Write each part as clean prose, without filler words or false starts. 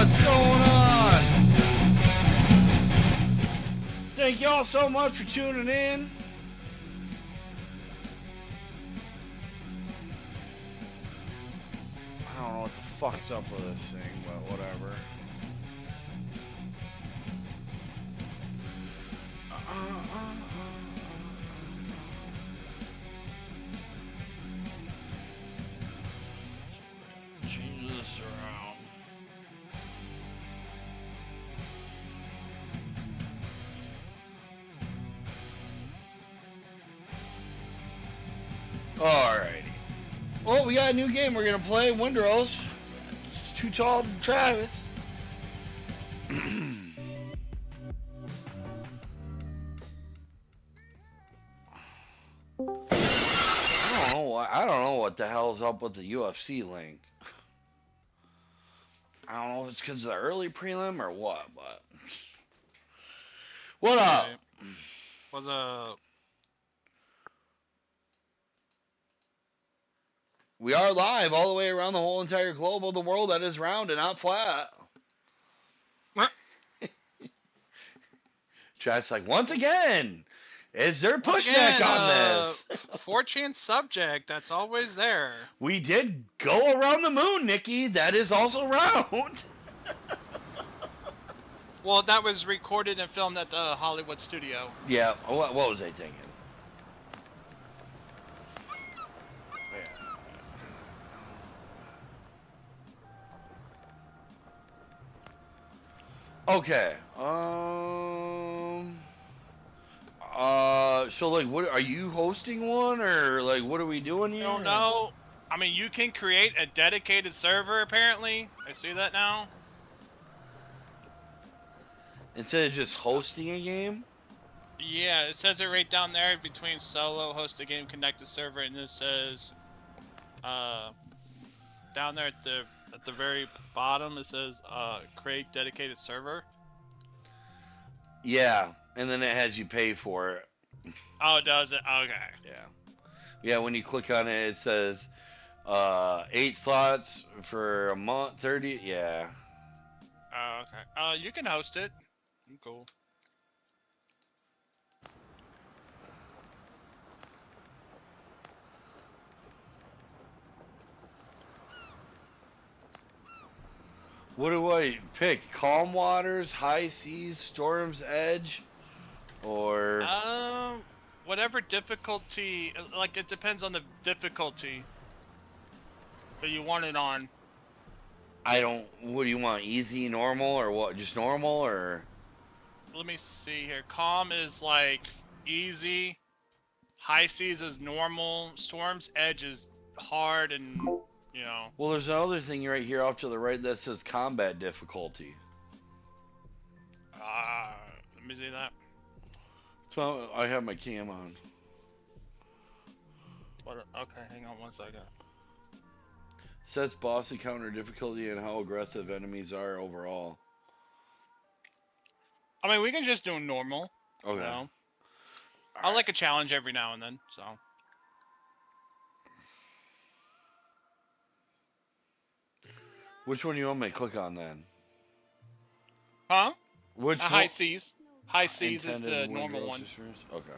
What's going on? Thank y'all so much for tuning in. I don't know what the fuck's up with this thing, but whatever. Change this around. Alrighty. Well, we got a new game we're gonna play, Windrose. It's too tall to Travis. I don't know what the hell's up with the UFC link. I don't know if it's because of the early prelim or what, but what up? What's up? We are live all the way around the whole entire globe of the world that is round and not flat. Chat's like, once again, is there pushback on this? 4chan subject, that's always there. We did go around the moon, Nikki. That is also round. Well, that was recorded and filmed at the Hollywood studio. Yeah, what was I thinking? Okay. So like, what are you hosting one, or like, what are we doing here? I don't know. I mean, you can create a dedicated server, apparently. I see that now. Instead of just hosting a game? Yeah, it says it right down there between solo, host a game, connect a server, and it says, down there at the very bottom, it says, create dedicated server. Yeah, and then it has you pay for it. Oh, does it? Okay. Yeah, when you click on it, it says 8 slots for a month, 30. Yeah. Oh, okay. You can host it. Cool. What do I pick? Calm waters, high seas, storm's edge, or whatever difficulty. Like, it depends on the difficulty that you want it on. I don't. What do you want? Easy, normal, or what? Just normal, or? Let me see here. Calm is like easy. High seas is normal. Storm's edge is hard, and you know. Well, there's another thing right here off to the right that says combat difficulty. Let me see that. So I have my cam on. What? Okay, hang on one second. Sets boss encounter difficulty and how aggressive enemies are overall. I mean, we can just do normal. Okay. You know? I like a challenge every now and then, so. Which one do you want me to click on then? Huh? Which high seas. High seas is intended the normal one. Okay.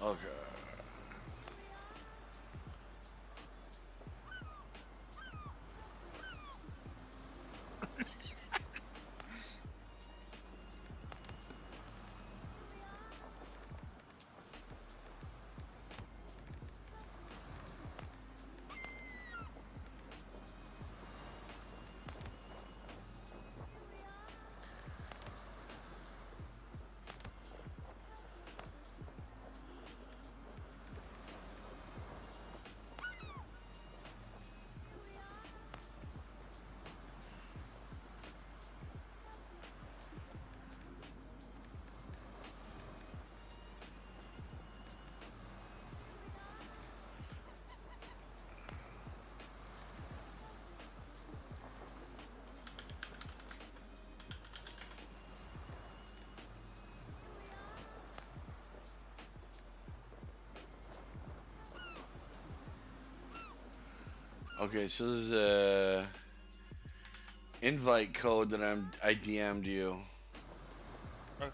Okay. Okay, so there's a invite code that I DM'd you. Okay.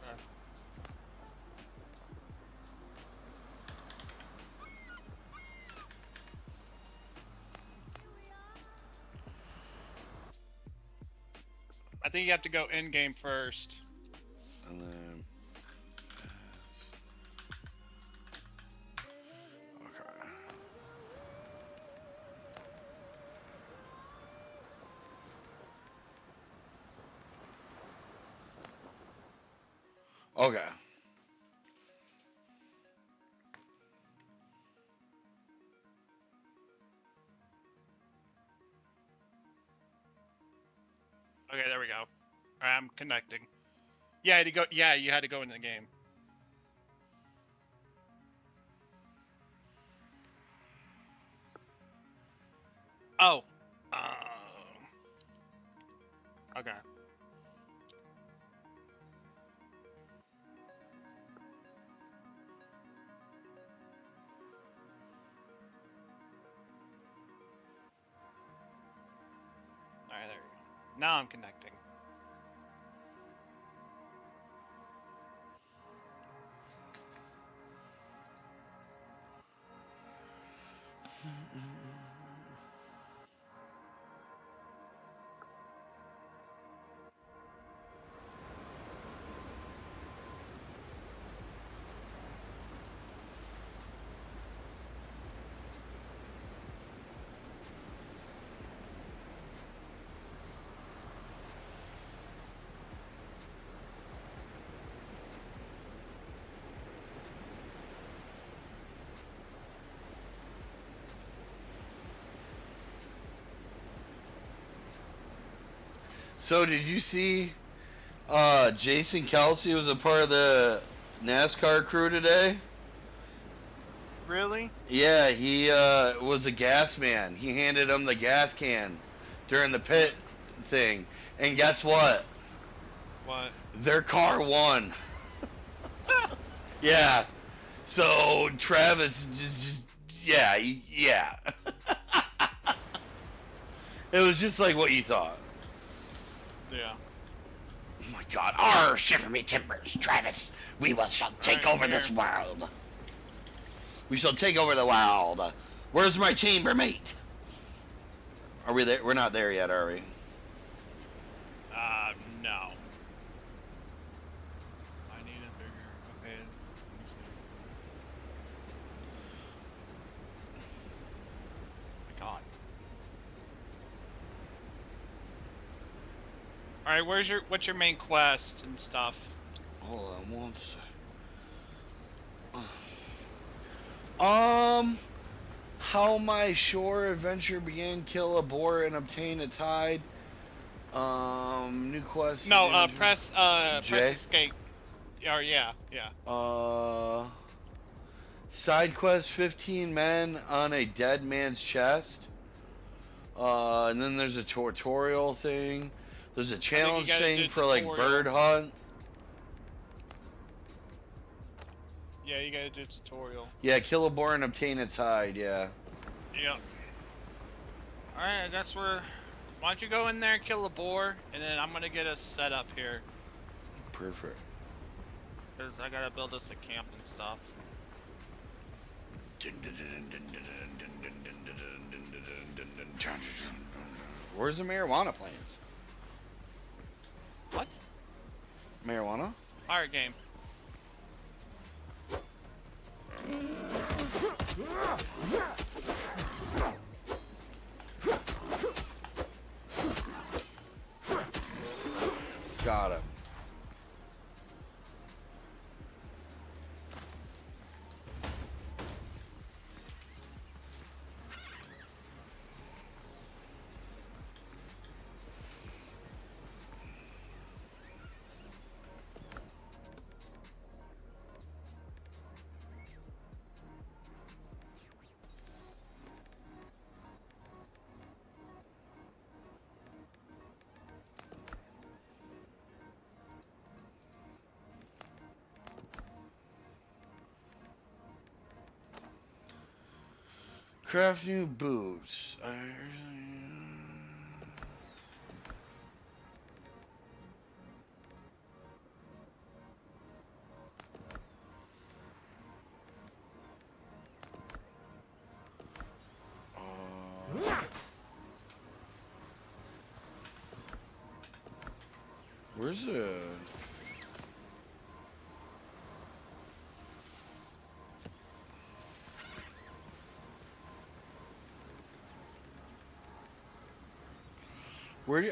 I think you have to go in game first. And then okay. Okay. Okay, there we go. All right, I'm connecting. Yeah, to go. Yeah, you had to go into the game. Oh. Okay. All right, there we go. Now I'm connecting. So did you see Jason Kelsey was a part of the NASCAR crew today? Really? Yeah, he was a gas man. He handed him the gas can during the pit thing. And guess what? What? Their car won. Yeah. So Travis just yeah. It was just like what you thought. Yeah. Oh my God! Arr, shiver me timbers, Travis. We shall take over this world. We shall take over the world. Where's my chambermate? Are we there? We're not there yet, are we? No. I need a bigger. Okay. God. All right, what's your main quest and stuff? Hold on one sec. How my shore adventure began, kill a boar and obtain its hide. New quest. No, press J? escape. Or yeah. Side quest, 15 men on a dead man's chest. And then there's a tutorial thing. There's a challenge thing for like bird hunt. Yeah, you gotta do a tutorial. Yeah, kill a boar and obtain its hide, yeah. Yep. Alright, that's where... Why don't you go in there and kill a boar, and then I'm gonna get us set up here. Perfect. Because I gotta build us a camp and stuff. Where's the marijuana plants? What? Marijuana? Fire game. Got it. Craft new boots. Where's the...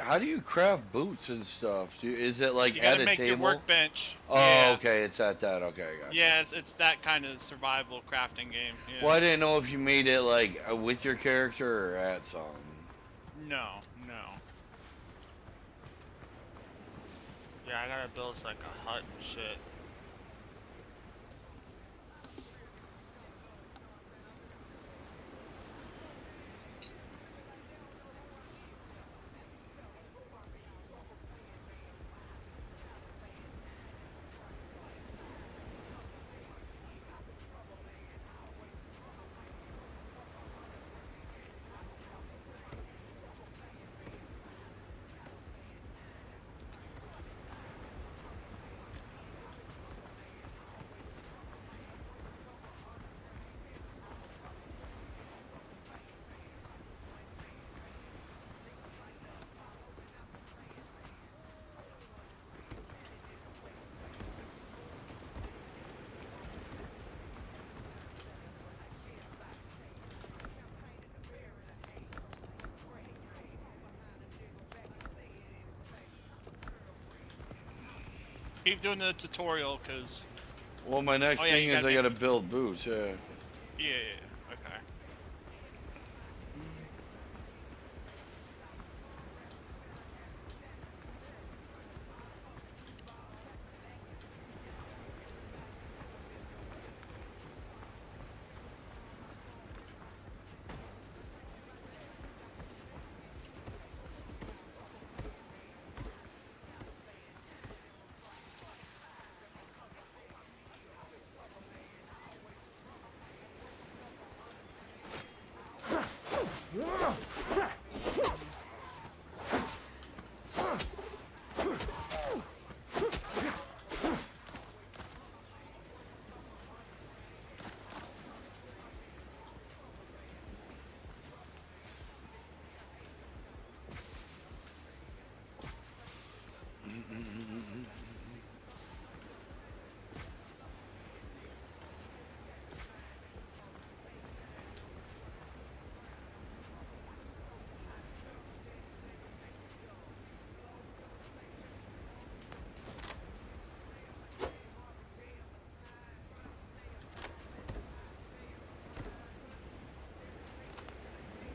How do you craft boots and stuff? Is it like You at gotta a make table? your workbench. Oh, yeah. okay, it's at that. Okay, I got you. Yeah, it's that kind of survival crafting game. Yeah. Well, I didn't know if you made it like with your character or at some. No, no. Yeah, I gotta build like a hut and shit. Keep doing the tutorial, cause. Well, my next thing is I gotta build boots. Yeah. Yeah. Okay.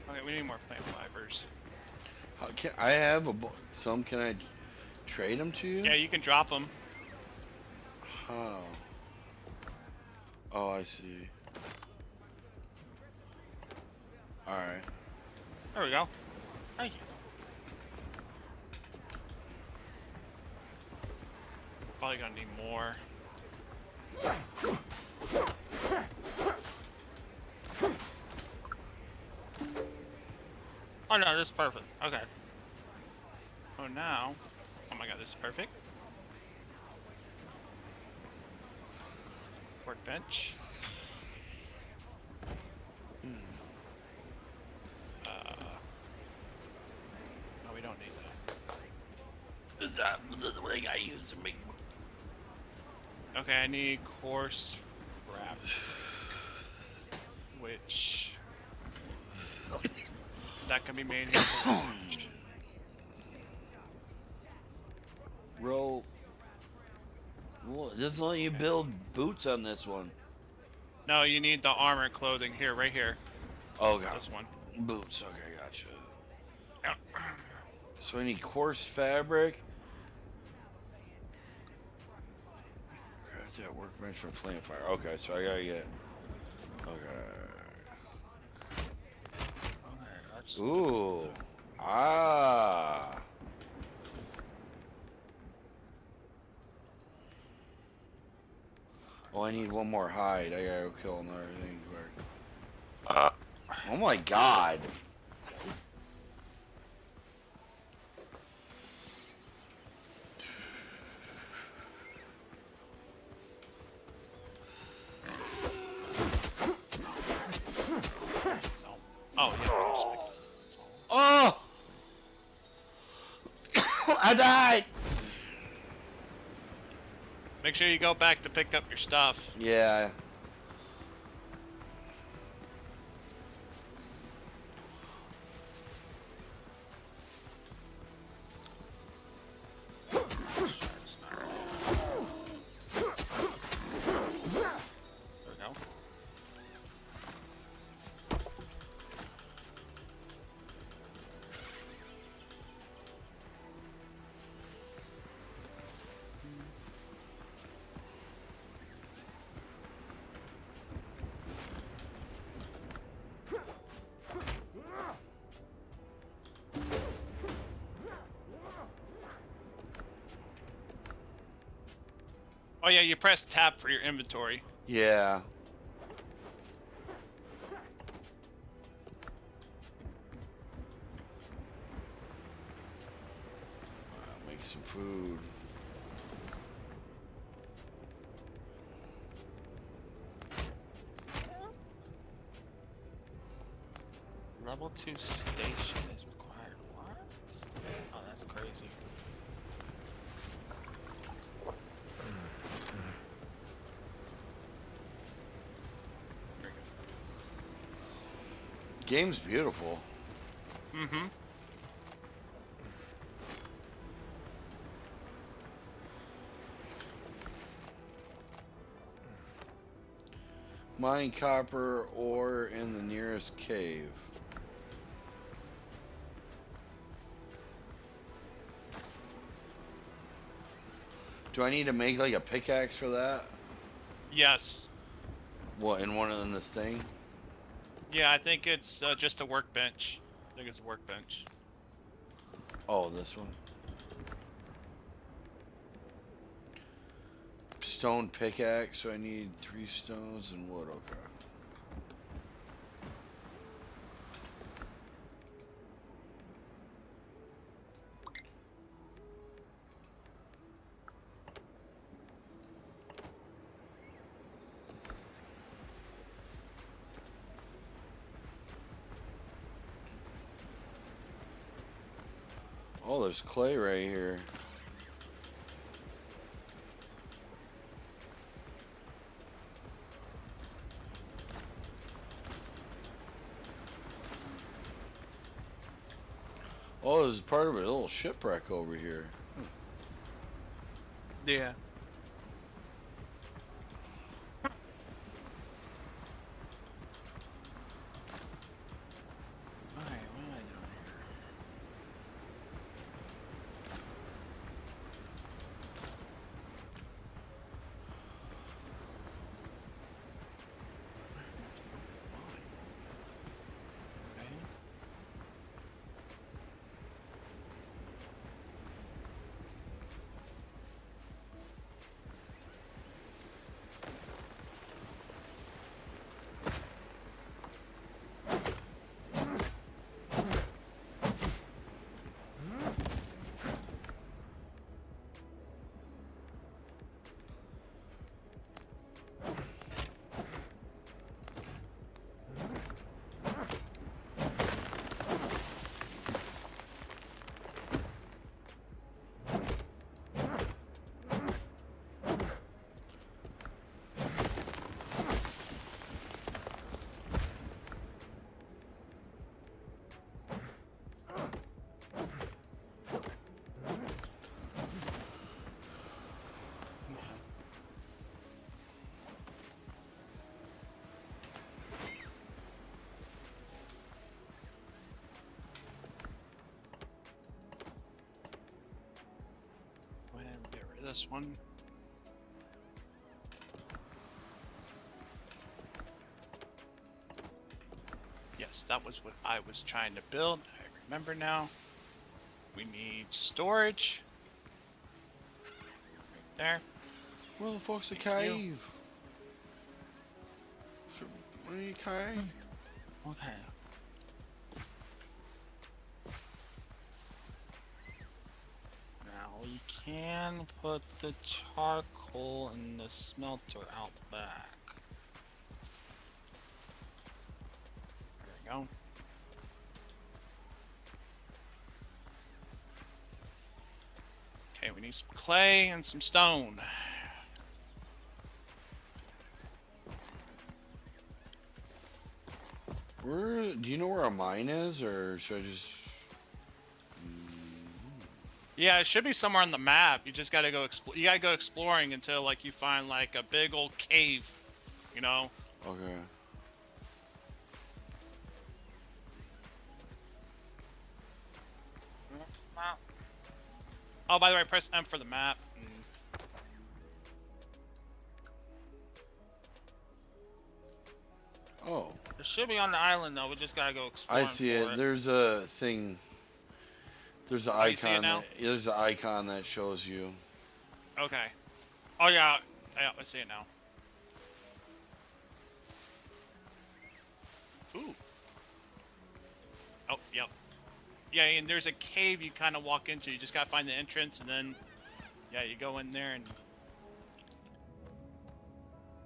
Okay, we need more plant fibers. I have some. Can I trade them to you? Yeah, you can drop them. How? Oh, I see. Alright. There we go. Thank you. Probably gonna need more. Oh no, this is perfect. Okay. Oh now. Oh my god, this is perfect. Workbench. No, we don't need that. Is that the thing I use to make? Okay, I need coarse wrap. Which that can be made into orange. Roll. Well, it doesn't let you build boots on this one. No, you need the armor clothing here, right here. Oh, god. This one. Boots. Okay, gotcha. Yeah. So I need coarse fabric. Craft that workbench for flame fire. Okay, so I gotta get. Okay. That's Ooh. Ah. Oh, I need one more hide. I gotta go kill another thing quick. Oh my god. Oh, yeah. Oh! I died! Make sure you go back to pick up your stuff. Yeah. Oh yeah, you press tab for your inventory. Yeah. Make some food. Level 2 station is required. What? Oh, that's crazy. Game's beautiful. Mm-hmm. Mine copper ore in the nearest cave. Do I need to make like a pickaxe for that? Yes. What, in this thing? Yeah, I think it's just a workbench. I think it's a workbench. Oh, this one. Stone pickaxe, so I need 3 stones and wood, okay. Oh, there's clay right here. Oh, this is part of a little shipwreck over here. Yeah. This one. Yes, that was what I was trying to build. I remember now. We need storage. Right there. Where the fuck's the cave? Where are you cave? Okay. we can put the charcoal in the smelter out back. There we go. Okay, we need some clay and some stone. Where do you know where a mine is, or should I just? Yeah, it should be somewhere on the map. You just gotta go explore. You gotta go exploring until like you find like a big old cave, you know. Okay. Oh, by the way, press M for the map. Oh. It should be on the island though. We just gotta go explore. I see it. There's a thing. There's an icon. You see it now? There's an icon that shows you. Okay. Oh yeah, I see it now. Ooh. Oh, yep. Yeah, and there's a cave you kind of walk into. You just gotta find the entrance, and then, yeah, you go in there and.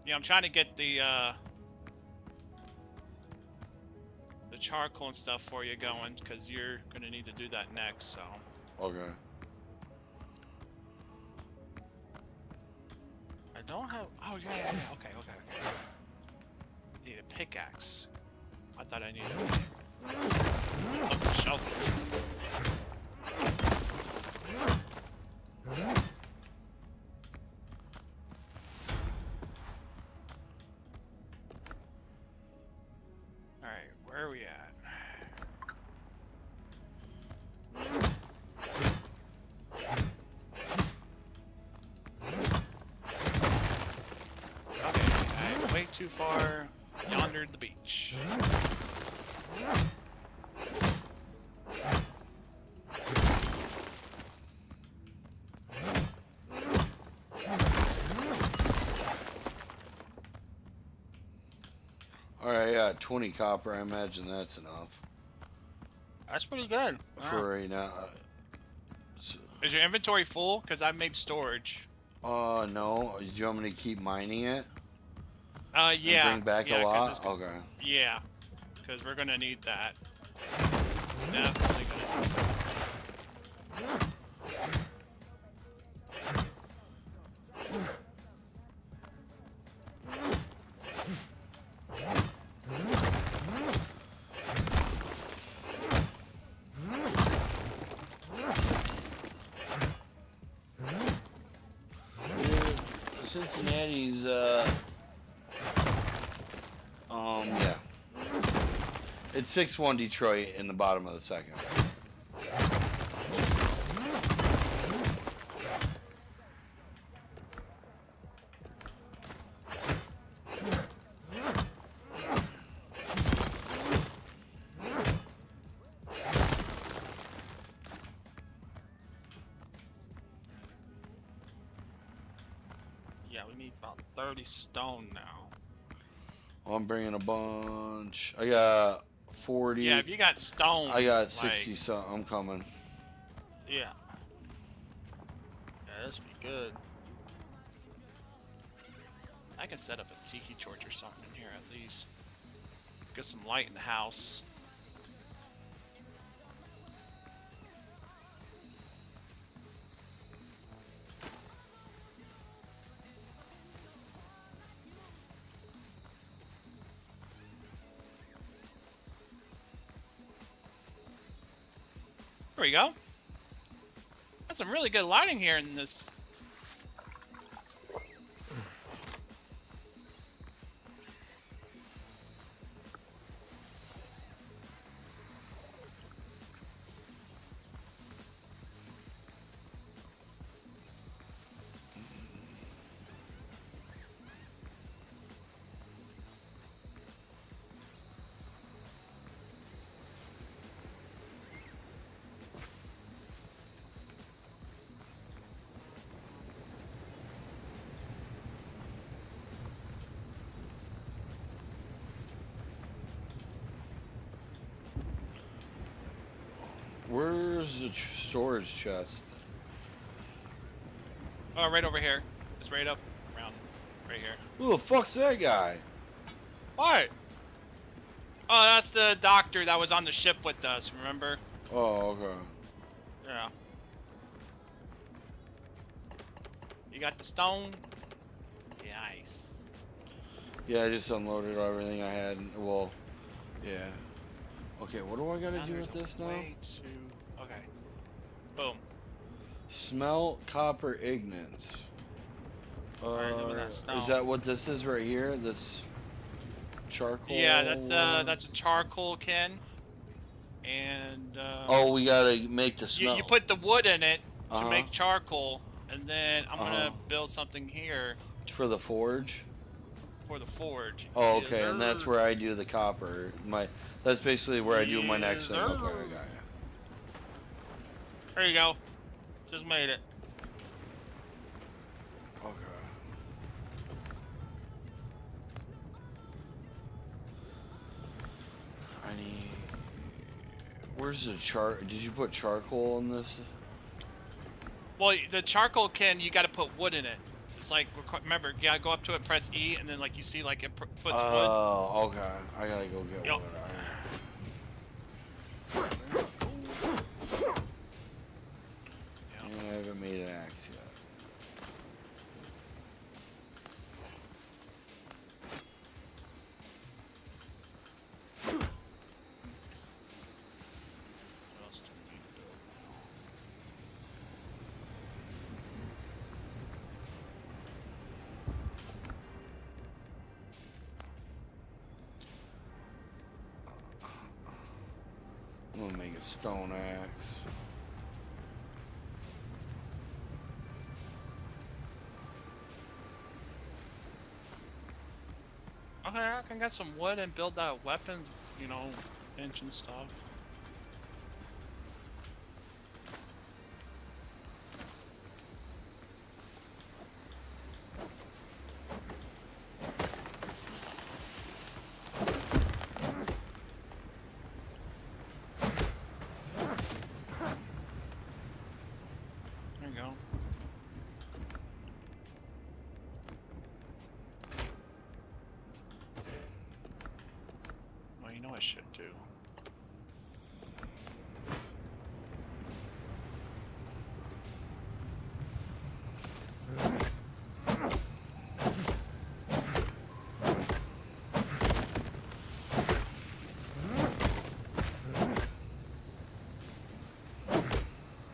Yeah, I'm trying to get the charcoal and stuff for you going, because you're gonna need to do that next. So. Okay. I don't have. Oh yeah. Okay. Need a pickaxe. I thought I needed. A shovel. All right, where are we at? Way too far yonder at the beach. Alright, yeah, 20 copper. I imagine that's enough. That's pretty good. For right now. So, is your inventory full? Because I made storage. No. Do you want me to keep mining it? Yeah. And bring back a lot? Okay. Yeah. Because we're going to need that. Definitely going to need that. Cincinnati's, yeah. It's 6-1 Detroit in the bottom of the second. Yeah, we need about 30 stone now. Well, I'm bringing a bunch. I got 40. Yeah, if you got stone. I got 60, so I'm coming. Yeah. Yeah, this would be good. I can set up a tiki torch or something in here at least. Get some light in the house. There we go. That's some really good lighting here in this. Where's the storage chest? Oh, right over here. It's right up around right here. Who the fuck's that guy? What? Oh, that's the doctor that was on the ship with us, remember? Oh, okay. Yeah. You got the stone? Nice. Yeah, I just unloaded everything I had. Well, yeah. Okay, what do I gotta Now do there's with a this now? way to... Okay. Boom. Smelt copper ignite. Alright, then with that stone. Is that what this is right here? This charcoal? Yeah, that's a charcoal can. And Oh, we gotta make the smelt. you put the wood in it to Uh-huh. make charcoal, and then I'm gonna build something here For the forge? for the forge. Oh, Yes, okay, and that's sir. where I do the copper. That's basically where I do my next thing. Yes, Okay, sir. I got you. There you go. Just made it. Okay. I need... Where's the Did you put charcoal in this? Well, the charcoal can, you got to put wood in it. It's like, remember, you gotta go up to it, press E, and then like you see like it puts wood. Oh, okay. I gotta go get Yep. wood. I haven't made an axe yet. What else do we need to build I'm gonna make a stone axe. Okay, I can get some wood and build that weapons, you know, bench and stuff. There you go. Well, you know I should do.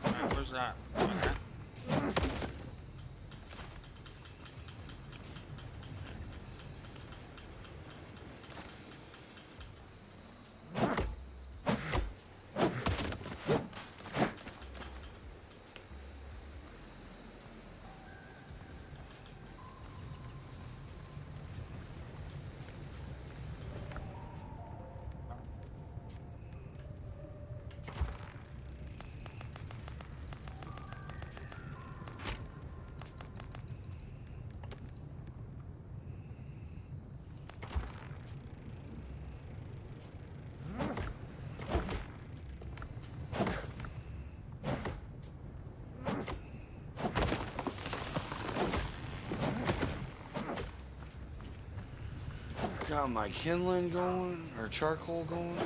Alright, where's that? Okay. Got my kindling going, or charcoal going.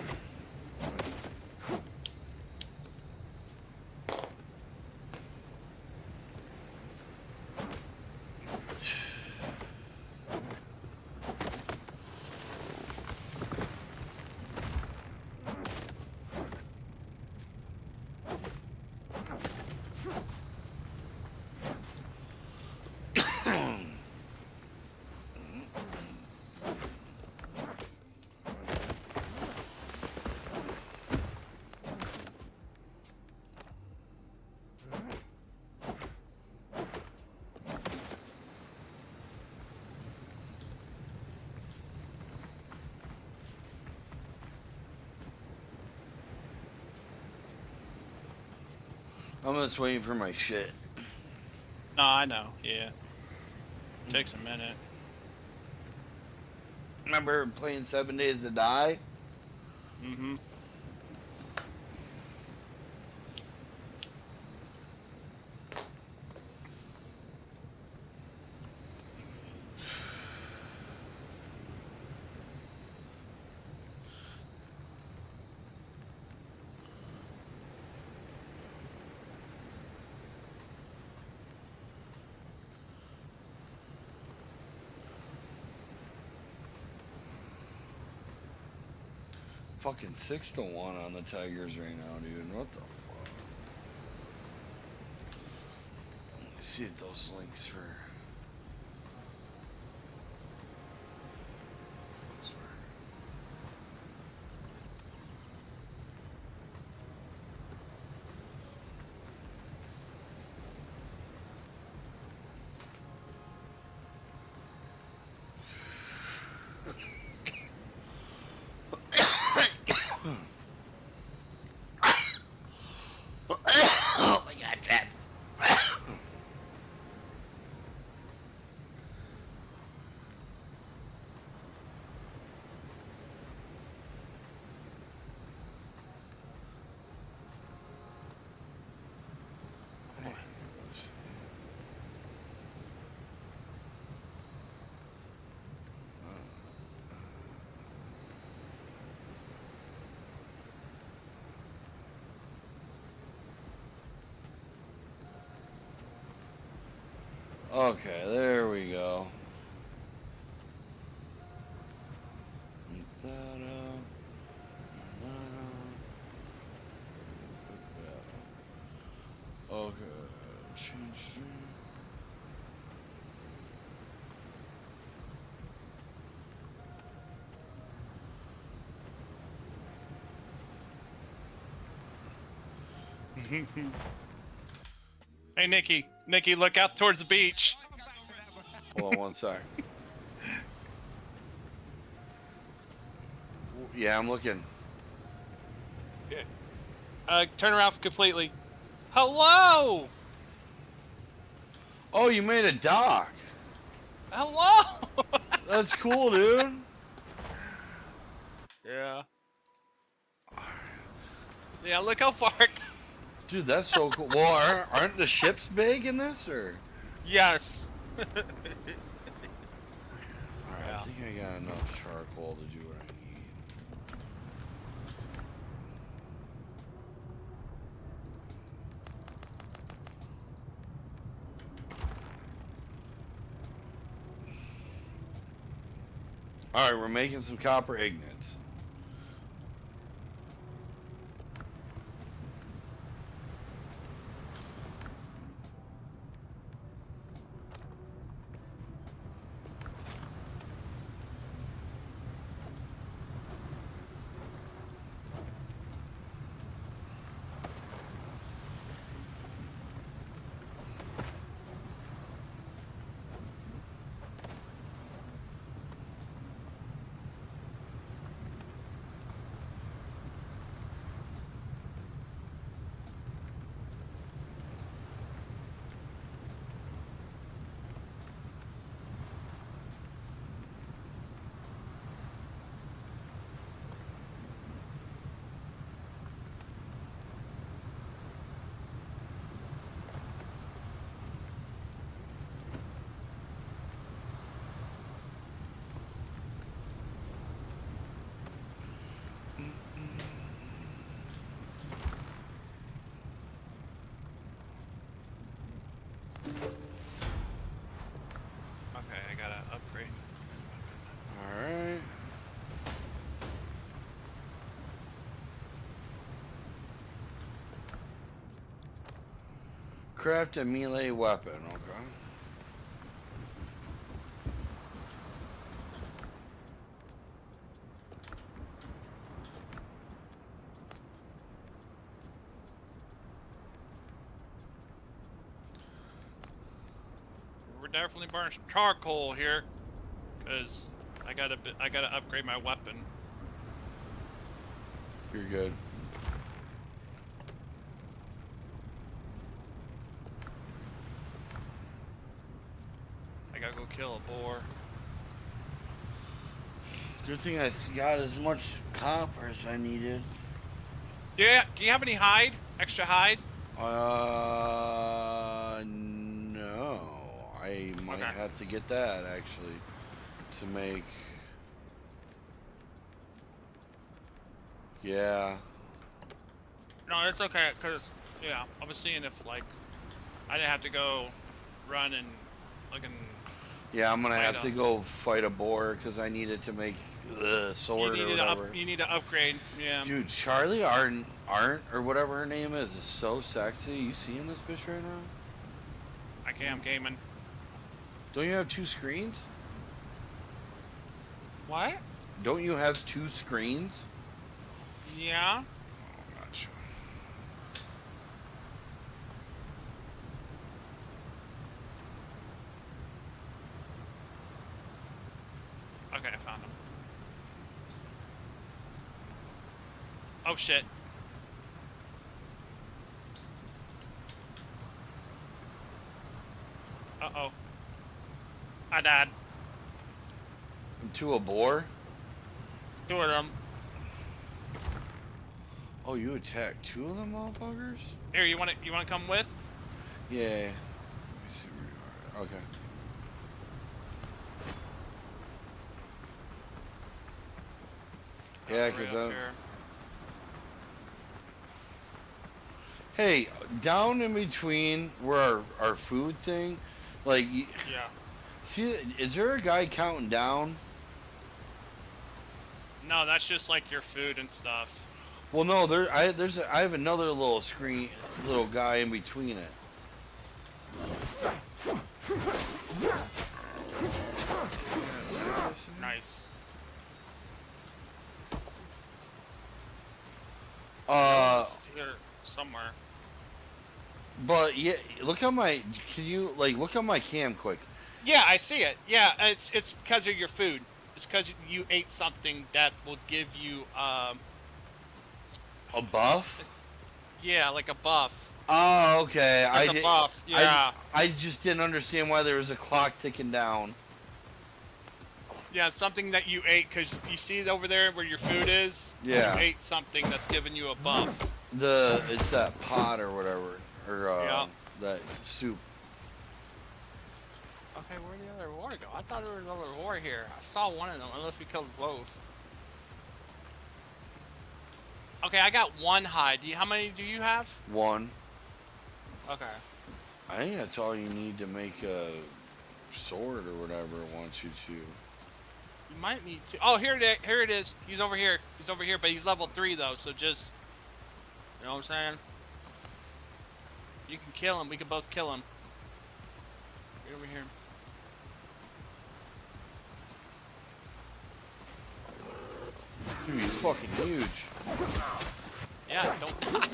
I'm just waiting for my shit. No, I know. Yeah. Takes a minute. Remember playing 7 Days to Die? Mm-hmm. Fucking 6-1 on the Tigers right now, dude. What the fuck? Let me see if those links for. Oh my god, Travis. Okay, there we go. Okay, change. Hey, Nikki. Nikki, look out towards the beach. Hold on one sec. Yeah, I'm looking. Turn around completely. Hello! Oh, you made a dock. Hello! That's cool, dude. Yeah. Yeah, look how far. Dude, that's so cool. Well, aren't the ships big in this, or? Yes. Alright, Yeah. I think I got enough charcoal to do what I need. Alright, we're making some copper ignits. Okay, I gotta upgrade. Alright. Craft a melee weapon, okay. We're definitely burning some charcoal here, cause I gotta upgrade my weapon. You're good. I gotta go kill a boar. Good thing I got as much copper as I needed. Yeah. Do you have any hide? Extra hide? No. I might Okay. have to get that actually to make. Yeah. No, it's okay, cause yeah, I was seeing if like I didn't have to go run and looking. Yeah, I'm gonna Fight have to him. go fight a boar because I needed to make sword or whatever. You need to upgrade. Yeah. Dude, Charlie Arndt or whatever her name is so sexy. You seeing this bitch right now? I can't. I'm gaming. Don't you have 2 screens? What? Don't you have 2 screens? Yeah. Oh, not sure. Okay, I found him. Oh shit. Uh-oh. I died. To a boar? 2 of them. Oh, you attacked 2 of them motherfuckers? Here, you wanna come with? Yeah. Let me see where you are. Okay. Yeah, because hey, down in between where our food thing, like, Yeah. see, is there a guy counting down? No, that's just like your food and stuff. Well, no, I have another little screen, little guy in between it. Nice. It's here somewhere. But yeah, look at my. Can you look at my cam quick? Yeah, I see it. Yeah, it's because of your food. It's because you ate something that will give you A buff? Yeah, like a buff. Oh, okay. It's a buff. Yeah. I just didn't understand why there was a clock ticking down. Yeah, it's something that you ate because you see it over there where your food is. Yeah. You ate something that's giving you a buff. It's that pot or whatever, or that soup. Okay, where'd the other war go? I thought there was another war here. I saw one of them, unless we killed both. Okay, I got 1 hide. How many do you have? 1. Okay. I think that's all you need to make a sword or whatever it wants you to. You might need to. Oh, here it is. He's over here. He's over here, but he's level 3 though. So just, you know what I'm saying? You can kill him. We can both kill him. Get over here. Dude, he's fucking huge. Yeah, don't die.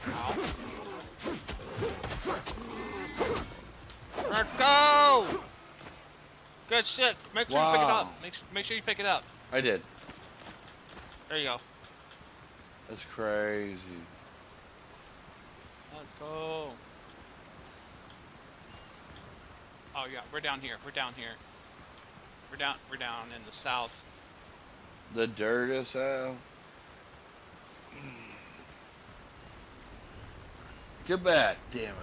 Ow. Let's go! Good shit. Make sure you pick it up. Make sure you pick it up. I did. There you go. That's crazy. Let's go. Oh yeah, we're down here. We're down here. We're down in the south. The dirt is hell. Get back, damn it.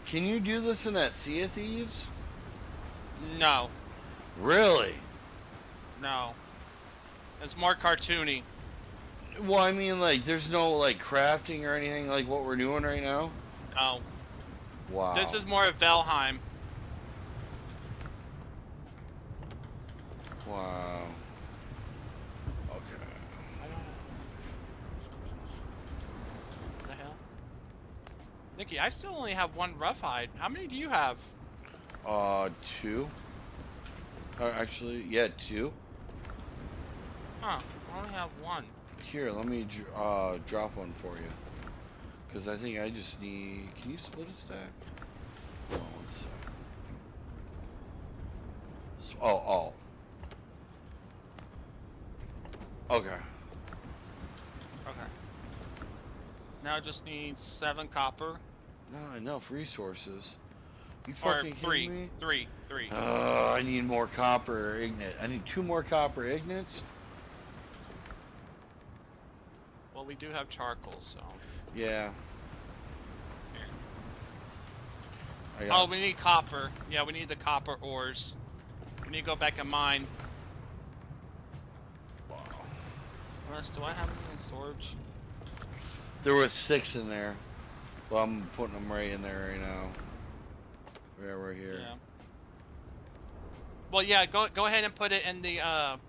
Can you do this in that Sea of Thieves? No. Really? No. It's more cartoony. Well, I mean, there's no, crafting or anything like what we're doing right now? No. Wow. This is more of Valheim. Wow. Okay. What the hell? Nikki, I still only have 1 rough hide. How many do you have? 2. Actually, yeah, 2. Huh. I only have 1. Here, let me drop one for you. Because I think I just need... Can you split a stack? Oh, 1 sec. Oh. Okay. Okay. Now I just need 7 copper. Not enough resources. You Or fucking kidding me? 3. I need more copper ignite. I need 2 more copper ignites. Well, we do have charcoal, so. Yeah. Here. Oh, we need copper. Yeah, we need the copper ores. We need to go back and mine. Wow. Do I have any in storage? There was 6 in there. Well, I'm putting them right in there right now. Yeah, right here. Yeah. Well, yeah. Go ahead and put it in the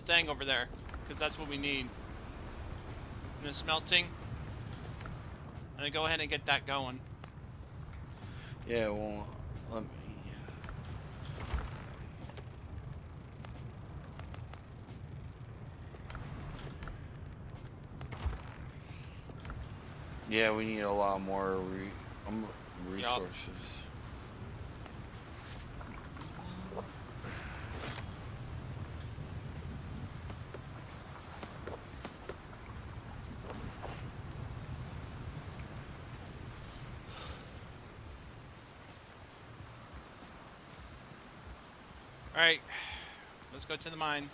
thing over there, because that's what we need. In the smelting. And then go ahead and get that going. Yeah, well, let me. Yeah, we need a lot more resources. Alright. Let's go to the mine.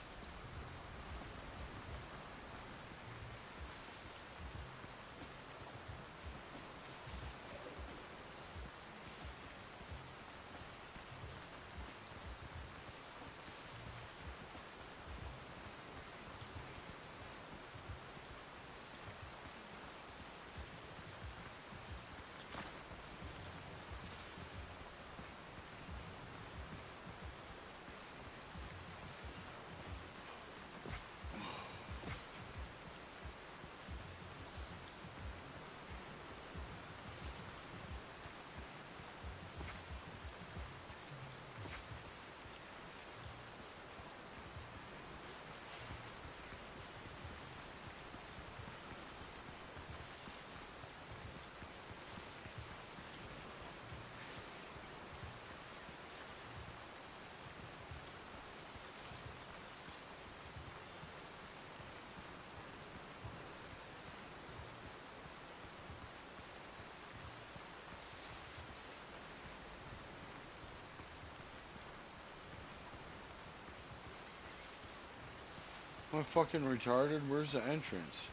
Am I fucking retarded? Where's the entrance?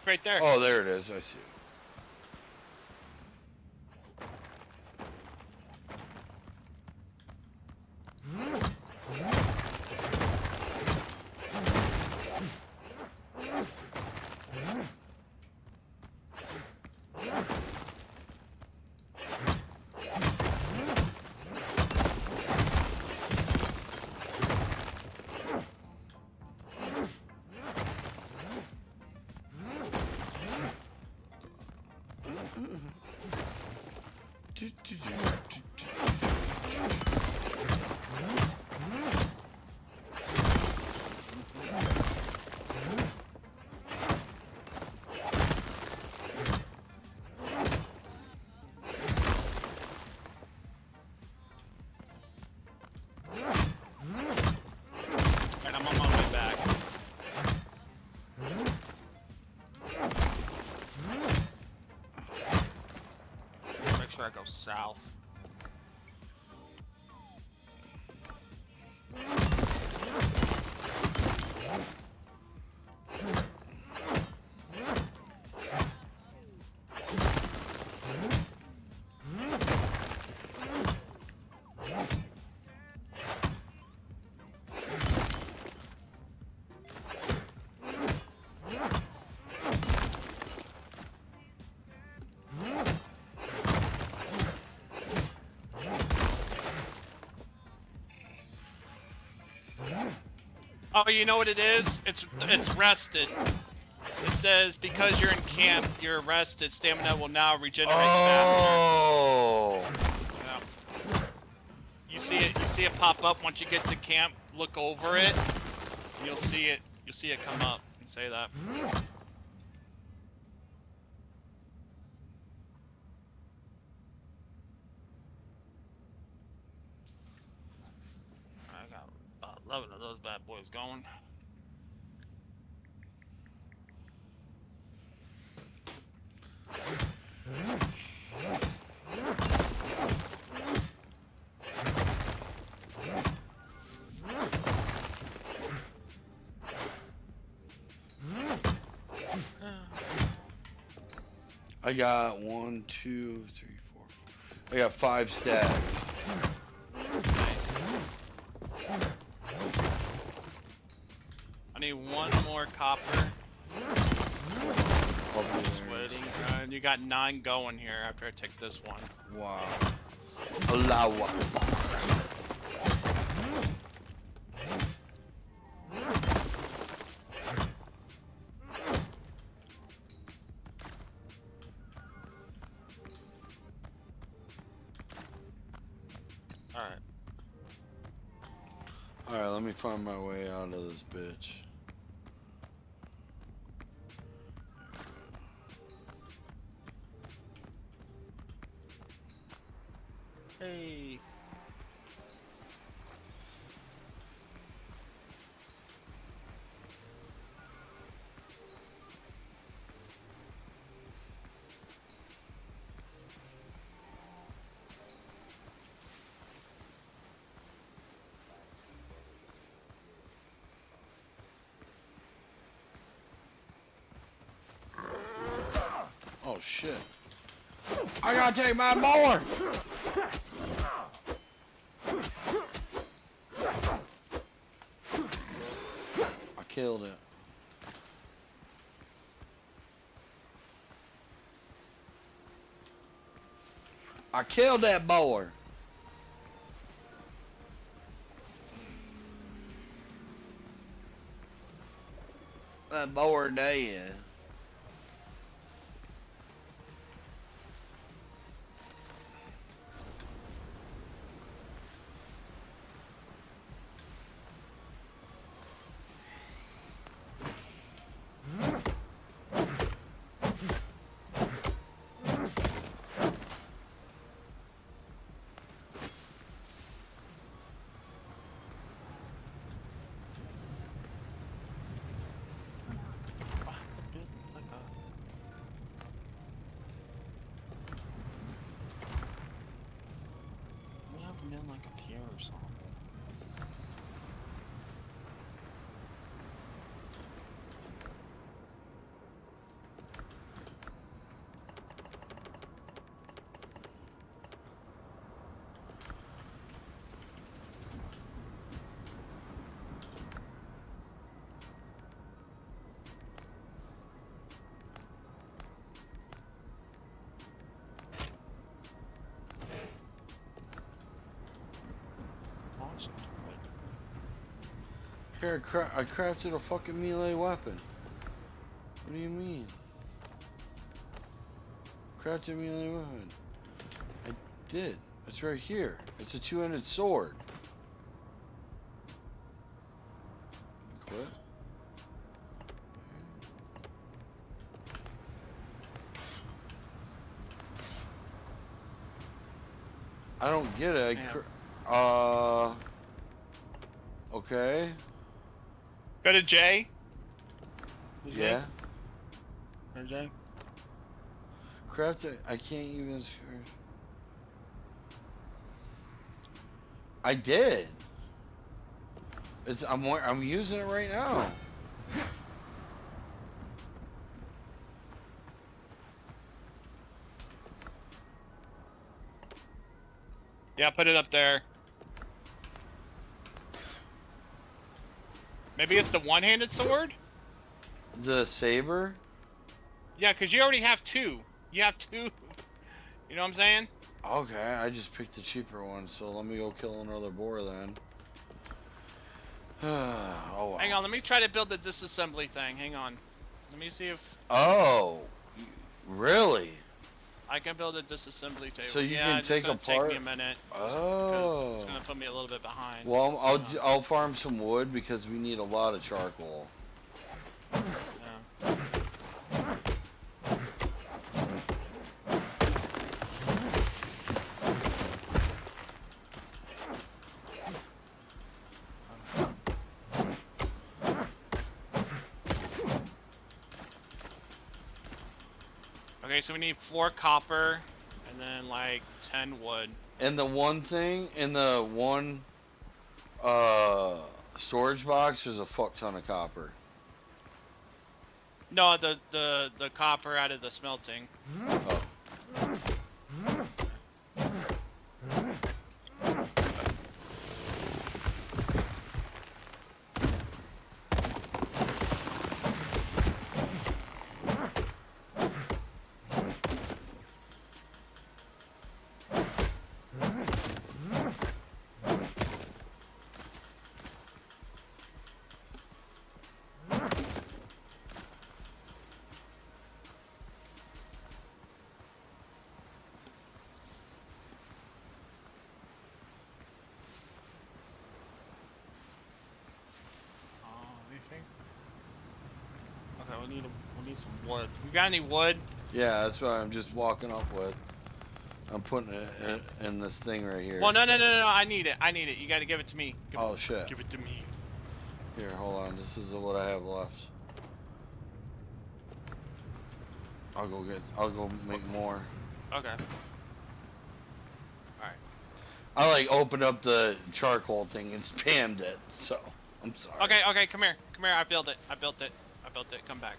Right there. Oh, there it is. I see it. Alright, I'm on my way back. Make sure I go south. Oh, you know what it is? It's rested. It says because you're in camp, you're rested. Stamina will now regenerate faster. Yeah. You see it pop up once you get to camp. Look over it. You'll see it come up. You can say that. I got about 11 of those bad boys going. I got 1, 2, 3, 4. I got 5 stacks. Nice. I need one more copper Just waiting. And you got 9 going here after I take this one. Wow. Allahu Akbar. Alright. Alright, let me find my way out of this bitch. Hey. Oh shit. I gotta take my mower! I killed it. I killed that mower. That mower dead. Here, I crafted a fucking melee weapon. What do you mean? Crafted a melee weapon. I did. It's right here. It's a two-handed sword. Quit. I don't get it. Okay. Go to J. Yeah. Go to J. Craft it. I can't even. I did. I'm using it right now. Yeah, put it up there. Maybe it's the one-handed sword? The saber? Yeah, because you already have 2. You have 2. You know what I'm saying? Okay, I just picked the cheaper one, so let me go kill another boar then. Oh, wow. Hang on, let me try to build the disassembly thing. Hang on. Let me see if... Oh, really? I can build a disassembly table. So you can take apart? It's gonna take me a minute. Oh. It's gonna put me a little bit behind. Well, I'll farm some wood because we need a lot of charcoal. Yeah. Okay, so we need 4 copper and then like 10 wood. And the one thing in the one storage box, there's a fuck ton of copper. No, the copper out of the smelting. Oh. We need some wood. You got any wood? Yeah, that's what I'm just walking up with. I'm putting it in this thing right here. Well, no. I need it. You got to give it to me. Oh shit. Give it to me. Here, hold on. This is what I have left. I'll go make more. Okay. Alright. I like opened up the charcoal thing and spammed it, so I'm sorry. Okay, come here. I built it. Come back.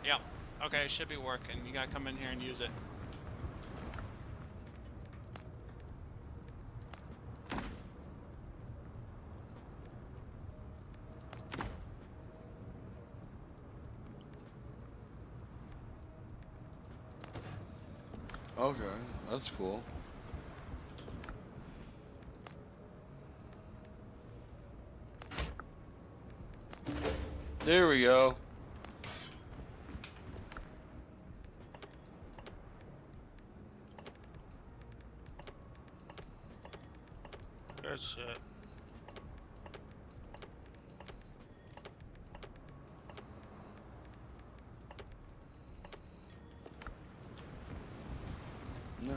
Yep. Okay, it should be working. You gotta come in here and use it. Okay, that's cool. There we go. Good shit. No.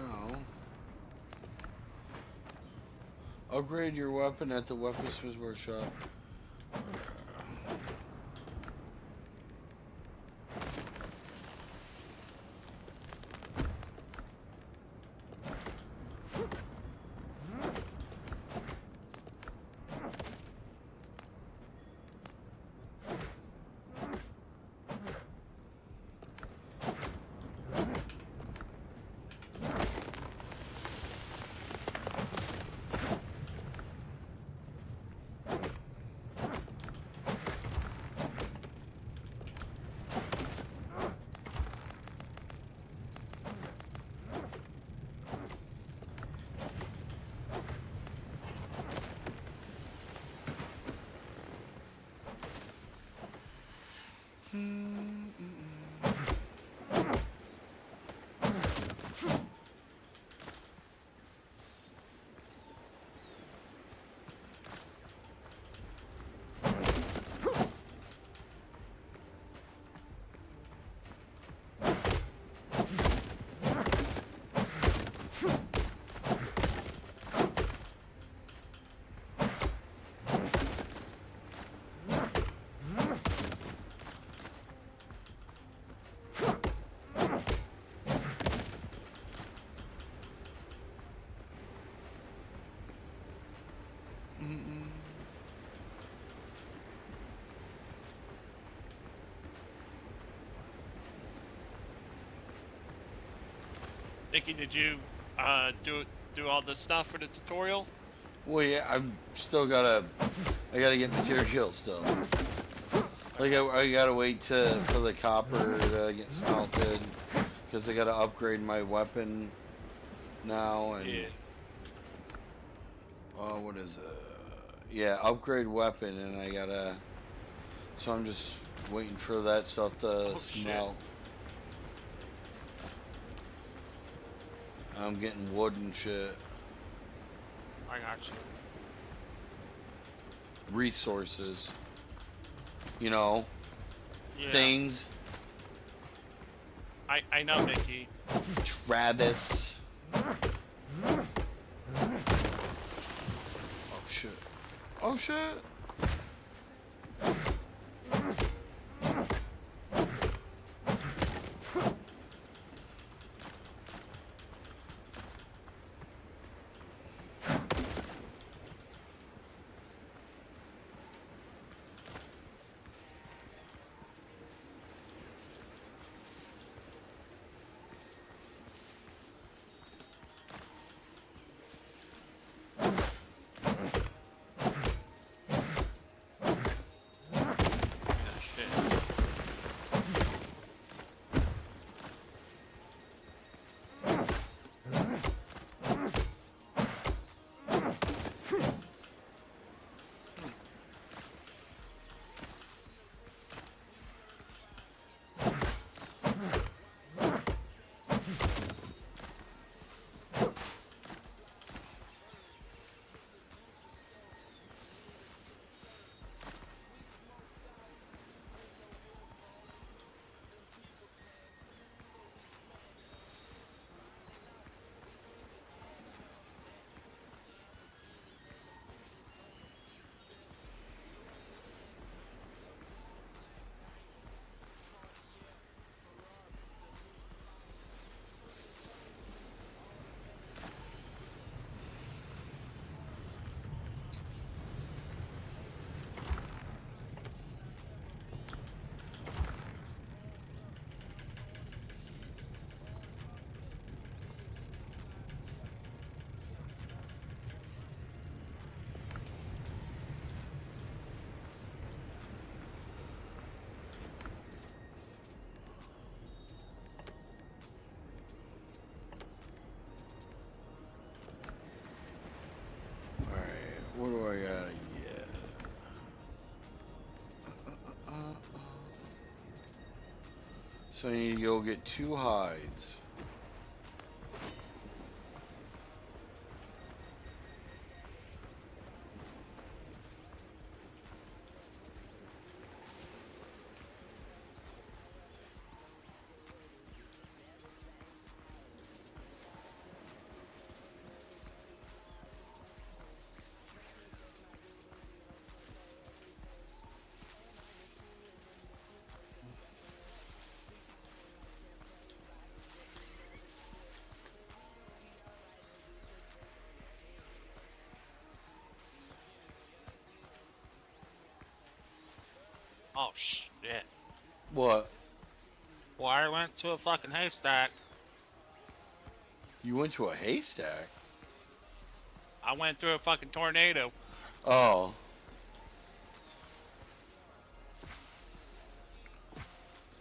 Upgrade your weapon at the Weaponsmith Workshop. Nikki, did you do all the stuff for the tutorial? Well, yeah, I'm still I gotta get material still. Like I gotta wait for the copper to get smelted, because I gotta upgrade my weapon now and. Yeah. What is it? Yeah, upgrade weapon, and I gotta. So I'm just waiting for that stuff to smelt. I'm getting wood and shit. I got you. Resources. You know. Yeah. Things. I know, Mickey. Travis. Oh shit. Oh shit. So I need to go get 2 hides. Oh shit. What? Well, I went to a fucking haystack. You went to a haystack? I went through a fucking tornado. Oh.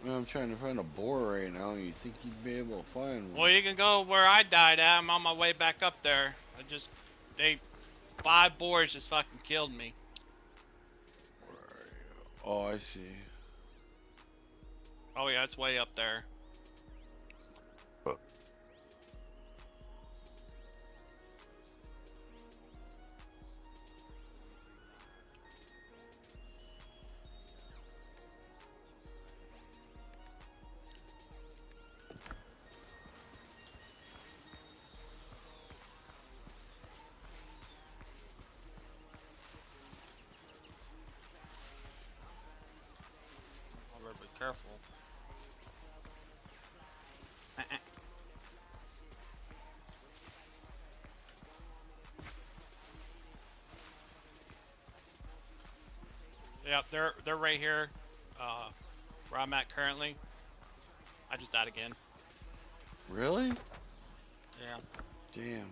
I'm trying to find a boar right now. You think you'd be able to find one? Well, you can go where I died at. I'm on my way back up there. 5 boars just fucking killed me. Where are you? Oh, I see. Oh yeah, it's way up there. I better be careful. Yep, they're right here, where I'm at currently. I just died again. Really? Yeah. Damn.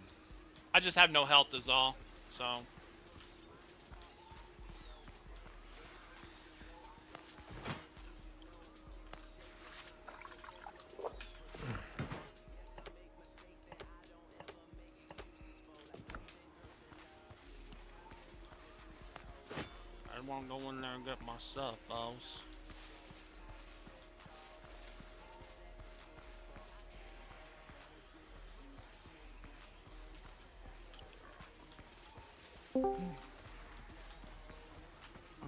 I just have no health is all, so. I won't go in there and get my stuff, boss.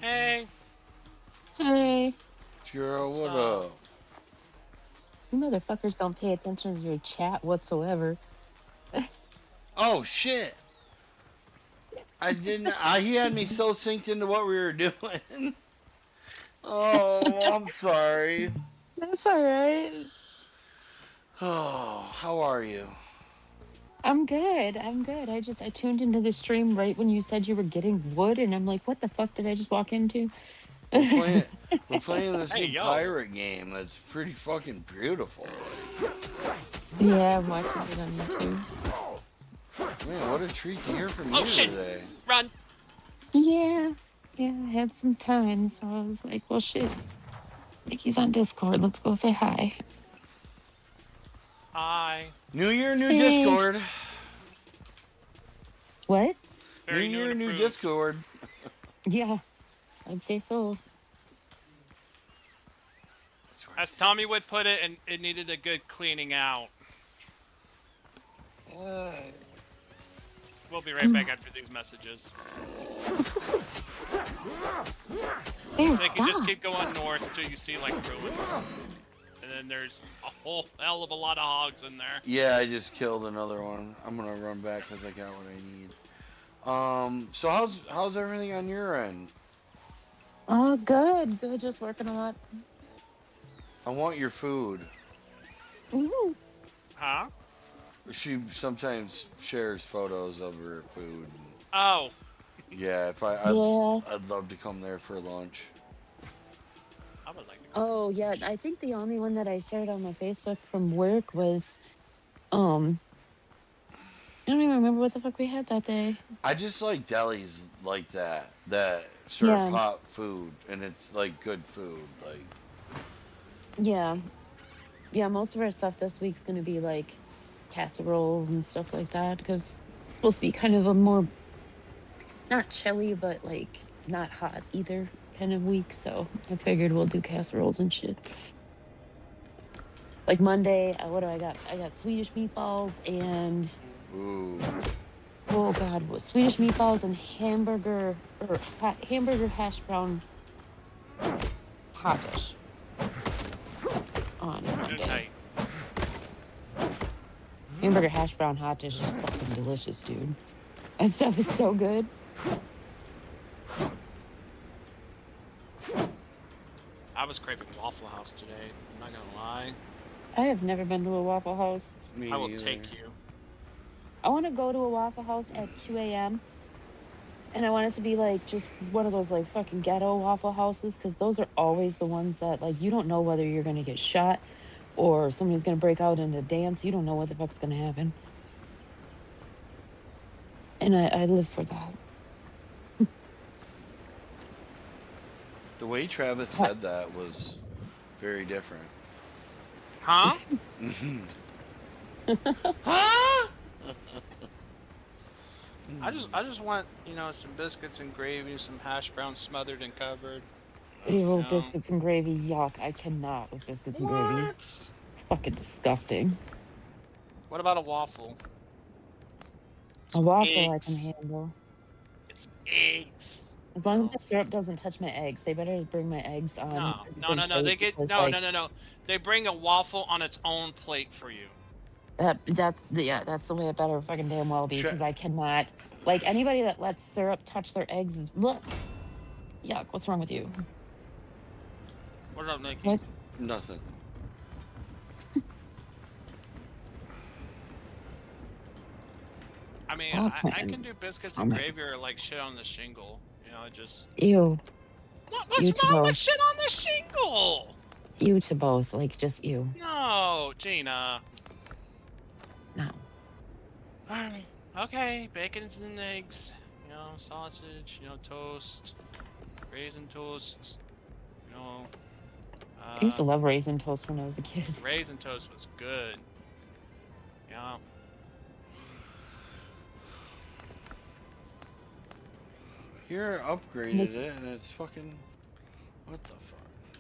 Hey. Hey, Girl, What's what up? up? you motherfuckers don't pay attention to your chat whatsoever. Oh, shit. I didn't. He had me so synced into what we were doing. Oh, I'm sorry. That's alright. Oh, how are you? I'm good. I'm good. I tuned into the stream right when you said you were getting wood, and I'm like, what the fuck did I just walk into? We're playing. We're playing this Hey, new yo. pirate game. That's pretty fucking beautiful. Yeah, I'm watching it on YouTube. Man, what a treat to hear from Oh you shit! today. Run! Yeah, I had some time, so I was like, well, shit. I think he's on Discord. Let's go say hi. Hi. New year, new Hey. Discord. What? Very new year, and new approved. Discord. Yeah, I'd say so. As Tommy would put it, and it needed a good cleaning out. We'll be right back after these messages. There, They can just stop. keep going north until you see like ruins. And then there's a whole hell of a lot of hogs in there. Yeah, I just killed another one. I'm gonna run back because I got what I need. So how's everything on your end? Oh, good. Good. Just working a lot. I want your food. Ooh. Huh? She sometimes shares photos of her food. Oh. Yeah, Yeah. I'd love to come there for lunch. I would like to go. Oh, yeah. I think the only one that I shared on my Facebook from work was, I don't even remember what the fuck we had that day. I just like delis like that serve Yeah. hot food and it's like good food. Like Yeah. Yeah, most of our stuff this week's going to be like casseroles and stuff like that because it's supposed to be kind of a more, not chilly, but like not hot either kind of week. So I figured we'll do casseroles and shit. Like Monday, what do I got? I got Swedish meatballs and Ooh. oh god, what Swedish meatballs and hamburger hash brown hot dish on Too Monday. tight. Hamburger hash brown hot dish is fucking delicious, dude. That stuff is so good. I was craving Waffle House today. I'm not gonna lie. I have never been to a Waffle House. Me I will neither. take you. I want to go to a Waffle House at 2 a.m. And I want it to be like just one of those like fucking ghetto Waffle Houses, because those are always the ones that like you don't know whether you're gonna get shot or somebody's gonna break out into dance. You don't know what the fuck's gonna happen. And I live for that. The way Travis said that was very different. Huh? Huh? I just want, you know, some biscuits and gravy, some hash browns smothered and covered. Ew, know. biscuits and gravy. Yuck. I cannot with biscuits and gravy. What? It's fucking disgusting. What about a waffle? A waffle I eggs. can handle. It's eggs. As long as the syrup doesn't touch my eggs. They better bring my eggs on. No, a no, different no, no. plate They get because, no, like, no, no, no. They bring a waffle on its own plate for you. That's the way it better fucking damn well be, because I cannot, like, anybody that lets syrup touch their eggs is look. Yuck, what's wrong with you? What's up, Nikki? What? Nothing. I mean, Oh, I can do biscuits and gravy or like shit on the shingle. You know, just Ew. what's You to wrong with both. shit on the shingle? You to both, like, just you. No, Gina. No. I mean, okay, bacon and eggs. You know, sausage. You know, toast, raisin toast. You know. I used to love raisin toast when I was a kid. Raisin toast was good. Yeah. Here upgraded it and it's fucking. What the fuck?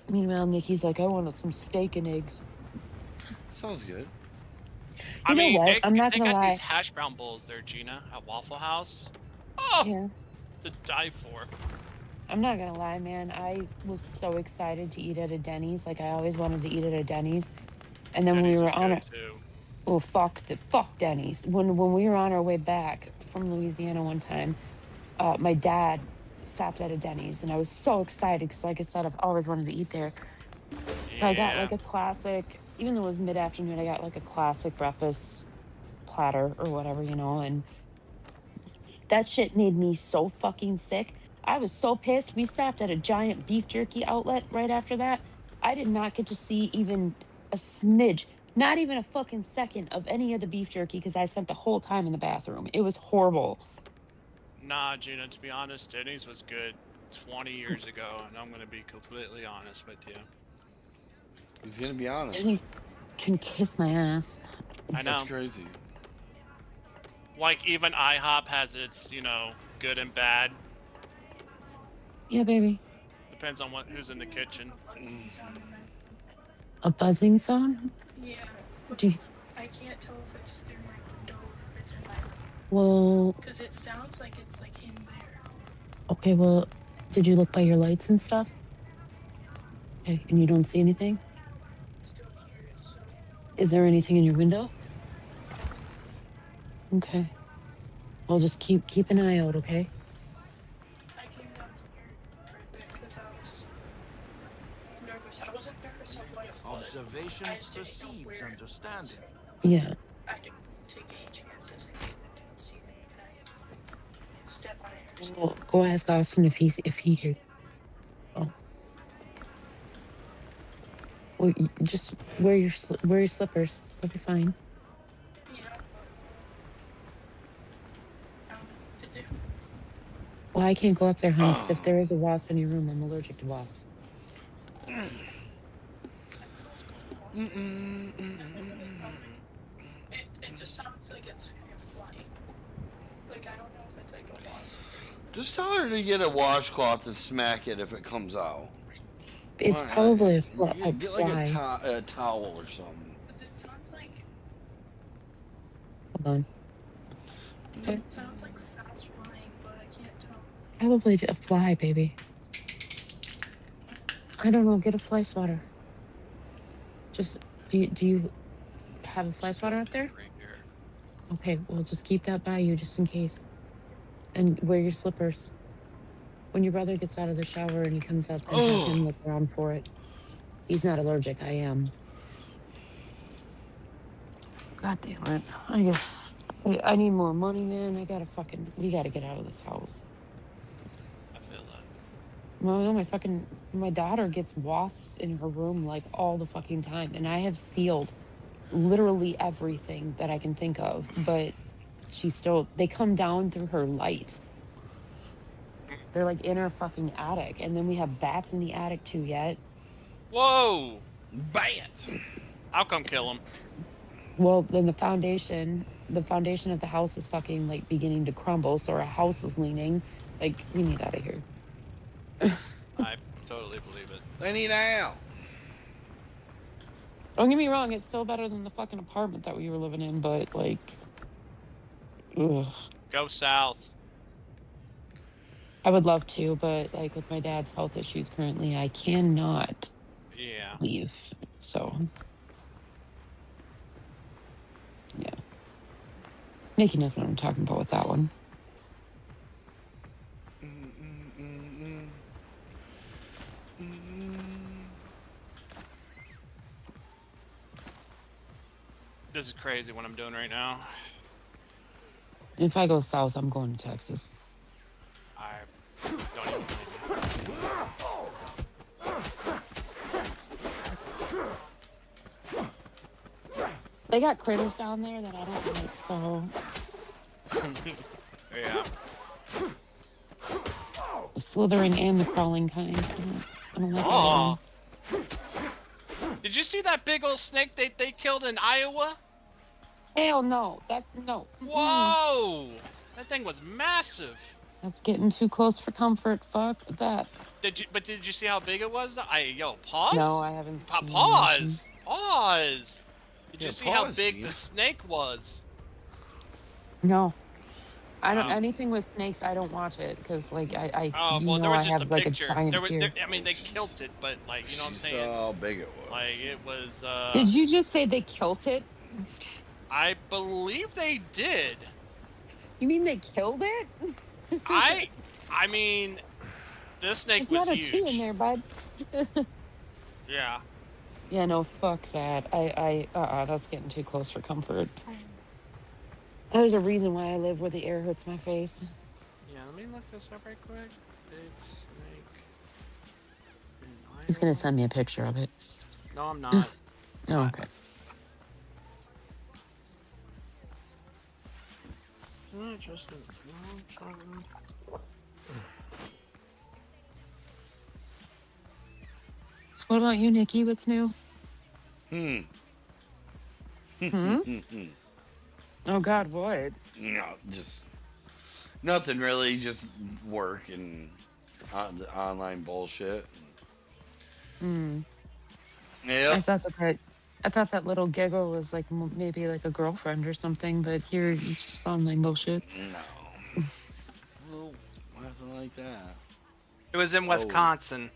Meanwhile, Nikki's like, I wanted some steak and eggs. Sounds good. I know mean, what? they, I'm not they gonna got lie. these hash brown bowls there, Gina, at Waffle House. Oh, Yeah. to die for. I'm not gonna lie, man. I was so excited to eat at a Denny's. Like, I always wanted to eat at a Denny's. And then when we Denny's were is on good, it, too. oh fuck Denny's. When we were on our way back from Louisiana one time, my dad stopped at a Denny's, and I was so excited because, like I said, I've always wanted to eat there. So I got like a classic, even though it was mid-afternoon, I got like a classic breakfast platter or whatever, you know, and that shit made me so fucking sick. I was so pissed. We stopped at a giant beef jerky outlet right after that. I did not get to see even a smidge, not even a fucking second of any of the beef jerky, because I spent the whole time in the bathroom. It was horrible. Nah, Gina, to be honest, Denny's was good 20 years ago, and I'm going to be completely honest with you. He's gonna be honest. Denny's can kiss my ass. I know. That's crazy. Like, even IHOP has its, you know, good and bad. Yeah, baby. Depends on who's in the kitchen. A buzzing sound? Yeah, but Gee. I can't tell if it's through my window or if it's in my Well, because it sounds like it's like in there. okay, well, did you look by your lights and stuff? Okay, and you don't see anything? Still curious, so Is there anything in your window? I can see. Okay. Well, just keep an eye out, okay? I came down here right because I was nervous. I wasn't nervous of what it was. Observation I just didn't know precedes where it was. understanding. Yeah. I didn't take any chances. I didn't see anything. Step on it. Well, go ask Austin if he heard. Oh. Well, just wear your slippers. You'll be fine. Yeah, but I don't know what to do. Well, I can't go up there, honey, because if there is a wasp in your room, I'm allergic to wasps. It just sounds like it's kind of flying. Like, I don't know if it's like a wasp or anything. Just tell her to get a washcloth and smack it if it comes out. It's Alright. probably a Get like fly. a towel or something. Because it sounds like Hold on. it sounds like fast flying, but I can't tell. Probably a fly, baby. I don't know. Get a fly swatter. Just do you have a fly swatter up there? Right here. Okay, well just keep that by you just in case. And wear your slippers. When your brother gets out of the shower and he comes up, then have him look around for it. He's not allergic. I am. God damn it. I guess I need more money, man. We gotta get out of this house. I feel that. Well, no, my daughter gets wasps in her room like all the fucking time. And I have sealed literally everything that I can think of, but they come down through her light. They're like in her fucking attic. And then we have bats in the attic too yet. Whoa! Bats. I'll come kill him. Well, then the foundation of the house is fucking like beginning to crumble. So our house is leaning. Like, we need out of here. I totally believe it. They need out. Don't get me wrong, it's still better than the fucking apartment that we were living in, but like, ugh. Go south. I would love to, but like with my dad's health issues currently, I cannot leave. So, yeah. Nikki knows what I'm talking about with that one. This is crazy what I'm doing right now. If I go south, I'm going to Texas. I don't even blame you. They got critters down there that I don't like, so. Yeah. The slithering and the crawling kind. I don't like Oh. Did you see that big old snake they killed in Iowa? Hell no. No. Whoa! That thing was massive. That's getting too close for comfort. Fuck that. Did you see how big it was? Yo, pause? No, I haven't seen Pause! Pause! Did you Yeah, see how pause, big Gene. the snake was? No. I don't. Anything with snakes, I don't watch it because, like, Oh, well, there was just a like picture. giant There, fear. I mean, they killed it, but, like, you know what I'm She saying? saw how big it was. Like, it was, Did you just say they killed it? I believe they did. You mean they killed it? I mean, this snake There's was not a huge. T in there, bud. Yeah. Yeah, no, fuck that. That's getting too close for comfort. There's a reason why I live where the air hurts my face. Yeah, let me look this up right quick. Big snake. in He's gonna Iowa. send me a picture of it. No, I'm not. Oh, okay. So what about you, Nikki? What's new? Hmm. Oh God, what? No, just nothing really. Just work and online bullshit. Hmm. Yep. I thought that little giggle was like maybe like a girlfriend or something, but here it's just online bullshit. No. Well, nothing like that. It was in Wisconsin.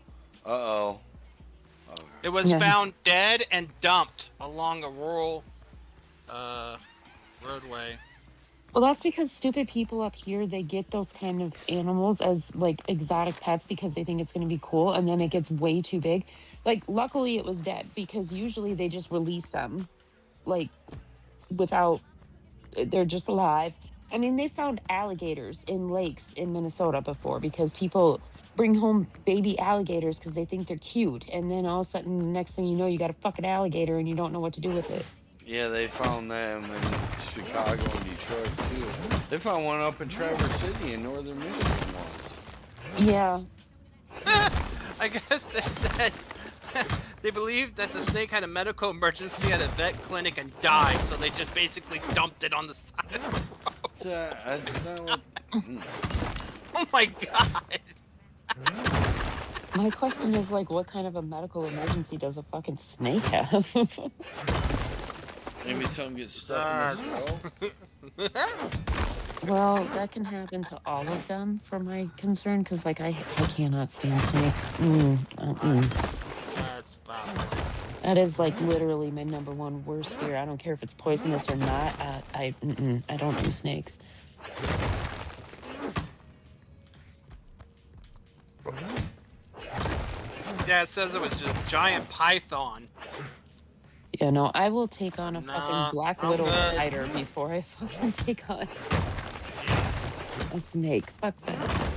Uh-oh. It was Yeah. found dead and dumped along a rural roadway. Well, that's because stupid people up here, they get those kind of animals as like exotic pets because they think it's going to be cool, and then it gets way too big. Like, luckily it was dead because usually they just release them like without, they're just alive. I mean, they found alligators in lakes in Minnesota before because people bring home baby alligators because they think they're cute, and then all of a sudden, next thing you know, you got a fucking alligator and you don't know what to do with it. Yeah, they found them in Chicago and Detroit too. They found one up in Traverse City in northern Michigan once. Yeah. I guess they said they believed that the snake had a medical emergency at a vet clinic and died, so they just basically dumped it on the side of the road. That's not what... Oh my god! My question is, like, what kind of a medical emergency does a fucking snake have? Maybe something gets stuck in the skull. Well, that can happen to all of them, from my concern, because like I cannot stand snakes. That's baffling. That is like literally my #1 worst fear. I don't care if it's poisonous or not. I don't do snakes. Yeah, it says it was just a giant python. Yeah, no, I will take on a Nah, fucking black I'm widow good. spider before I fucking take on a snake. Fuck that.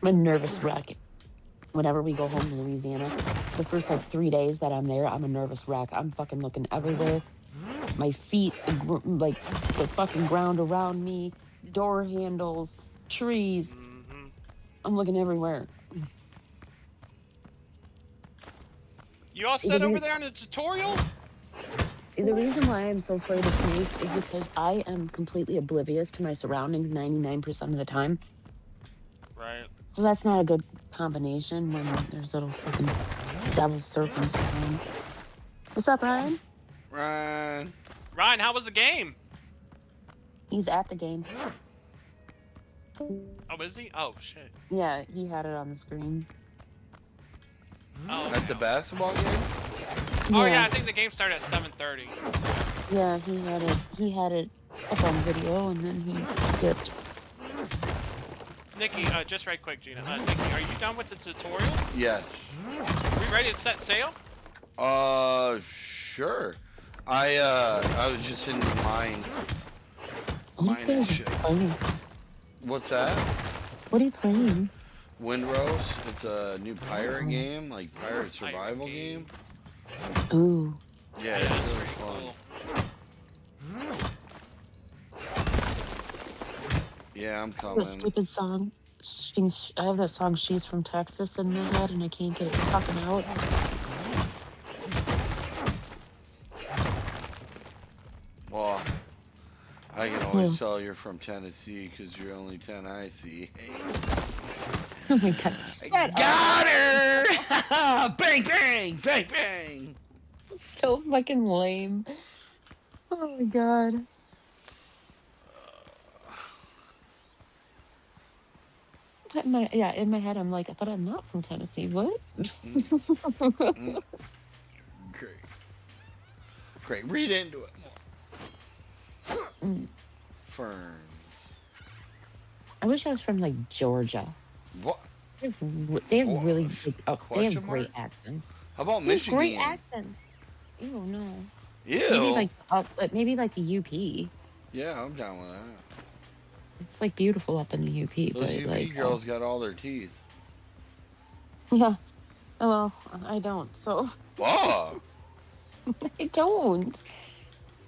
I'm a nervous wreck. Whenever we go home to Louisiana, the first like 3 days that I'm there, I'm a nervous wreck. I'm fucking looking everywhere. My feet, like the fucking ground around me, door handles, trees. I'm looking everywhere. You all set over there on the tutorial? See, the reason why I'm so afraid of snakes is because I am completely oblivious to my surroundings 99% of the time. Right. So that's not a good combination when there's little fucking devil serpents around. What's up, Ryan? Ryan. Ryan, how was the game? He's at the game. Oh, is he? Oh, shit. Yeah, he had it on the screen. Oh, At the basketball game? Oh, yeah, I think the game started at 7:30. Yeah, he had it up on video and then he dipped. Nikki, just right quick, Gina. Nikki, are you done with the tutorial? Yes. Are we ready to set sail? Sure. I was just in mind. What are you guys playing? What's that? What are you playing? Windrose. It's a new pirate game, like pirate survival game. Ooh. Yeah, it's really fun. Yeah, I'm coming. That stupid song. I have that song "She's from Texas" in my head, and I can't get it fucking out. Well, I can always tell you're from Tennessee because you're only 10 I see. Oh my god! Shut up. Got her! Bang, bang, bang, bang. So fucking lame. Oh my god. In my head, I'm like, but I'm not from Tennessee. What? Great. Great. Read into it more. Ferns. I wish I was from like Georgia. What? They have really What? they have Question great mark? accents. How about They have Michigan? great accents. Ew, no. Ew. Maybe like the UP. Yeah, I'm down with that. It's like beautiful up in the UP, Those but UP like girls got all their teeth. yeah. Oh well, I don't. So Oh. I don't.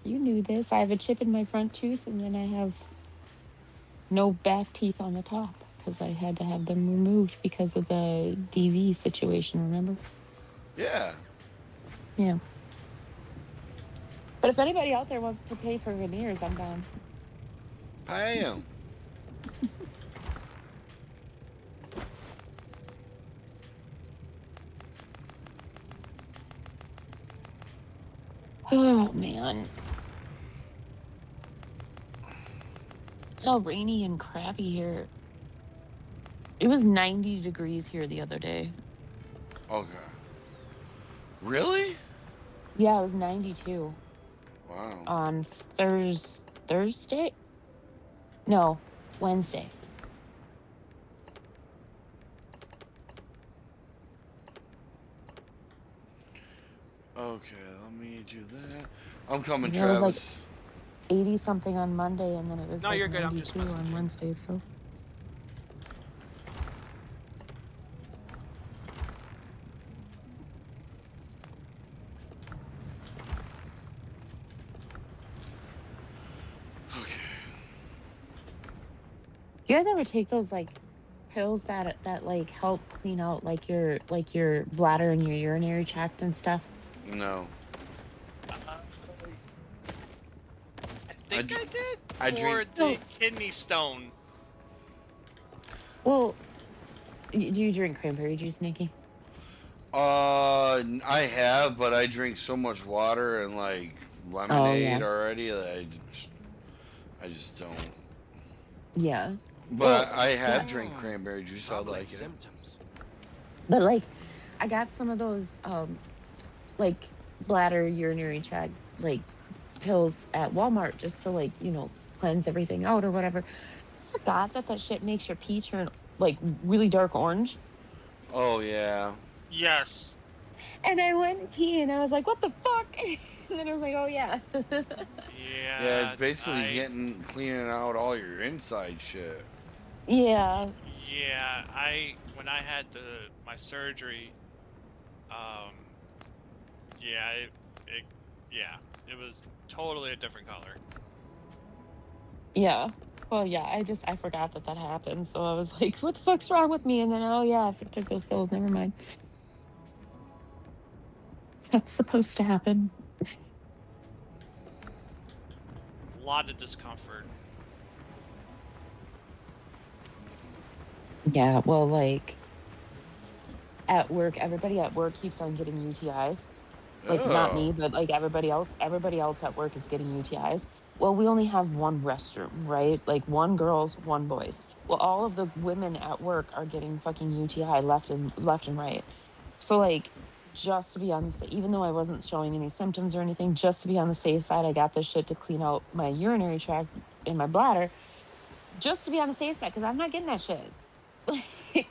You knew this. I have a chip in my front tooth, and then I have no back teeth on the top because I had to have them removed because of the DV situation. Remember? Yeah. Yeah. But if anybody out there wants to pay for veneers, I'm down. I am. Oh man. It's all rainy and crappy here. It was 90 degrees here the other day. Okay. Really? Yeah, it was 92 Wow. on Thursday? No, Wednesday. Okay, let me do that. I'm coming, It was like Travis. 80 something on Monday, and then it was No, like you're good. I'm just 92 on messaging. Wednesday. So Okay. you guys ever take those like pills that like help clean out like your bladder and your urinary tract and stuff? No. I think I did. I For drink- the kidney stone. Well, do you drink cranberry juice, Nikki? I have, but I drink so much water and like Oh lemonade yeah, already that I just don't. yeah. But Well, I have yeah, drank cranberry juice. I Troubling like it. symptoms. but like, I got some of those like bladder urinary tract like pills at Walmart just to like cleanse everything out or whatever. I forgot that shit makes your pee turn like really dark orange. Oh yeah. Yes. And I went and pee and I was like, what the fuck? And then I was like, oh yeah. Yeah, it's Yeah. basically cleaning out all your inside shit. Yeah. Yeah. When I had my surgery, um, yeah, it was totally a different color. Yeah. Well, yeah, I forgot that happened. So I was like, what the fuck's wrong with me? And then, oh yeah, I took those pills. Never mind. That's supposed to happen. A lot of discomfort. Yeah. Well, like at work, everybody at work keeps on getting UTIs. Like not Oh. me, but like everybody else. Everybody else at work is getting UTIs. Well, we only have one restroom, right? Like one girls, one boys. Well, all of the women at work are getting fucking UTI left and right. So like just to be on the even though I wasn't showing any symptoms or anything, just to be on the safe side, I got this shit to clean out my urinary tract in my bladder, just to be on the safe side, because I'm not getting that shit.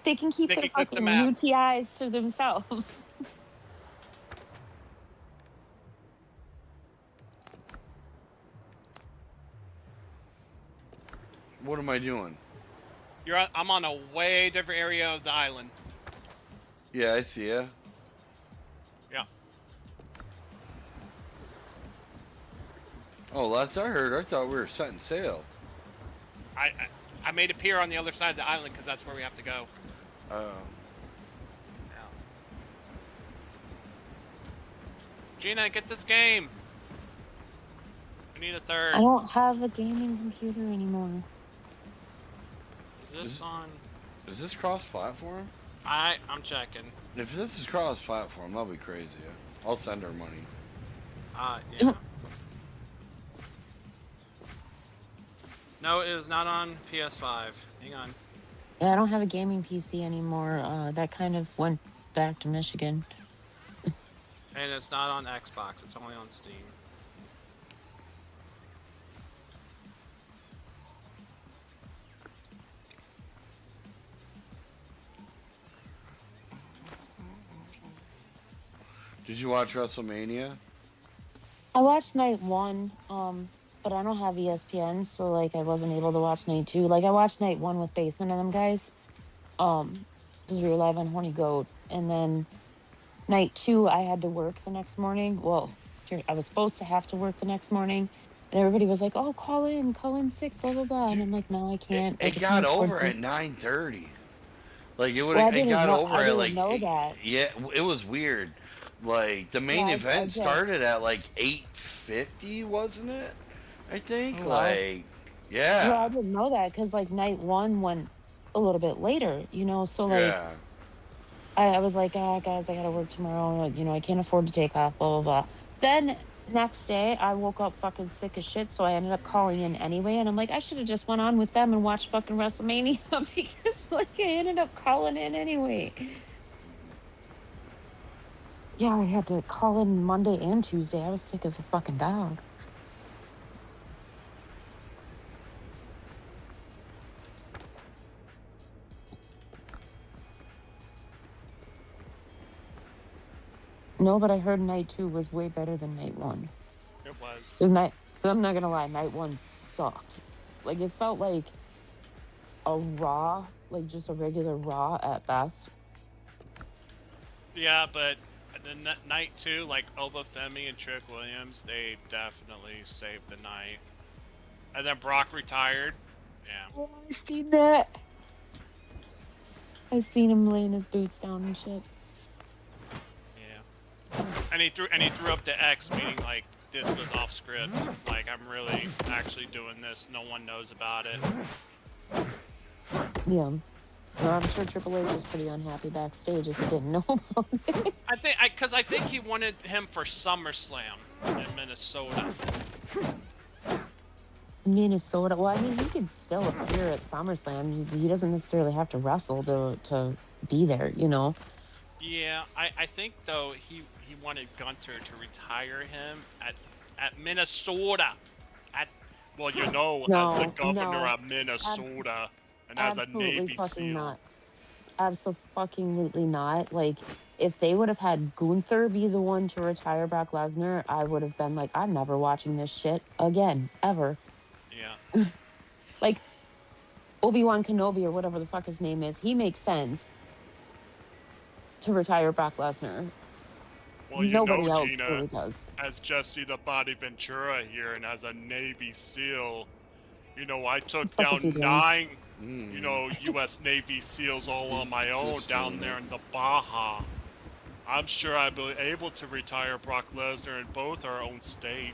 They can keep They their can click the fucking map. UTIs to themselves. What am I doing? I'm on a way different area of the island. Yeah, I see ya. Yeah. Oh, last I heard, I thought we were setting sail. I made a pier on the other side of the island because that's where we have to go. Oh. Yeah. Gina, get this game. We need a third. I don't have a gaming computer anymore. Is this on? Is this cross-platform? I'm checking. If this is cross-platform, that'll be crazy. I'll send her money. Yeah. No, it is not on PS5. Hang on. Yeah, I don't have a gaming PC anymore. That kind of went back to Michigan. And it's not on Xbox. It's only on Steam. Did you watch WrestleMania? I watched night one, but I don't have ESPN, so like I wasn't able to watch night two. Like I watched night one with Basement and them guys, because we were live on Horny Goat, and then night two I had to work the next morning. Well, I was supposed to have to work the next morning, and everybody was like, "Oh, call in sick, blah blah blah," and I'm like, "No, I can't." It got over at 9:30. Like it would. Well, It got over I at didn't like. know that. Yeah, it was weird. Like the main Yeah, I event did. started at like 8:50, wasn't it? I think. Oh, wow. Like, yeah. Well, I didn't know that because like night one went a little bit later, so like Yeah. I was like, guys, I gotta work tomorrow. I can't afford to take off, blah, blah, blah. Then next day, I woke up fucking sick as shit, so I ended up calling in anyway. And I'm like, I should have just went on with them and watched fucking WrestleMania because, like, I ended up calling in anyway. Yeah, I had to call in Monday and Tuesday. I was sick as a fucking dog. No, but I heard night two was way better than night one. It was. Cause I'm not gonna lie, night one sucked. Like it felt like a Raw, like just a regular Raw at best. Yeah, but the night two, like Oba Femi and Trick Williams, they definitely saved the night. And then Brock retired. Yeah. Oh, I've seen that. I've seen him laying his boots down and shit. Yeah. And he threw up the X, meaning like this was off script. Like I'm really actually doing this. No one knows about it. Yeah. Well, I'm sure Triple H was pretty unhappy backstage if he didn't know about it. I think he wanted him for SummerSlam in Minnesota. Minnesota. Well, I mean, he could still appear at SummerSlam. He doesn't necessarily have to wrestle to be there, you know. Yeah, I think though he wanted Gunter to retire him at Minnesota. Well, you know, No, as the governor no. of Minnesota and as a Absolutely Navy fucking SEAL. not. Absolutely not. Like, if they would have had Gunther be the one to retire Brock Lesnar, I would have been like, I'm never watching this shit again, ever. Yeah. Like, Obi-Wan Kenobi or whatever the fuck his name is, he makes sense to retire Brock Lesnar. Well, you Nobody know, else Gina, really does. as Jesse the Body Ventura here and as a Navy SEAL, you know, I took The fuck is he down doing? 9, you know, U.S. Navy SEALs all on my own down there in the Baja. I'm sure I'd be able to retire Brock Lesnar in both our own state.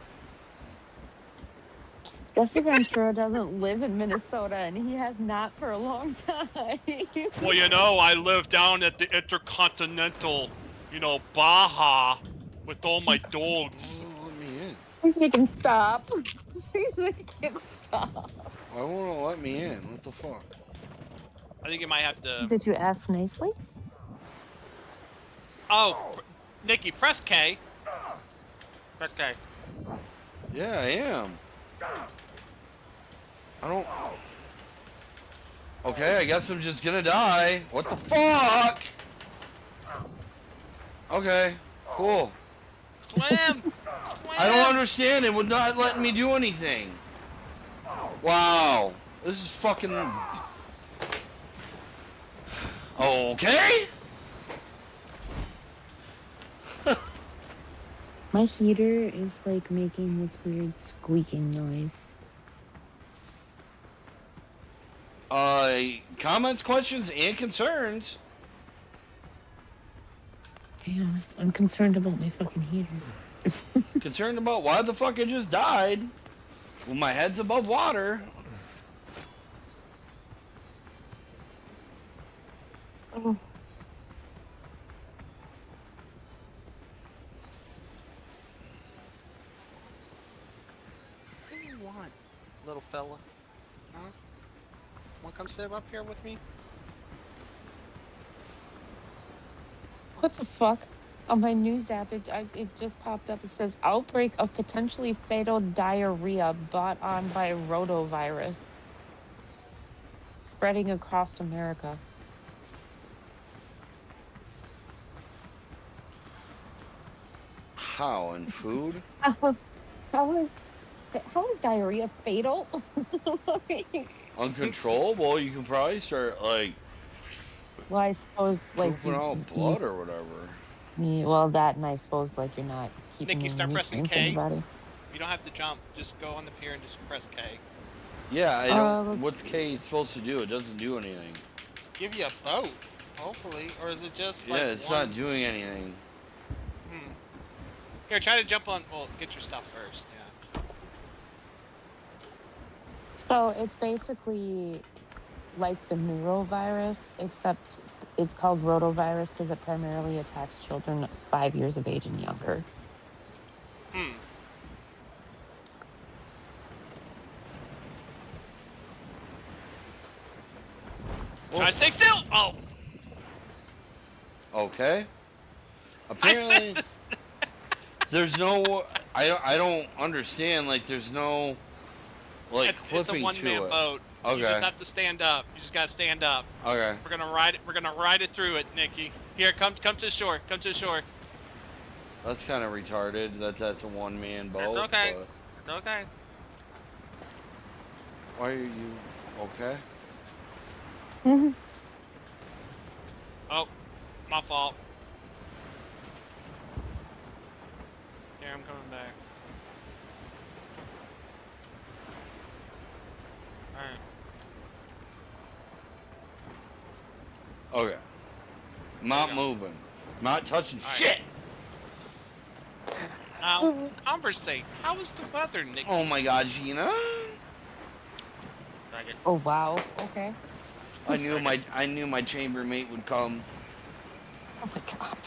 Jesse Ventura doesn't live in Minnesota, and he has not for a long time. Well, you know, I live down at the Intercontinental, you know, Baja with all my dogs. Let me in. Please make him stop. Please make him stop. Why won't it let me in? What the fuck? I think you might have to... Did you ask nicely? Oh, Nikki, press K. Press K. Yeah, I am. I don't... Okay, I guess I'm just gonna die. What the fuck? Okay, cool. Swim! Swim! I don't understand. It would not let me do anything. Wow. This is fucking... Okay? My heater is like making this weird squeaking noise. Comments, questions, and concerns. Yeah, I'm concerned about my fucking heater. Concerned about why the fuck I just died. When my head's above water. Oh. What do you want, little fella? Huh? Want to come sit up here with me? What the fuck? On my news app, it just popped up. It says outbreak of potentially fatal diarrhea brought on by rotavirus spreading across America. How? In food? How is diarrhea fatal? Uncontrollable? You can probably start, like, Well, I suppose like pooping out blood or whatever. Well, that, and I suppose like you're not keeping Nikki, the start pressing nutrients in K. your body. You don't have to jump. Just go on the pier and just press K. Yeah, I don't. What's K supposed to do? It doesn't do anything. Give you a boat, hopefully, or is it just like Yeah, it's not doing anything. Here, try to jump on. Well, get your stuff first. Yeah. So it's basically like the neurovirus, except it's called rotavirus because it primarily attacks children 5 years of age and younger. Try to stay still. Oh. Okay. Apparently, there's no. I don't understand. Like, there's no, like, clipping it's a one-man to it. boat. Okay. You just have to stand up. You just gotta stand up. Okay. We're gonna ride it. We're gonna ride it through it, Nikki. Here, come to the shore. Come to the shore. That's kind of retarded. That's a one-man boat. That's okay. But It's okay. why are you okay? Oh, my fault. Here, I'm coming back. Alright. Okay. Not moving. Not touching shit. Now, conversate. How is the weather, Nikki? Oh my God, Gina. Oh wow. Okay. I knew my chambermate would come. Oh my god.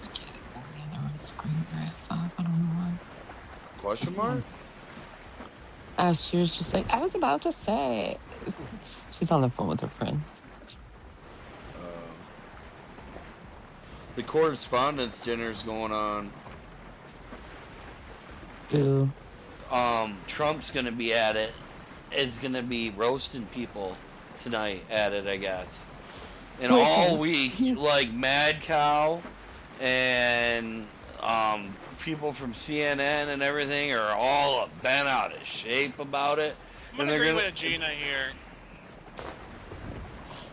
I can't exactly know how to screen her ass off. I don't know why. Question mark? She was just like, I was about to say. She's on the phone with her friends. The correspondence dinner's going on. Ooh. Trump's gonna be at it. Is gonna be roasting people tonight at it, I guess. And Listen, all week, like Mad Cow and people from CNN and everything are all bent out of shape about it. I'm gonna agree with Gina here.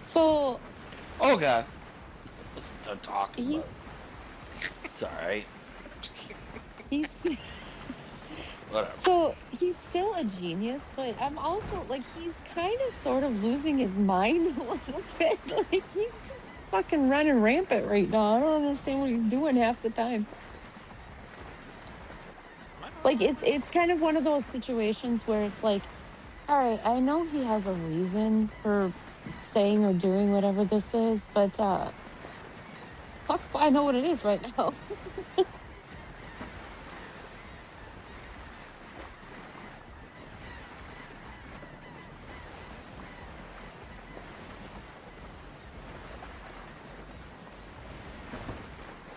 So. Okay. Let's talk about it. It's alright. He's. Whatever. So he's still a genius, but I'm also like he's kind of sort of losing his mind a little bit. Like he's just fucking running rampant right now. I don't understand what he's doing half the time. Like it's kind of one of those situations where it's like, all right, I know he has a reason for saying or doing whatever this is, but fuck if I know what it is right now.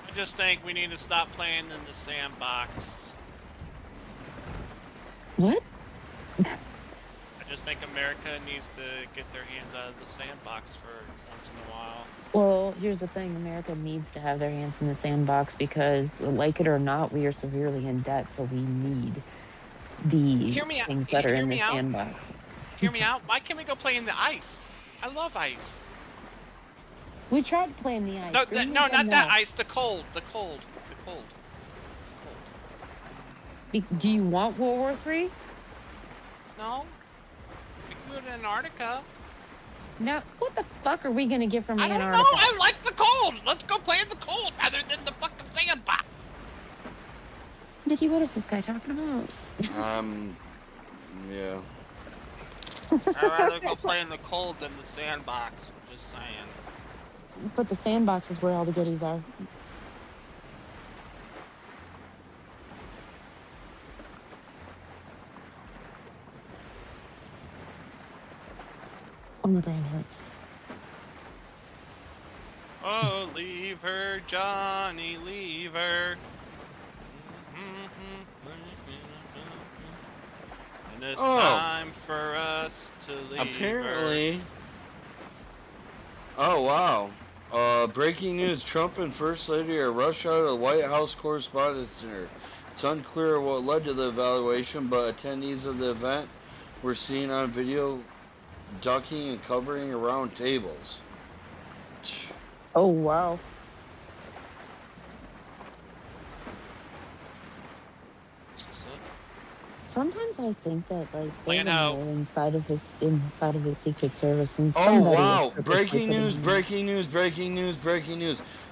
I just think we need to stop playing in the sandbox. What? I just think America needs to get their hands out of the sandbox for once in a while. Well, here's the thing. America needs to have their hands in the sandbox because, like it or not, we are severely in debt, so we need the things that are in the sandbox. Hear me out. Why can't we go play in the ice? I love ice. We tried playing the ice. No, not that ice. The cold. Do you want World War III? No. We can go to Antarctica. Now, what the fuck are we gonna get from Antarctica? I don't know. I like the cold. Let's go play in the cold rather than the fucking sandbox. Nikki, what is this guy talking about? Yeah. I'd rather go play in the cold than the sandbox. I'm just saying. But the sandbox is where all the goodies are. Oh, my brain hurts. Oh, leave her, Johnny, leave her. And it's time for us to leave Apparently. her. Oh, wow. Breaking news, Trump and First Lady are rushed out of the White House Correspondents' Dinner. It's unclear what led to the evaluation, but attendees of the event were seen on video ducking and covering around tables. Oh, wow. Sometimes I think that like there's a mole inside of his Secret Service and somebody. Oh wow! Breaking news!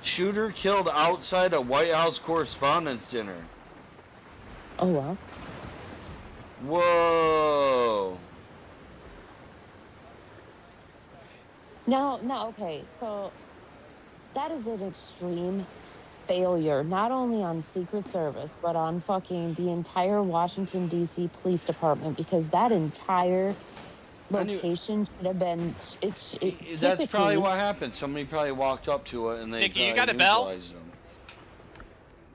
Shooter killed outside a White House Correspondents' Dinner. Oh wow! Whoa! Now, okay, so that is an extreme failure, not only on Secret Service, but on fucking the entire Washington, D.C. Police Department, because that entire location should have been... That's probably what happened. Somebody probably walked up to it and they Nikki, you got a bell? Them.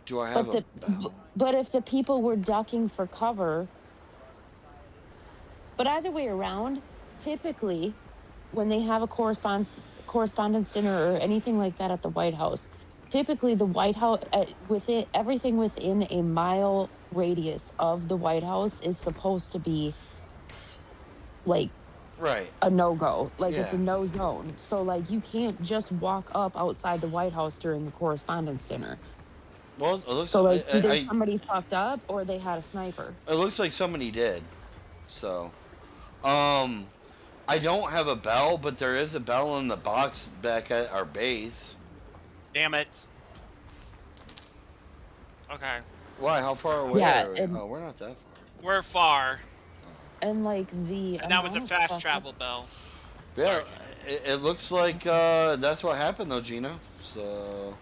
Do I have a bell? But if the people were ducking for cover... But either way around, typically, when they have a correspondence dinner or anything like that at the White House, typically the White House, everything within a mile radius of the White House is supposed to be like a no-go. Like it's a no zone. So like you can't just walk up outside the White House during the correspondence dinner. Well, it looks so like either somebody fucked up or they had a sniper. It looks like somebody did. So, I don't have a bell, but there is a bell in the box back at our base. Damn it. Okay. Why? How far away Yeah, are we? and Oh, we're not that far. We're far. like the And that was a amount of fast fuck travel ups- bell. Yeah, Sorry. it looks like that's what happened though, Gina. So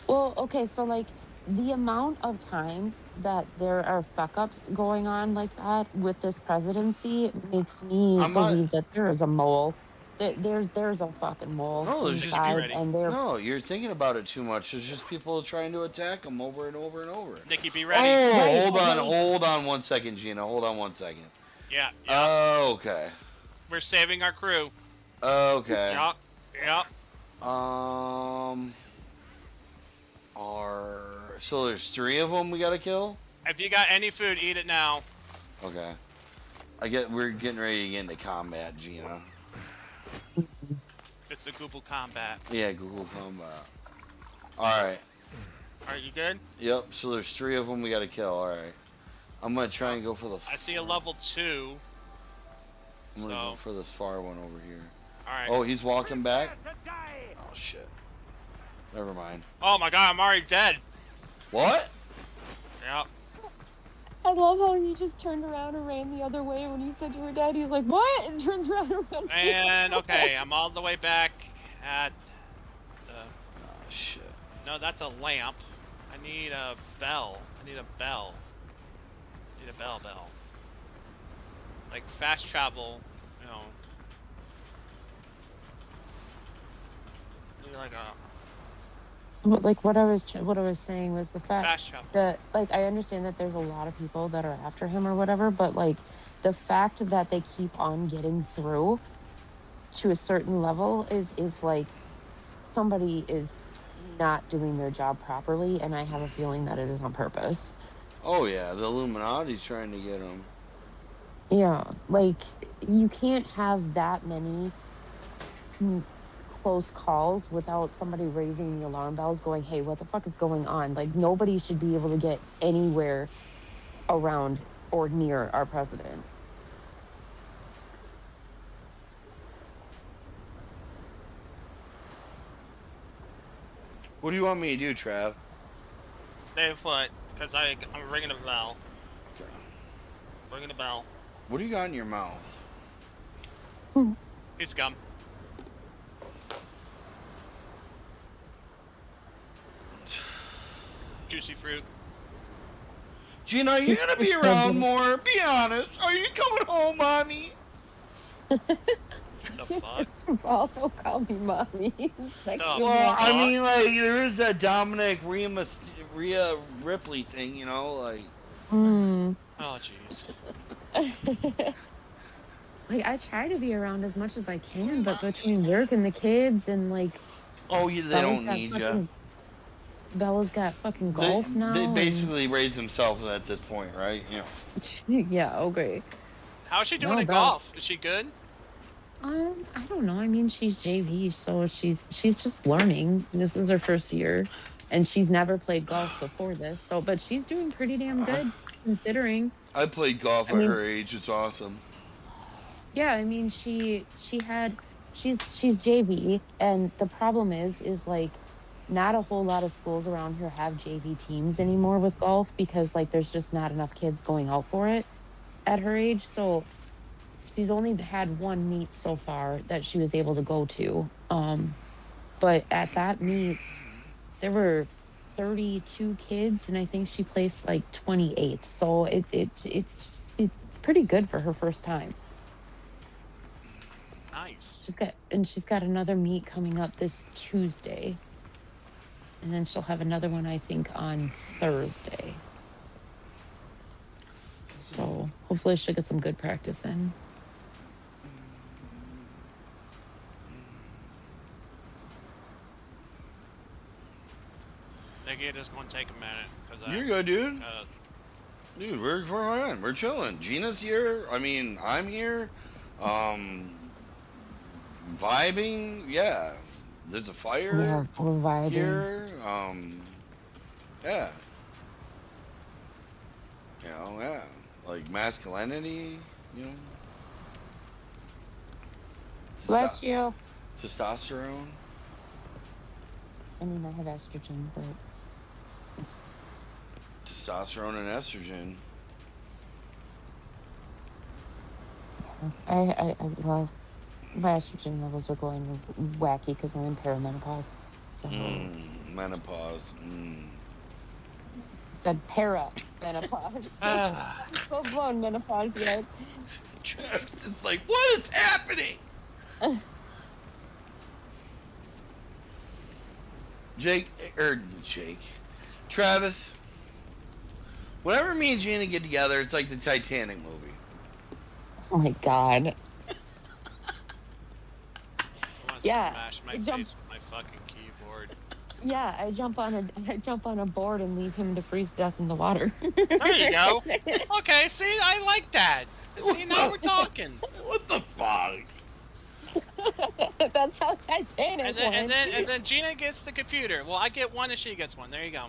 Well, okay, so like the amount of times that there are fuck ups going on like that with this presidency makes me I'm not. believe that there is a mole. There's a fucking mole No, there's just Nikki, be inside, ready. and they're no. You're thinking about it too much. There's just people trying to attack them over and over and over. Nikki, be ready. Oh, Right, hold on 1 second, Gina. Hold on 1 second. Yeah, yeah. Okay. We're saving our crew. Okay. Yup, yup. So there's 3 of them we gotta kill. If you got any food, eat it now. Okay. We're getting ready to get into combat, Gina. It's a Google combat. Yeah, Google combat. All right. Are you good? Yep. So there's 3 of them we gotta kill. All right. I'm gonna try and go for the. I see a level 2. I'm gonna go for this far one over here. Alright. Oh, he's walking back. Oh shit. Never mind. Oh my god, I'm already dead. What? Yep. I love how you just turned around and ran the other way when you said you were dead. He's like, "What?" and turns around and runs. And okay, I'm all the way back at. Oh shit. No, that's a lamp. I need a bell. I need a bell. I need a bell. Like fast travel, you know. Need like a But like what I was saying was the fact fast travel. that like I understand that there's a lot of people that are after him or whatever, but like the fact that they keep on getting through to a certain level is like somebody is not doing their job properly, and I have a feeling that it is on purpose. Oh yeah, the Illuminati's trying to get him. Yeah, like you can't have that many close calls without somebody raising the alarm bells going, "Hey, what the fuck is going on?" Like nobody should be able to get anywhere around or near our president. What do you want me to do, Trav? Stay put, because I'm ringing a bell. Okay. Ringing a bell. What do you got in your mouth? It's gum. Juicy fruit. Gina, are you gonna be around more? Be honest. Are you coming home, mommy? The fuck? Also call me mommy. Sexy. Well, I fuck? mean, like, there is that Dominic Rhea Ripley thing, you know, like. Mm. Oh jeez. Like I try to be around as much as I can, but between work and the kids and like Oh, they don't need you. Bella's got fucking golf now. They and- basically raised themselves at this point, right? You know. Yeah. Oh, great. How's she doing No, in Bella. golf? Is she good? I don't know. I mean, she's JV, so she's just learning. This is her first year, and she's never played golf before this. So, but she's doing pretty damn good considering. I played golf I at mean- her age. It's awesome. Yeah, I mean, she's JV, and the problem is like not a whole lot of schools around here have JV teams anymore with golf because like there's just not enough kids going out for it at her age. So she's only had one meet so far that she was able to go to. But at that meet, there were 32 kids, and I think she placed like 28th. So it's pretty good for her first time. Nice. She's got another meet coming up this Tuesday. And then she'll have another one, I think, on Thursday. So hopefully she'll get some good practice in. Nikki, it is going to take a minute. Cause You're good, dude. Dude, we're fine. We're chilling. Gina's here. I mean, I'm here. Vibing. Yeah. There's a fire Yeah, we're vibing. here. Yeah. You know, yeah. Like masculinity, you know. Bless you. Testosterone. I mean, I have estrogen, but Testosterone and estrogen. Well, my estrogen levels are going wacky because I'm in perimenopause. So Menopause. said para-menopause. Full blown menopause yet. It's like, what is happening? Jake. Travis. Whenever me and Gina get together, it's like the Titanic movie. Oh my god. I want to Yeah, smash my jump- face with my fucking keyboard. Yeah, I jump on a board and leave him to freeze to death in the water. There you go. Okay, see, I like that. See, now we're talking. What the fuck? That's how Titanic And went. then Gina gets the computer. Well, I get one and she gets one. There you go.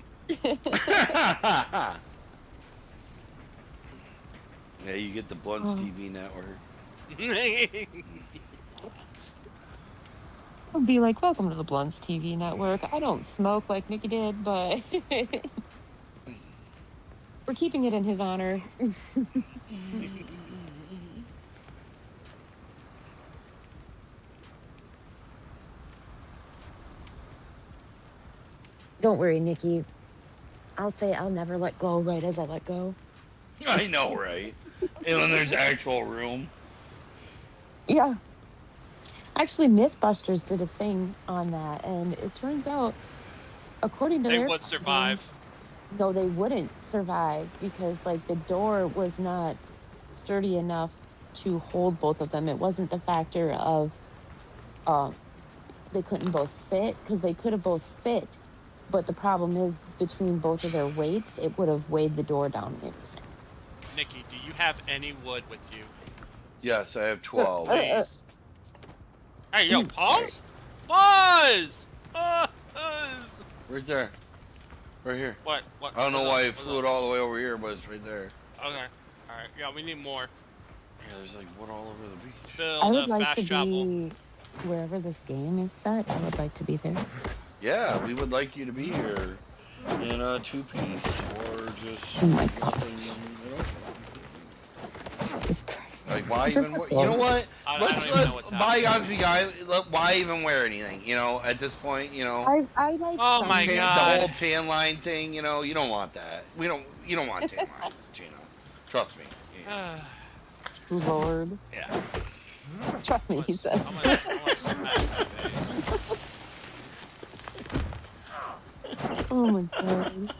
Yeah, you get the Blunts TV network. I'll be like, welcome to the Blunts TV network. I don't smoke like Nikki did, but we're keeping it in his honor. Don't worry, Nikki. I'll say I'll never let go right as I let go. I know, right? And when there's actual room. Yeah. Actually, Mythbusters did a thing on that, and it turns out, according to They their would survive. no, they wouldn't survive because, like, the door was not sturdy enough to hold both of them. It wasn't the factor of they couldn't both fit, because they could have both fit, but the problem is between both of their weights, it would have weighed the door down. Nikki, do you have any wood with you? Yes, I have 12. Please. Hey, yo, pause! Pause! Pause! Right there. Right here. What? I don't know what's why up? it flew it all the way over here, but it's right there. Okay. Alright, yeah, we need more. Yeah, there's like wood all over the beach. Build I would a like fast to travel. be wherever this game is set. I would like to be there. Yeah, we would like you to be here in a two-piece or just Oh my God. nothing, you know? Jesus Christ. Like, why even? You know what? I Let's don't even know what's bygones be guys. Why even wear anything? You know, at this point, you know. I like. Oh some- my The God. whole tan line thing, you know, you don't want that. You don't want tan lines, Gina. Trust me. Yeah. Lord. Yeah. Trust me, he says. I'm gonna smash my face. Oh my God.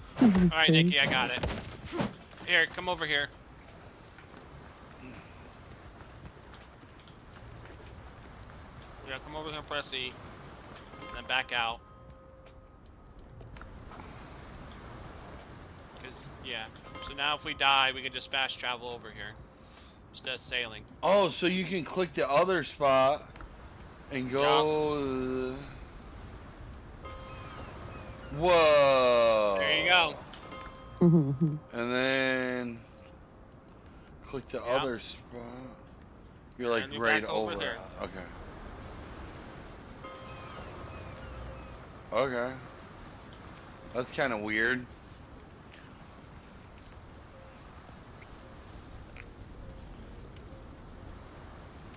Jesus Alright, Nikki, I got it. Here, come over here. Yeah, come over here and press E. Then back out. Because, yeah. So now if we die, we can just fast travel over here. Instead of sailing. Oh, so you can click the other spot and go. Whoa. There you go. Mhm. And then click the Yeah. other spot. You're like And you're right back over over. there. Okay. Okay. That's kind of weird.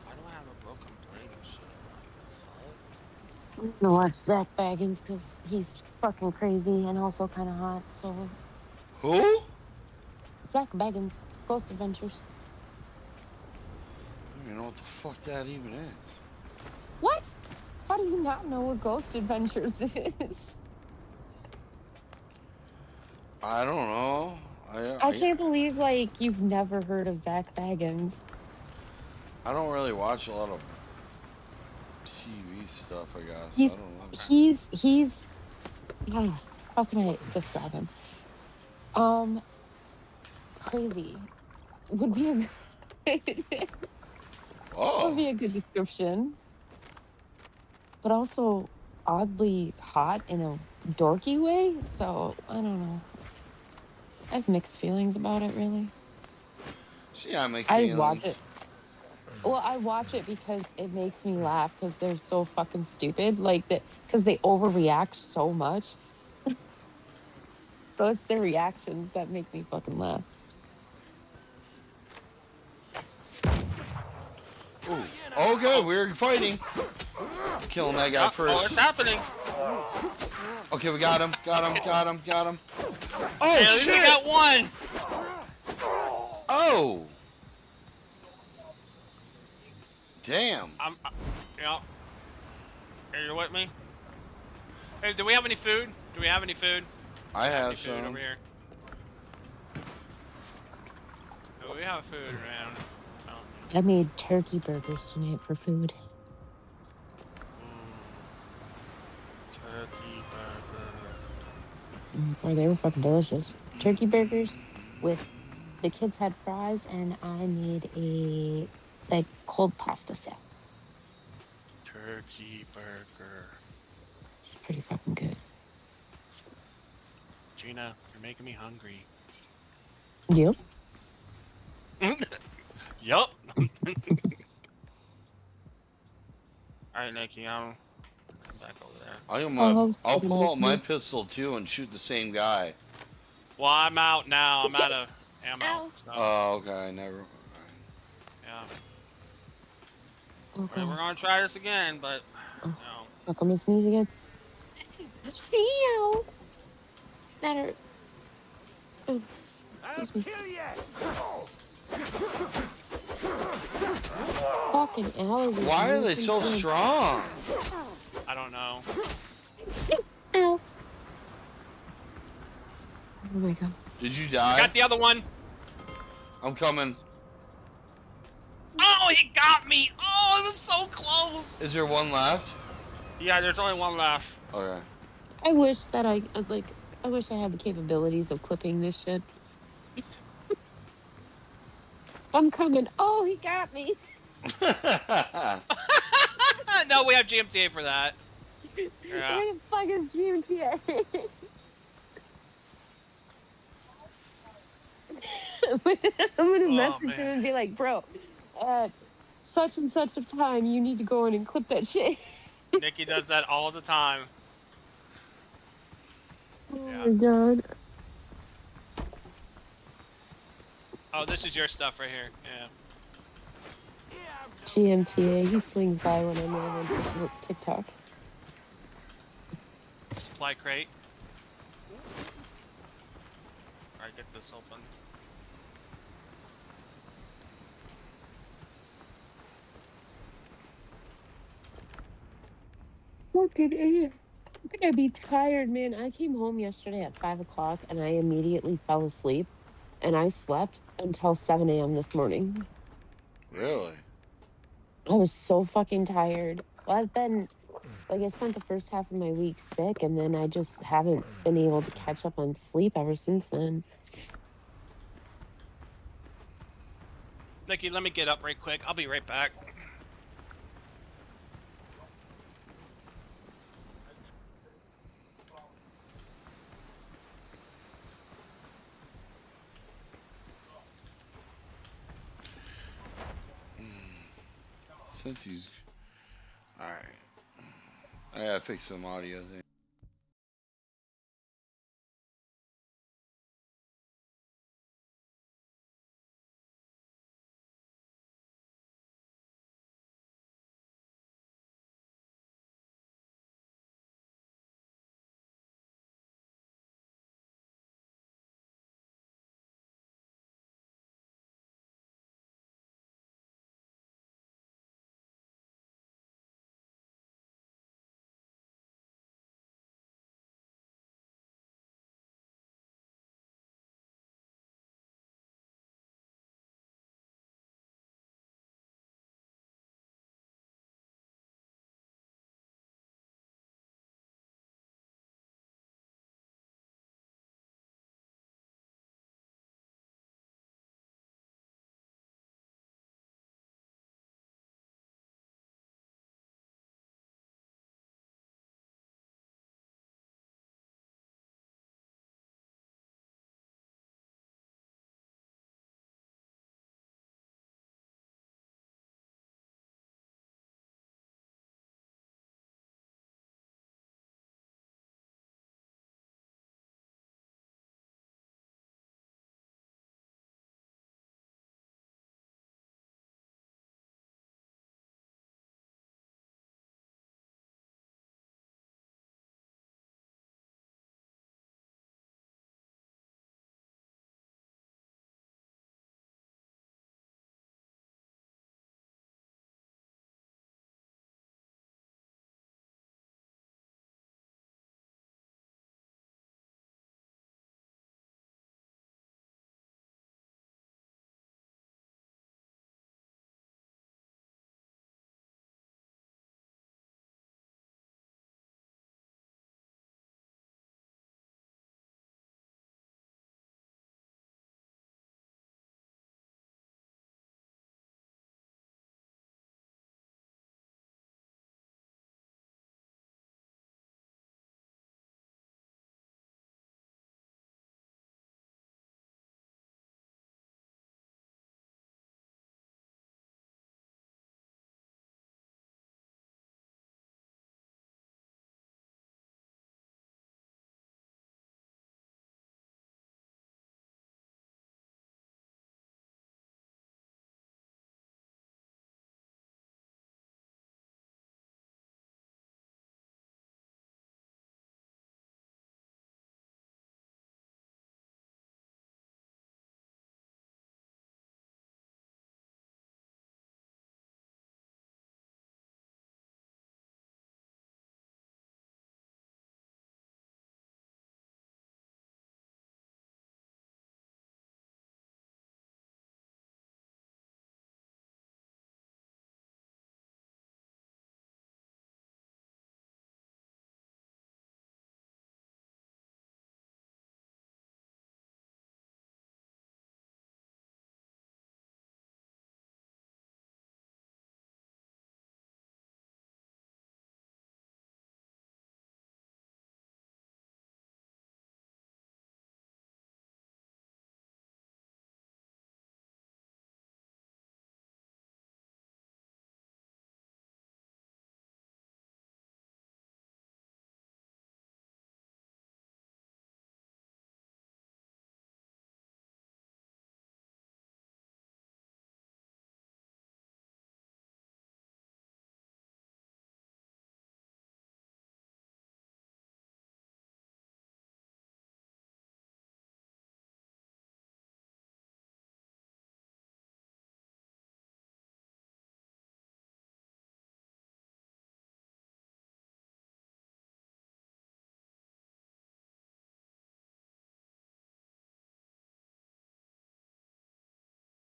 Why do I have a broken blade and shit? I'm gonna watch Zach Baggins because he's fucking crazy and also kind of hot. So Who? Zach Baggins, Ghost Adventures. I don't even know what the fuck that even is. What? How do you not know what Ghost Adventures is? I don't know. I can't believe like you've never heard of Zach Baggins. I don't really watch a lot of TV stuff, I guess. He's I don't know. he's how can I describe him? Crazy would be a Oh. would be a good description. But also oddly hot in a dorky way, so I don't know. I have mixed feelings about it, really. Yeah, it makes I feelings. just watch it. Well, I watch it because it makes me laugh because they're so fucking stupid. Like that, because they overreact so much. So it's their reactions that make me fucking laugh. Ooh. Oh, good. We're fighting. Killing that guy Oh, first. it's happening. Okay, we got him. Got him. Got him. Got him. Oh, Hey, at least shit. we got one. Oh. Damn. Yeah. Are you with me? Hey, do we have any food? Do we have any food? I Any have food some. over here. Oh, we have food around. Oh. I made turkey burgers tonight for food. Turkey burger. They were fucking delicious. Turkey burgers with the kids had fries, and I made a like cold pasta salad. Turkey burger. It's pretty fucking good. Gina, you're making me hungry. Yep. Yup. Alright, Nikki, I'm back over there. I'll pull out my pistol too and shoot the same guy. Well, I'm out now. I'm out of ammo. Ow. So, Oh, okay. Never. yeah. Okay. We're gonna try this again, but no. How come I sneeze again? See that hurt. Oh, excuse me. Fucking allergies. Why are they so strong? I don't know. Ow. Oh my god. Did you I die? got the other one. I'm coming. Oh, he got me. Oh, it was so close. Is there one left? Yeah, there's only one left. Okay. I wish that I wish I had the capabilities of clipping this shit. I'm coming. Oh, he got me. No, we have GMTA for that. Yeah. Where the fuck is GMTA? I'm gonna message him and be like, bro, such and such of time, you need to go in and clip that shit. Nikki does that all the time. Oh Yeah. my god. Oh, this is your stuff right here. Yeah. GMTA, he swings by when I'm on TikTok. Supply crate. Alright, get this open. Fucking idiot. I'm gonna be tired, man. I came home yesterday at 5 o'clock and I immediately fell asleep. And I slept until 7 a.m. this morning. Really? I was so fucking tired. Well, I've been, like, I spent the first half of my week sick, and then I just haven't been able to catch up on sleep ever since then. Nikki, let me get up right quick. I'll be right back. Since he's... Alright. I gotta fix some audio thing.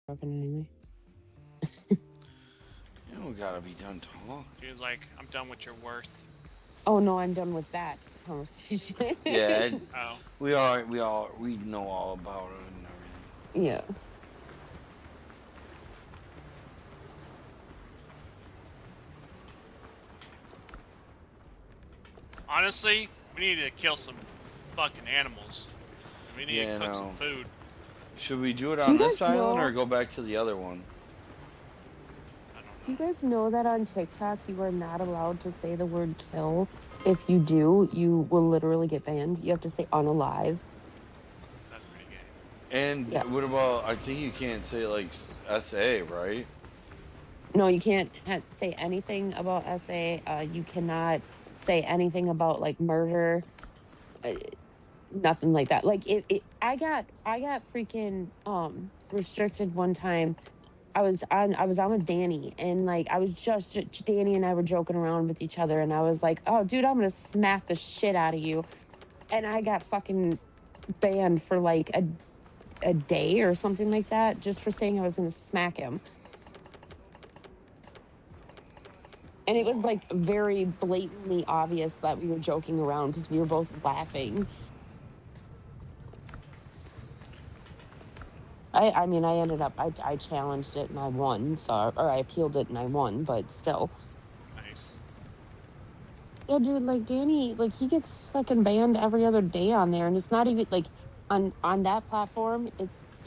talking anyway. You don't gotta be done talking. He was like, I'm done with your worth. Oh no, I'm done with that conversation. Yeah, Oh. we know all about it and everything. Yeah. Honestly, we need to kill some fucking animals. We need to cook some food. Should we do it Do on you this guys island know- or go back to the other one? I don't know. Do you guys know that on TikTok you are not allowed to say the word kill? If you do, you will literally get banned. You have to say unalive. That's pretty gay. And Yeah. what about, I think you can't say like SA, right? No, you can't say anything about SA. You cannot say anything about like murder. Nothing like that. Like I got freaking restricted one time. I was on with Danny, and like I was just Danny and I were joking around with each other, and I was like, "Oh, dude, I'm gonna smack the shit out of you," and I got fucking banned for like a day or something like that, just for saying I was gonna smack him. And it was like very blatantly obvious that we were joking around because we were both laughing. I mean, I ended up, I challenged it and I won, so, or I appealed it and I won, but still. Nice. Yeah, dude, like Danny, like he gets fucking banned every other day on there, and it's not even like on that platform.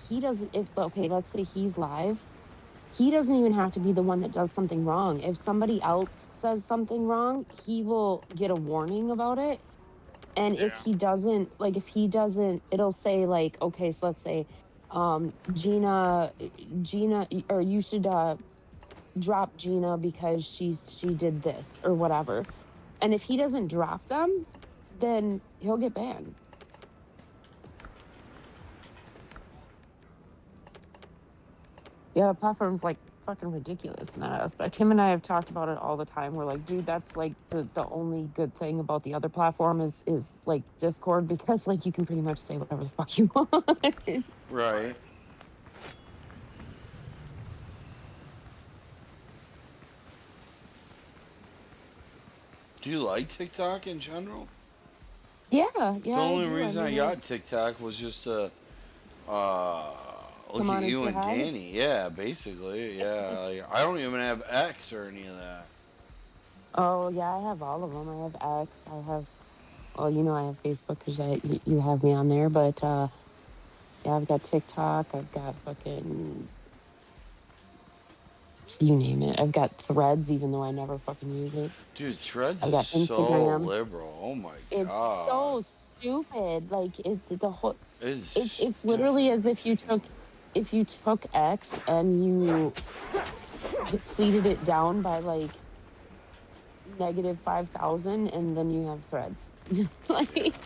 He doesn't. If okay, let's say he's live, he doesn't even have to be the one that does something wrong. If somebody else says something wrong, he will get a warning about it. And if he doesn't, it'll say like, okay, so let's say, Gina, or you should drop Gina because she did this or whatever. And if he doesn't drop them, then he'll get banned. Yeah, the platform's like fucking ridiculous in that aspect. Him and I have talked about it all the time. We're like, dude, that's like the only good thing about the other platform is like Discord, because like you can pretty much say whatever the fuck you want. Right. Do you like TikTok in general? Yeah. The only reason I got TikTok was just to look at you and Danny. Yeah, basically. Yeah. Like, I don't even have X or any of that. Oh yeah, I have all of them. I have X. I have, well, you know, I have Facebook because you have me on there. But yeah, I've got TikTok. I've got fucking, you name it. I've got Threads, even though I never fucking use it. Dude, Threads I've got is so Instagram. liberal. Oh my It's god. so stupid. Like the whole. It's It's literally as if you took X and you depleted it down by like -5,000, and then you have Threads. Like it's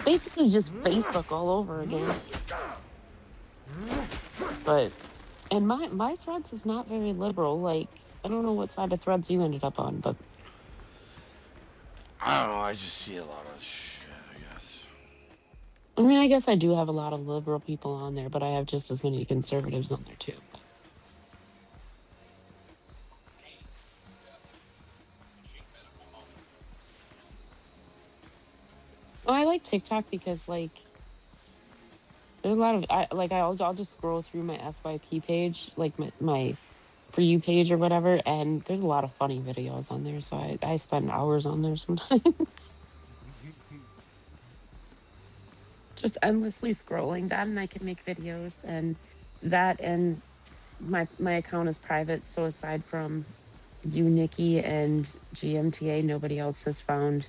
basically just Facebook all over again. But and my Threads is not very liberal. Like I don't know what side of Threads you ended up on, but I don't know. I just see a lot of shit, I guess. I mean, I guess I do have a lot of liberal people on there, but I have just as many conservatives on there too. Well, I like TikTok because like there's a lot of I'll just scroll through my FYP page, like my For You page or whatever, and there's a lot of funny videos on there, so I spend hours on there sometimes. Just endlessly scrolling that, and I can make videos, and that, and my account is private, so aside from you, Nikki, and GMTA, nobody else has found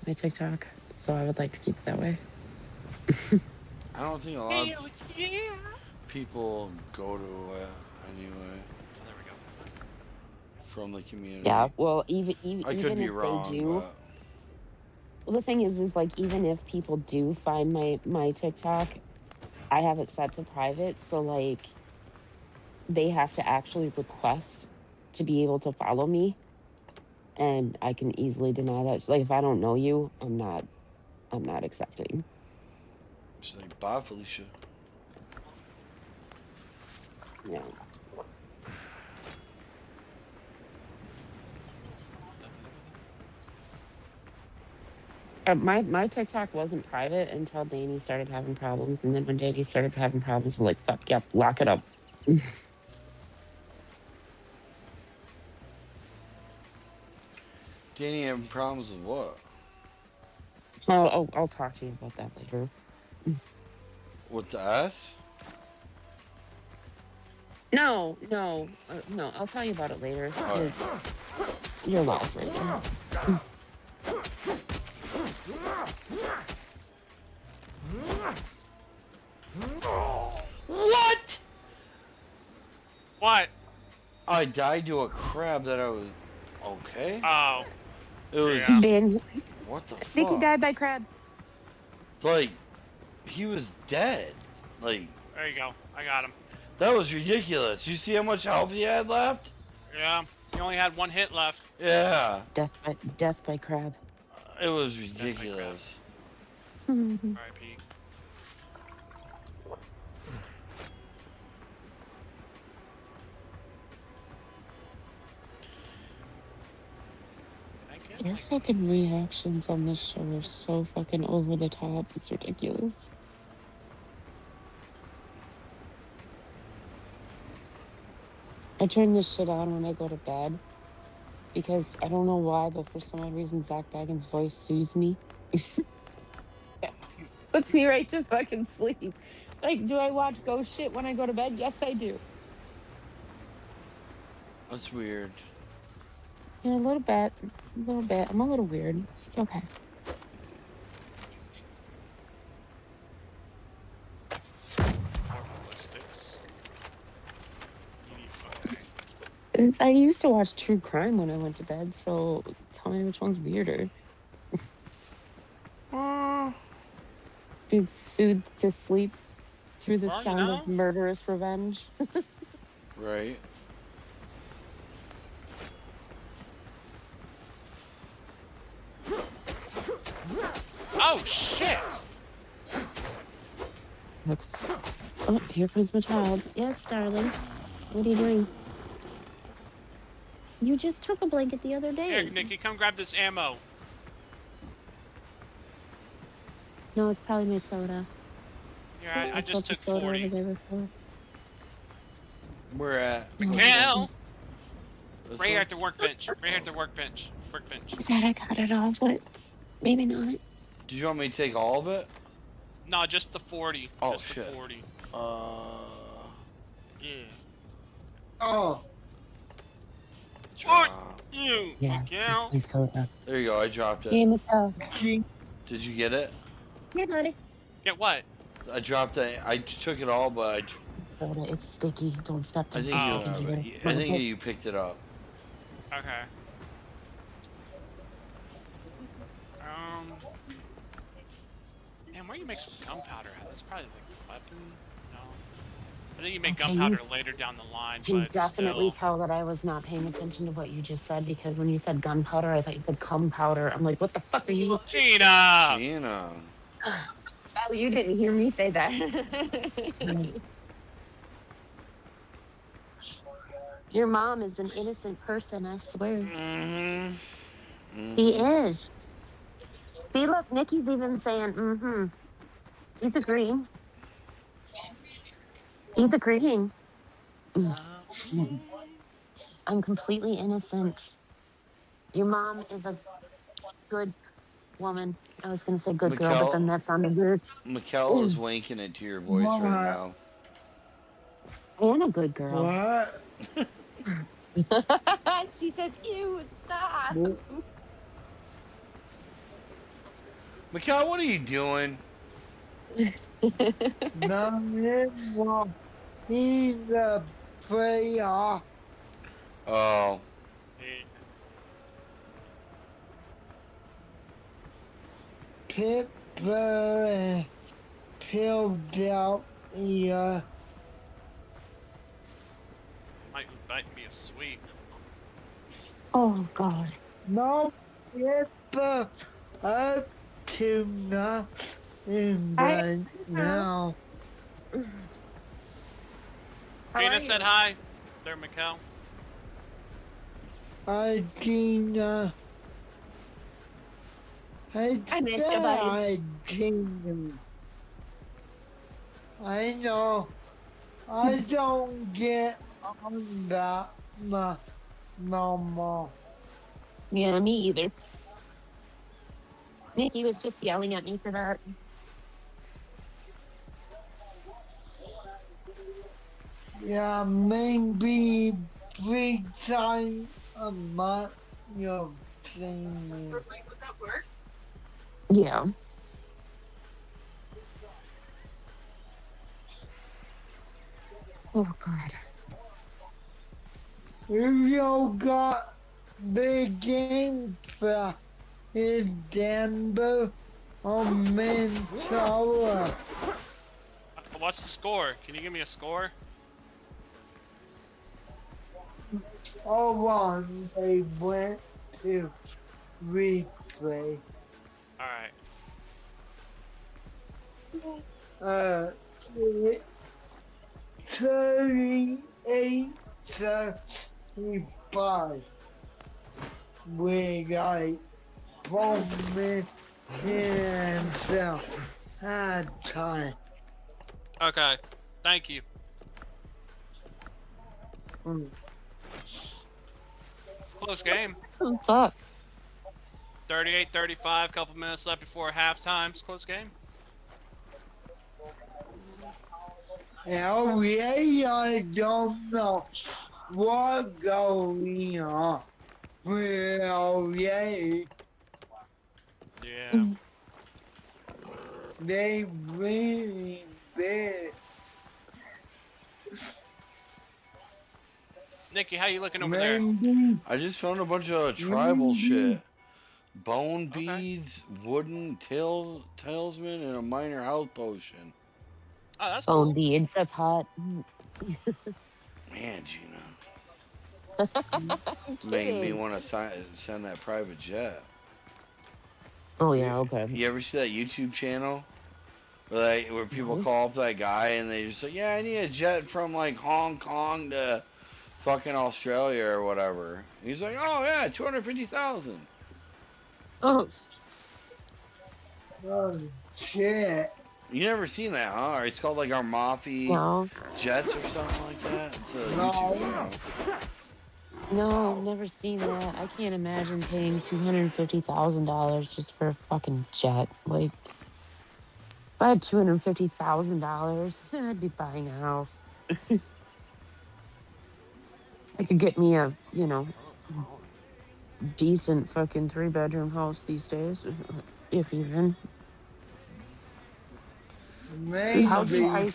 my TikTok, so I would like to keep it that way. I don't think a lot of people go to it anyway. There we go. From the community. Yeah, well, even I could even be if wrong, they do. but... Well, the thing is like even if people do find my TikTok, I have it set to private, so like they have to actually request to be able to follow me, and I can easily deny that. Just like if I don't know you, I'm not accepting. She's like, bye, Felicia. Yeah. My TikTok wasn't private until Danny started having problems, and then when Danny started having problems, we're like, "Fuck, yep, lock it up." Danny having problems with what? I'll talk to you about that later. With the S? No, I'll tell you about it later. You're live right now. What? What? I died to a crab that I was... Okay. Oh. It was... Yeah. Dan, What the I think he fuck? died by crab. Like, he was dead. Like, There you go. I got him. that was ridiculous. You see how much health he had left? Yeah. He only had 1 hit left. Yeah. Death by crab. It was ridiculous. R.I.P. Your fucking reactions on this show are so fucking over the top. It's ridiculous. I turn this shit on when I go to bed because I don't know why, but for some odd reason, Zach Bagans' voice soothes me. Puts me right to fucking sleep. Like, do I watch ghost shit when I go to bed? Yes, I do. That's weird. Yeah, a little bit. I'm a little weird. It's okay. Ballistics. I used to watch true crime when I went to bed, so tell me which one's weirder. Being soothed to sleep through the Well, you sound know. of murderous revenge. Right. Oh, shit! Looks. Oh, here comes my child. Yes, darling. What are you doing? You just took a blanket the other day. Here, Nikki, come grab this ammo. No, it's probably my soda. Here, I just took soda 40. over there before. We're at... Mikhail! This Right here one? at the workbench. Right here at the workbench. Workbench. Said I got it all, but maybe not. Did you want me to take all of it? No, just the 40. Oh, just shit. The 40. Yeah. Oh, Drop. You, Yeah, Mikhail. it's my soda. There you go, I dropped it. Hey, Nicole. gee, Did you get it? Yeah, buddy. Get what? I dropped it. I took it all, but Soda, it's sticky. Don't step I on think Oh. I think you picked it up. Okay. Man, where you make some gunpowder at? That's probably like the weapon. No. I think you make Okay, gunpowder later down the line, You but definitely still. tell that I was not paying attention to what you just said because when you said gunpowder, I thought you said cum powder. I'm like, what the fuck are you? Gina! Gina. Oh, you didn't hear me say that. Your mom is an innocent person, I swear. Mm-hmm. He is. See, look, Nikki's even saying, mm-hmm. He's agreeing. He's agreeing. I'm completely innocent. Your mom is a good woman. I was going to say good girl, but then that sounded weird. Mikkel is wanking it to your voice right now. I am a good girl. what? She says, ew, stop. Mikkel, what are you doing? No, he's a player. Oh. Pittsburgh, Philadelphia. Might be a sweet. Oh, God. No, Pittsburgh up to nothing right now. Trina said hi. There, Mikkel. Hi, Gina. Hey, I missed you, buddy. hi, Gina. I know. I don't get on that no more. Yeah, me either. Nikki was just yelling at me for that. Yeah, maybe 3 times a month you'll see me. Yeah. Oh God. If you got the game for his Denver on Minnesota. What's the score? Can you give me a score? Hold on, they went to replay. Alright. 38 35. We got Pullman and hard time. Okay. Thank you. Close game. Oh fuck. 38-35, couple minutes left before halftime. It's close game. Hell yeah, I don't know what going on. Well, yeah, Yeah. they really big. Nikki, how you looking over there? Maybe I just found a bunch of tribal shit. Bone Okay. beads, wooden talisman, and a minor health potion. Oh, that's Bone cool. beads. That's hot. Man, Gina. I'm Made me kidding. want to send that private jet. Oh yeah. Okay. You ever see that YouTube channel? Where people Mhm. call up that guy and they just say, yeah, I need a jet from like Hong Kong to fucking Australia or whatever. He's like, oh yeah, 250,000. Oh. oh shit. You never seen that, huh? Or it's called like Armafi No. Jets or something like that. It's a No. YouTube channel. No, I've never seen that. I can't imagine paying $250,000 just for a fucking jet. Like, if I had $250,000, I'd be buying a house. I could get me a, decent fucking 3-bedroom house these days, if even. Dude, housing Maybe.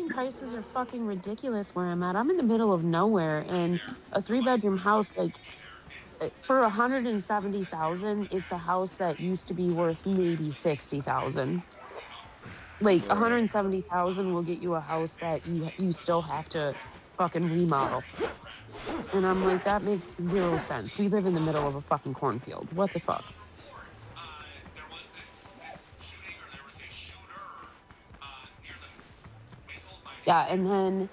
prices are fucking ridiculous where I'm at. I'm in the middle of nowhere, and a 3-bedroom house, like, for 170,000, it's a house that used to be worth maybe 60,000. Like, Right. 170,000 will get you a house that you still have to fucking remodel. And I'm like, that makes 0 sense. We live in the middle of a fucking cornfield. What the fuck? Yeah, and then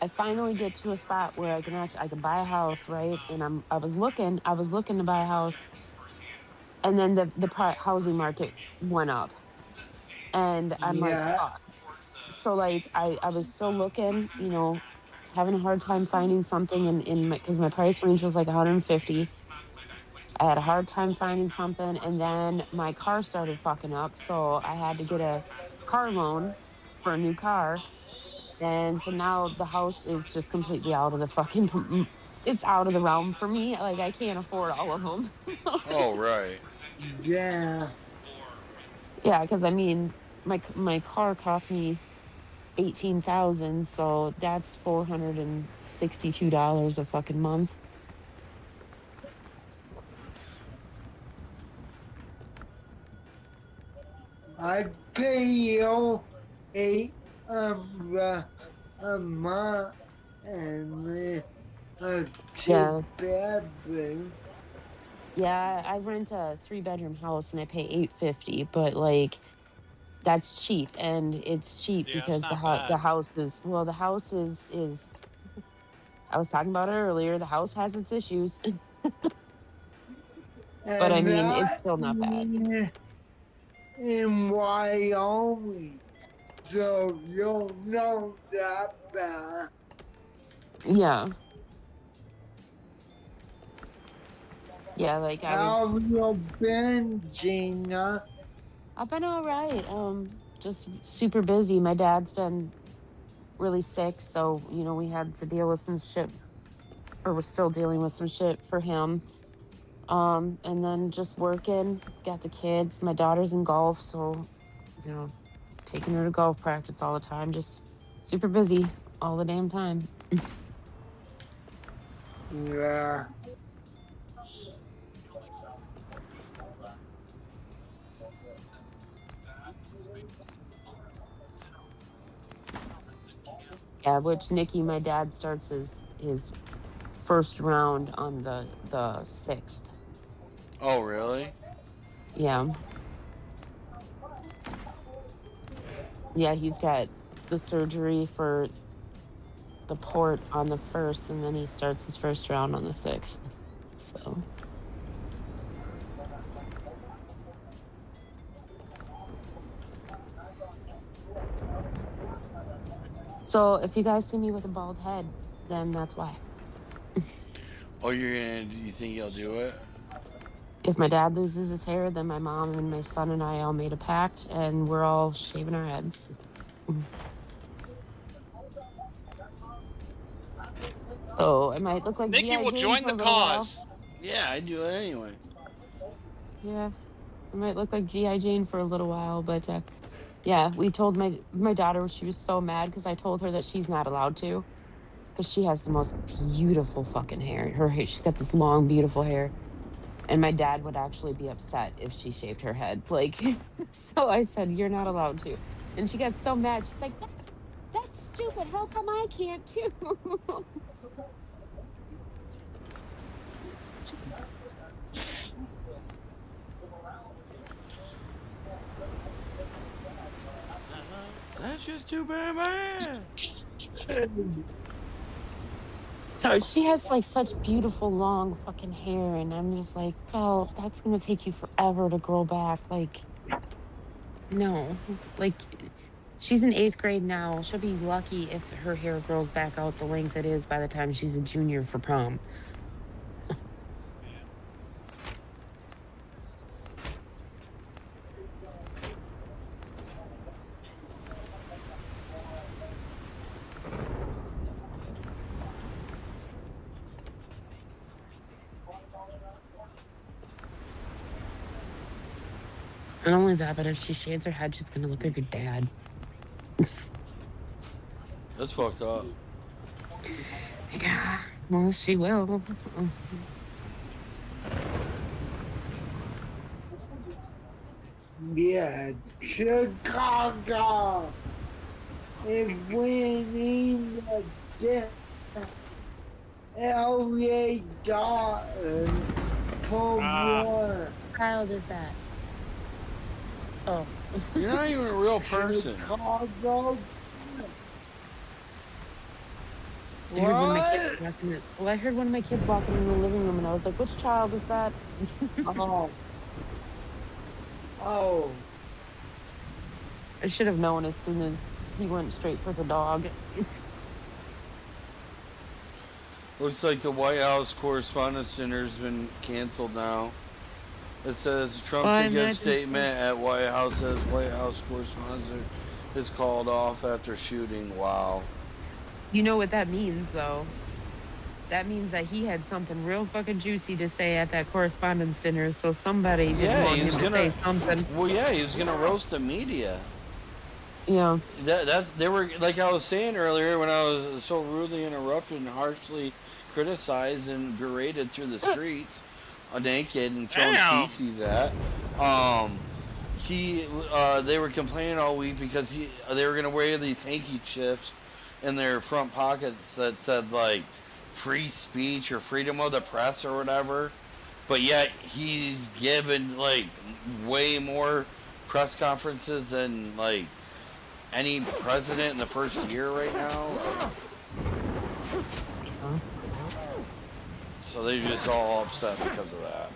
I finally get to a spot where I can buy a house, right? And I was looking to buy a house, and then the housing market went up, and I'm like, Yeah. fuck. So like I was still looking, having a hard time finding something in my, because my price range was like 150. I had a hard time finding something, and then my car started fucking up, so I had to get a car loan for a new car. And so now the house is just completely out of the fucking it's out of the realm for me. Like, I can't afford all of them. Oh, right. Yeah. Yeah, because I mean, my car cost me 18,000, so that's $462 a fucking month. I pay you $8 a month and a Yeah, 2-bedroom. yeah. I rent a 3-bedroom house and I pay $850, but like That's cheap, and it's cheap Yeah, it's because not the bad. house is well, the house is. I was talking about it earlier. The house has its issues, but I And mean, it's that still not bad. in Wyoming. So you'll know that bad. Yeah, yeah. Like I was, How you been, Gina? I've been all right. Just super busy. My dad's been really sick, so we had to deal with some shit, or we're still dealing with some shit for him. And then just working. Got the kids. My daughter's in golf, so you know, taking her to golf practice all the time. Just super busy all the damn time. Yeah. Yeah, which Nikki, my dad starts his first round on the 6th. Oh, really? Yeah. Yeah, he's got the surgery for the port on the 1st, and then he starts his first round on the 6th. So if you guys see me with a bald head, then that's why. Oh, do you think you'll do it? If my dad loses his hair, then my mom and my son and I all made a pact, and we're all shaving our heads. So I might look like Nikki G.I. will Jane join for the a little while. cause. Yeah, I do it anyway. Yeah, I might look like G.I. Jane for a little while, but yeah, we told my daughter, she was so mad because I told her that she's not allowed to, because she has the most beautiful fucking hair. Her hair, she's got this long, beautiful hair. And my dad would actually be upset if she shaved her head. Like, so I said, "You're not allowed to." And she got so mad. She's like, "That's stupid. How come I can't too?" That's just too bad, man. So she has like such beautiful long fucking hair, and I'm just like, "Oh, that's gonna take you forever to grow back." Like, no, like. She's in 8th grade now. She'll be lucky if her hair grows back out the length it is by the time she's a junior for prom. Not only that, but if she shaves her head, she's gonna look like her dad. That's fucked up. Yeah, well, she will. Yeah, Chicago is winning the LA Dodgers for Ah. one. How old is that? Oh. You're not even a real person. Chicago. I heard one of my kids What? walking in. Well, I heard one of my kids walking in the living room, and I was like, "Which child is that?" Oh. Oh. I should have known as soon as he went straight for the dog. Looks like the White House Correspondents' Dinner's been canceled now. It says Trump Well, I to give imagine statement at White House as White House Correspondents' Dinner is called off after shooting. Wow. You know what that means, though? That means that he had something real fucking juicy to say at that correspondence dinner, so somebody didn't want him to say something. Well, yeah, he was gonna roast the media. Yeah. They were, like I was saying earlier when I was so rudely interrupted and harshly criticized and berated through the streets, naked and throwing Damn. feces at. They were complaining all week because they were gonna wear these hanky chips in their front pockets that said like free speech or freedom of the press or whatever, but yet he's given like way more press conferences than like any president in the first year right now. So they're just all upset because of that.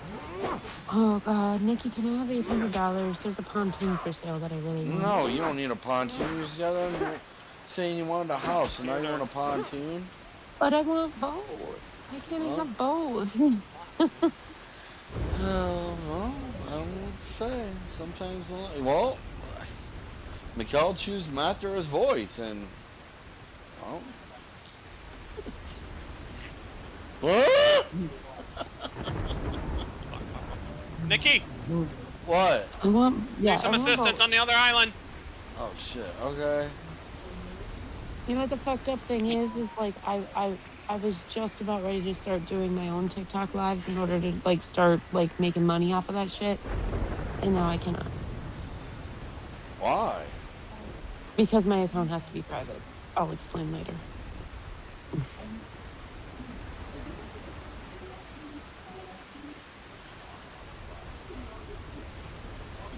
Oh God, Nikki, can I have $800? There's a pontoon for sale that I really want. No, you don't need a pontoon. You just got them saying you wanted a house, and now you want a pontoon. But I want both. Why can't I have both? Well, I don't know what to say. Sometimes, well, Mikhail choose Mathra's voice, and well, what? Nikki, What? I want. Yeah, need some I want assistance both. on the other island. Oh shit. Okay. You know what the fucked up thing is like I was just about ready to start doing my own TikTok lives in order to like start like making money off of that shit, and now I cannot Why? because my account has to be private. I'll explain later.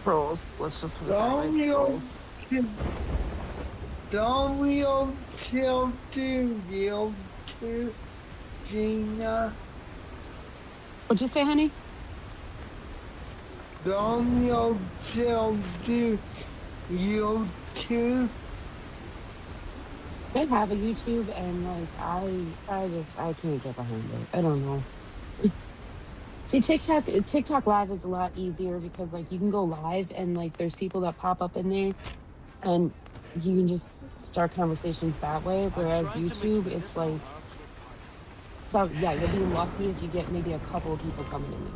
Trolls. Let's just put it that way. Trolls. Don't real till to Gina. What'd you say, honey? Don't real till to YouTube. I have a YouTube and like I can't get behind it. I don't know. See, TikTok live is a lot easier because like you can go live and like there's people that pop up in there and you can just start conversations that way. Whereas YouTube, it's like, so yeah, you'll be lucky if you get maybe a couple of people coming in there.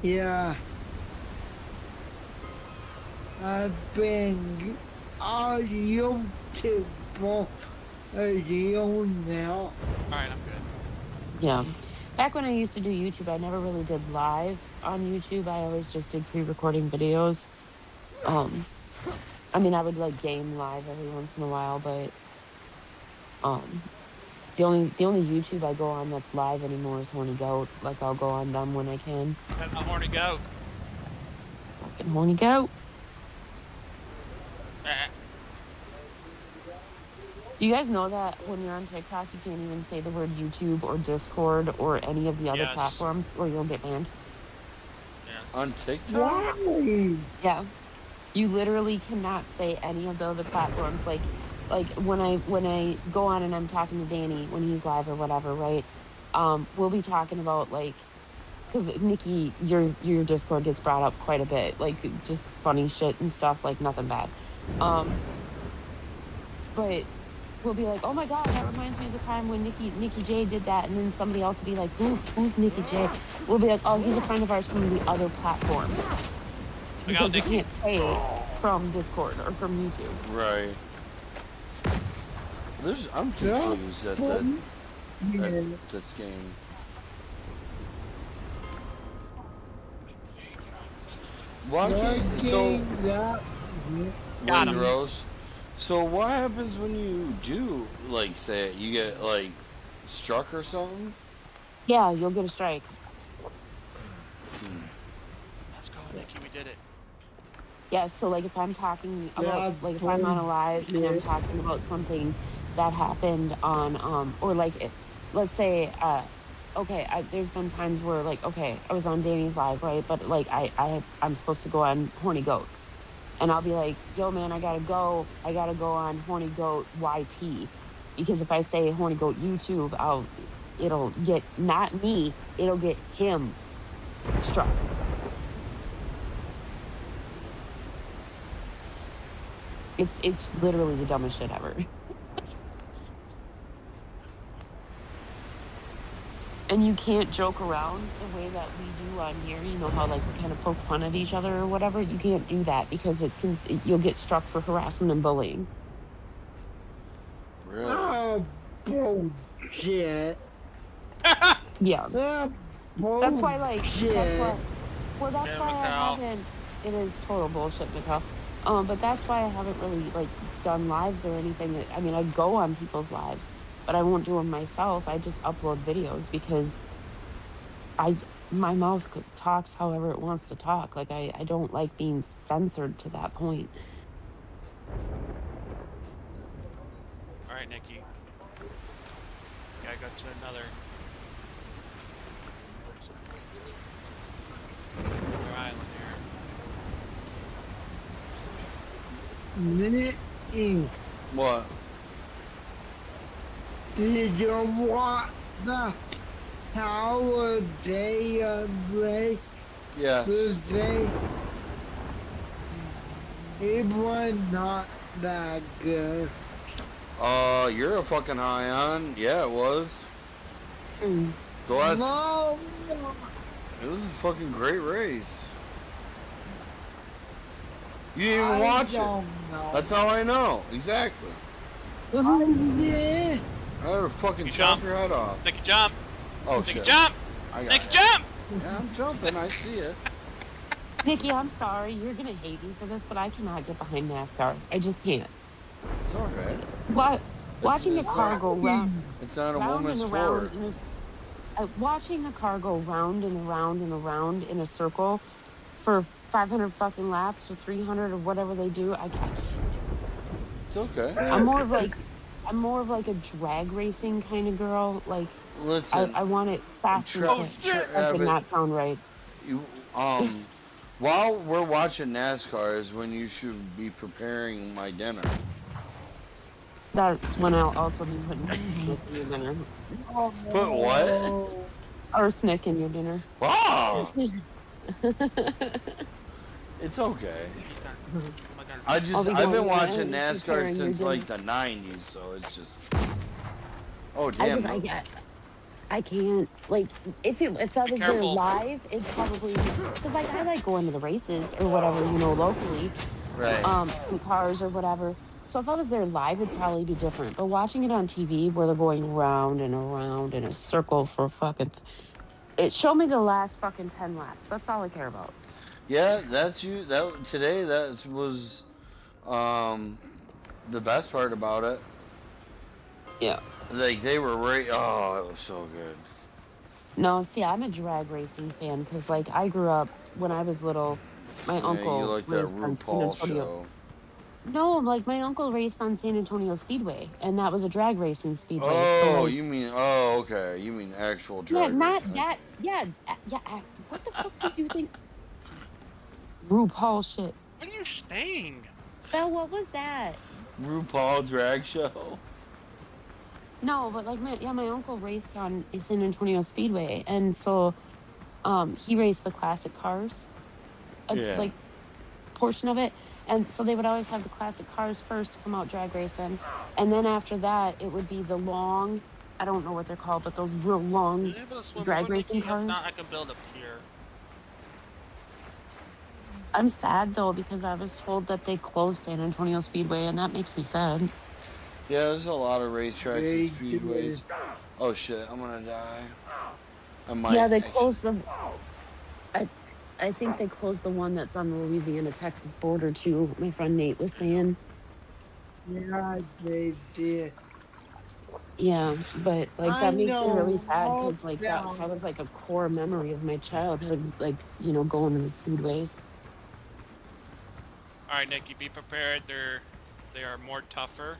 Yeah. I've been on YouTube for a year now. All right, I'm good. Yeah. Back when I used to do YouTube, I never really did live on YouTube. I always just did pre-recording videos. I mean, I would like game live every once in a while, but the only YouTube I go on that's live anymore is Horny Goat. Like I'll go on them when I can. Got my horny goat. Fucking Horny Goat. You guys know that when you're on TikTok, you can't even say the word YouTube or Discord or any of the other Yes. platforms, or you'll get banned. Yes. On TikTok? Why? Yeah, you literally cannot say any of the other platforms. Like when I go on and I'm talking to Danny when he's live or whatever, right? We'll be talking about like, because Nikki, your Discord gets brought up quite a bit, like just funny shit and stuff, like nothing bad. But we'll be like, oh my God, that reminds me of the time when Nikki J did that, and then somebody else will be like, who's Nikki J? We'll be like, oh, he's a friend of ours from the other platform. Because we can't say it from Discord or from YouTube. Right. I'm confused at this game. Why can't so Got him. Windrose? So what happens when you do like say it? You get like struck or something? Yeah, you'll get a strike. Let's go, Nikki. We did it. Yeah, so like if I'm talking about, like if I'm on a live and I'm talking about something that happened on, or like, let's say, okay, there's been times where like, okay, I was on Danny's live, right? But like I'm supposed to go on Horny Goat. And I'll be like, yo man, I gotta go on Horny Goat YT. Because if I say Horny Goat YouTube, it'll get, not me, it'll get him struck. It's literally the dumbest shit ever. And you can't joke around the way that we do on here. You know how like we kind of poke fun at each other or whatever. You can't do that because you'll get struck for harassment and bullying. Really? Oh, bullshit. Yeah. Oh, That's why like bullshit. that's why I haven't. It is total bullshit, Mikhail. But that's why I haven't really like done lives or anything. I mean, I go on people's lives, but I won't do them myself. I just upload videos because I my mouth talks however it wants to talk. Like I don't like being censored to that point. All right, Nikki. Gotta go to another island here. What? Did you want the tower they break? Yes. It was not that good. You're a fucking high on. Yeah, it was. Mm. The last, No, it was a fucking great race. You didn't even watch it. Know. That's how I know. Exactly. Yeah. I would have fucking You chopped jump. your head off. Nikki, jump! Oh Nikki, shit. jump! I got Nikki, it. jump! Yeah, I'm jumping. I see it. Nikki, I'm sorry. You're gonna hate me for this, but I cannot get behind NASCAR. I just can't. It's okay. Watching a it's car not- go round, It's not a round woman's and around, sport. watching a car go round and around and around in a circle for 500 fucking laps or 300 or whatever they do, I can't. It's okay. I'm more of like a drag racing kind of girl. Like Listen, I want it fast and Tra- quick. shit! That did not sound right. you, while we're watching NASCAR is when you should be preparing my dinner. That's when I'll also be putting snick in your dinner. Put what? Or snick in your dinner. Wow. It's okay. Oh my God. I'll be I've been going watching in and NASCAR preparing your since like dinner. the 90s, so it's just. Oh damn. I can't like if that was there careful. live, it probably because like I like going to the races or whatever, locally, Right. in cars or whatever. So if I was there live, it'd probably be different. But watching it on TV where they're going round and around in a circle for fucking, it showed me the last fucking 10 laps. That's all I care about. Yeah, that's you. That today that was, the best part about it. Yeah. Like they were right. Oh, it was so good. No, see, I'm a drag racing fan because like I grew up when I was little. My Yeah, uncle you like that raced on San RuPaul Antonio. show. No, like my uncle raced on San Antonio Speedway, and that was a drag racing speedway. Oh, like, you mean? Oh, okay. You mean actual yeah, drag not racing. that. Yeah, what the fuck did you think? RuPaul shit. What are you saying? Belle, what was that? RuPaul drag show. No, but like my uncle raced on San Antonio Speedway, and so he raced the classic cars, Yeah. like portion of it, and so they would always have the classic cars first to come out drag racing, and then after that it would be the long, I don't know what they're called, but those real long Are you able to swim drag over, racing Nikki? If cars. not, I can build a pier. I'm sad though because I was told that they closed San Antonio Speedway, and that makes me sad. Yeah, there's a lot of racetracks They and speedways. Oh shit, I'm gonna die. I might. Yeah, they closed the. I think they closed the one that's on the Louisiana-Texas border too. My friend Nate was saying. Yeah, they did. Yeah, but like I that makes me really know, sad because like that also- was like a core memory of my childhood, like going to the foodways. All right, Nikki, be prepared. They are more tougher,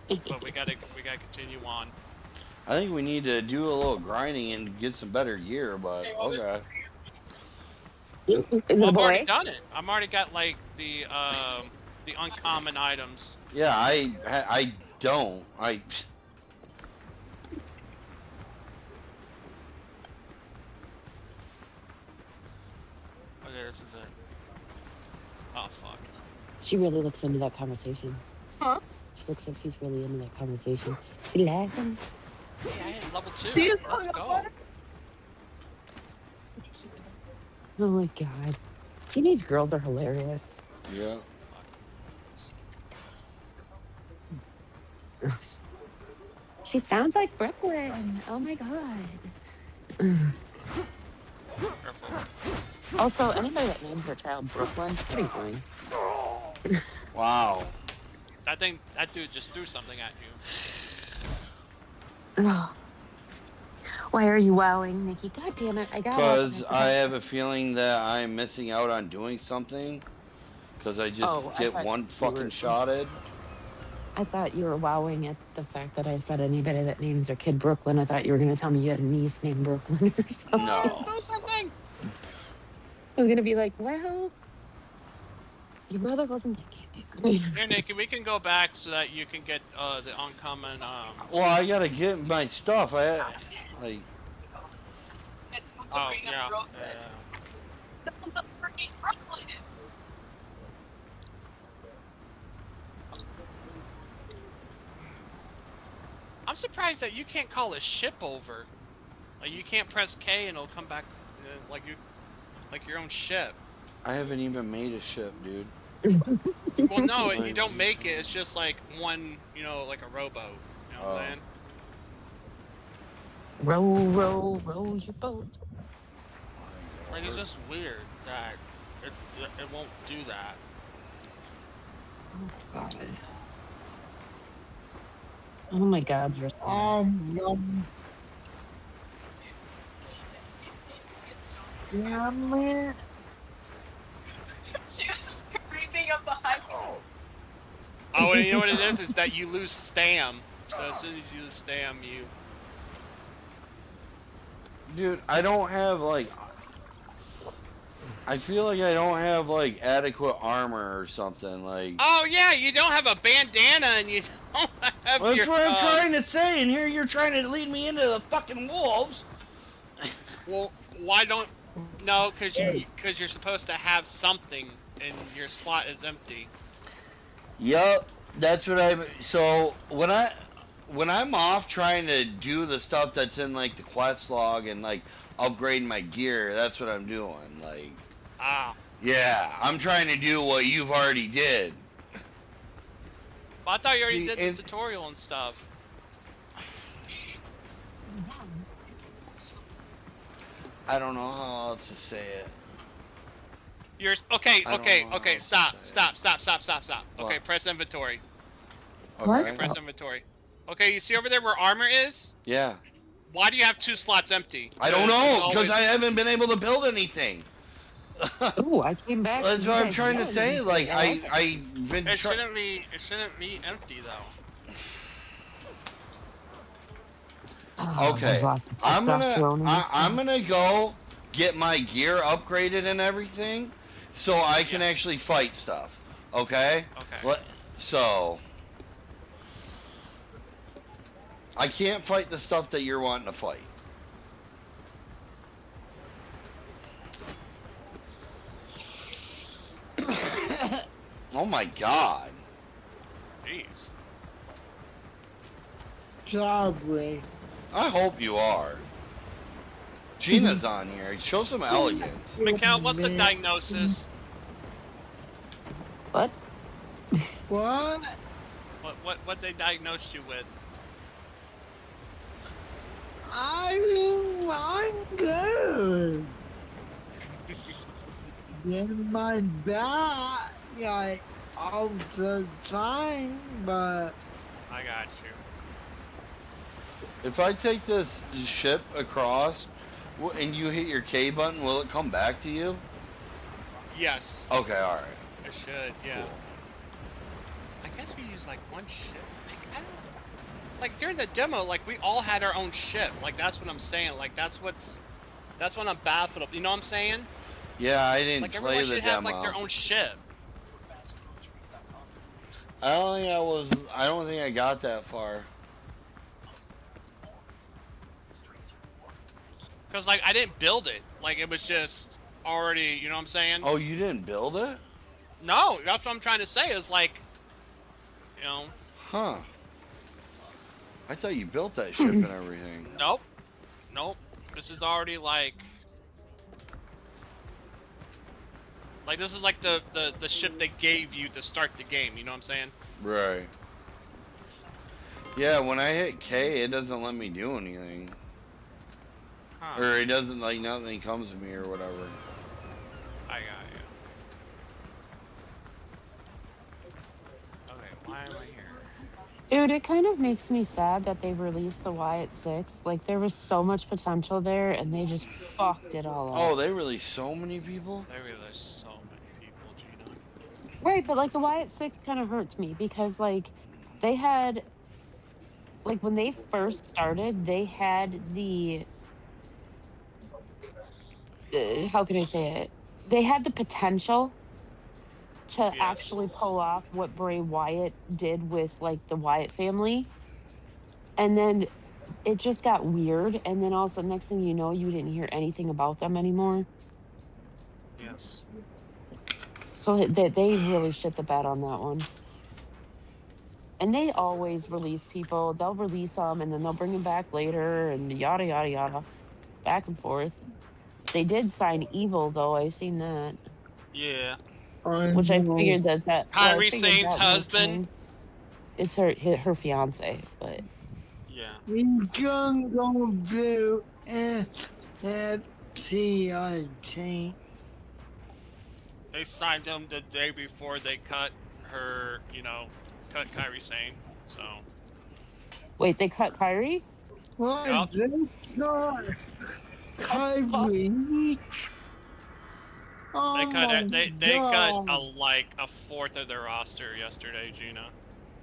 but we gotta continue on. I think we need to do a little grinding and get some better gear, but okay. Is it a Well, I've already boy? done it. I've already got like the uncommon items. Yeah, I don't. Okay, this is it. Oh fuck. She really looks into that conversation. Huh? She looks like she's really into that conversation. She laughing. Hey, I hit level 2. She is Let's hung up go. on it. Oh my god. Teenage girls are hilarious. Yeah. She sounds like Brooklyn. Oh my god. Careful. Also, anybody that names their child Brooklyn, pretty funny. Wow. That dude just threw something at you. Ugh. Why are you wowing, Nikki? God damn it! I got up and Because I forgot. have a feeling that I'm missing out on doing something. Because I just Oh, I get thought one you fucking were. shotted. I thought you were wowing at the fact that I said anybody that names their kid Brooklyn. I thought you were going to tell me you had a niece named Brooklyn or something. No. No something. I was going to be like, well, your mother wasn't thinking. Here, Nikki, we can go back so that you can get the uncommon. Well, I gotta get my stuff. Like. It's not Oh bring yeah. up growth. Yeah. That one's up freaking Brooklyn. I'm surprised that you can't call a ship over. Like you can't press K and it'll come back like your own ship. I haven't even made a ship, dude. Well, no, you don't make it. It's just like one, like a rowboat. You know what I'm saying? Row your boat. Like it's just weird that it won't do that. Oh God. Oh my God, you're. Damn it. She was just creeping up behind me. Oh, and you know what it is? Is that you lose stam. So as soon as you lose stam, you. Dude, I don't have like. I feel like I don't have like adequate armor or something like. Oh yeah, you don't have a bandana and you don't have That's your. what I'm trying to say, and here you're trying to lead me into the fucking wolves. Well, why don't? No, because you're supposed to have something, and your slot is empty. Yup, that's what I. So when I'm off trying to do the stuff that's in like the quest log and like upgrading my gear, that's what I'm doing. Like, Ah. yeah, I'm trying to do what you've already did. Well, I thought you already See, did the tutorial and stuff. I don't know how else to say it. You're okay. I don't Okay. know Okay. how to Stop. say it. Stop. What? Okay. Press inventory. What? Okay. Press inventory. Okay. You see over there where armor is? Yeah. Why do you have 2 slots empty? I don't It's know always- because I haven't been able to build anything. Oh, I came back. That's to what you I'm guys trying to yelling say. and Like shit. I've been. It shouldn't be. It shouldn't be empty though. Oh, Okay, I've lost the I'm testosterone in this I'm thing. gonna go get my gear upgraded and everything, so I can Yes. actually fight stuff. Okay. Okay. So I can't fight the stuff that you're wanting to fight. Oh my God. Jeez. Sorry. I hope you are. Gina's on here. Show some elegance. Mikkel, what's the diagnosis? What? What? What they diagnosed you with? I'm good. In my back, like, all the time, but I got you. If I take this ship across and you hit your K button, will it come back to you? Yes, Okay, alright. it should. Yeah. Cool. I guess we use like one ship. I don't. Like during the demo, like we all had our own ship. Like that's what I'm saying. Like that's what I'm baffled of. You know what I'm saying? Yeah, I didn't Like play everyone the should demo. have like their own ship. I don't think I got that far. Cause like I didn't build it. Like it was just already. You know what I'm saying? Oh, you didn't build it? No, that's what I'm trying to say. Is like, you know, Huh. I thought you built that ship and everything. nope. This is already like this is like the ship they gave you to start the game. You know what I'm saying? Right. Yeah, when I hit K, it doesn't let me do anything. Huh. Or it doesn't, like, nothing comes to me or whatever. I got you. Okay, why am I here? Dude, it kind of makes me sad that they released the Wyatt 6. Like, there was so much potential there, and they just fucked it all Oh, up. they released so many people. There really is so many people, Gina. Right, but like the Wyatt 6 kind of hurts me because, like, they had, like, when they first started, they had the, how can I say it? They had the potential to Yes. actually pull off what Bray Wyatt did with, like, the Wyatt family. And then it just got weird, and then all of a sudden, next thing you know, you didn't hear anything about them anymore. Yes. So they really shit the bed on that one. And they always release people. They'll release them, and then they'll bring them back later, and yada yada yada, back and forth. They did sign Evil though. I've seen that, Yeah. which I figured that well, I Kyrie figured Sane's that was husband. coming. It's her fiance, but Yeah. He's gonna go do TRT. They signed him the day before they cut her, cut Kyrie Sane. So. wait, they cut Kyrie? What? Yup. They got Kyrie? Oh They cut my it. They cut God. a fourth of their roster yesterday, Gina.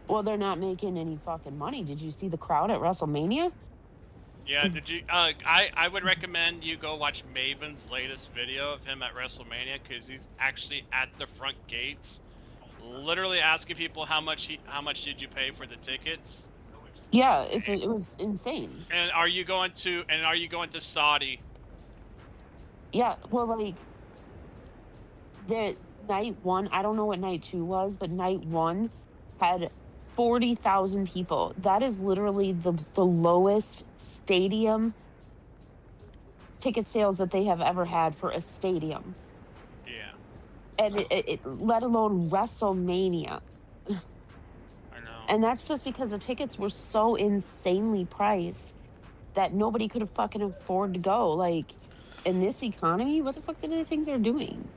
Well, they're not making any fucking money. Did you see the crowd at WrestleMania? Yeah, did you? I would recommend you go watch Maven's latest video of him at WrestleMania because he's actually at the front gates, literally asking people how much did you pay for the tickets? Yeah, it was insane. And are you going to Saudi? Yeah, well, like the night one, I don't know what night two was, but night one had 40,000 people. That is literally the lowest stadium ticket sales that they have ever had for a stadium. Yeah, And it let alone WrestleMania. I know. And that's just because the tickets were so insanely priced that nobody could have fucking afford to go. Like, in this economy, what the fuck do they think they're doing?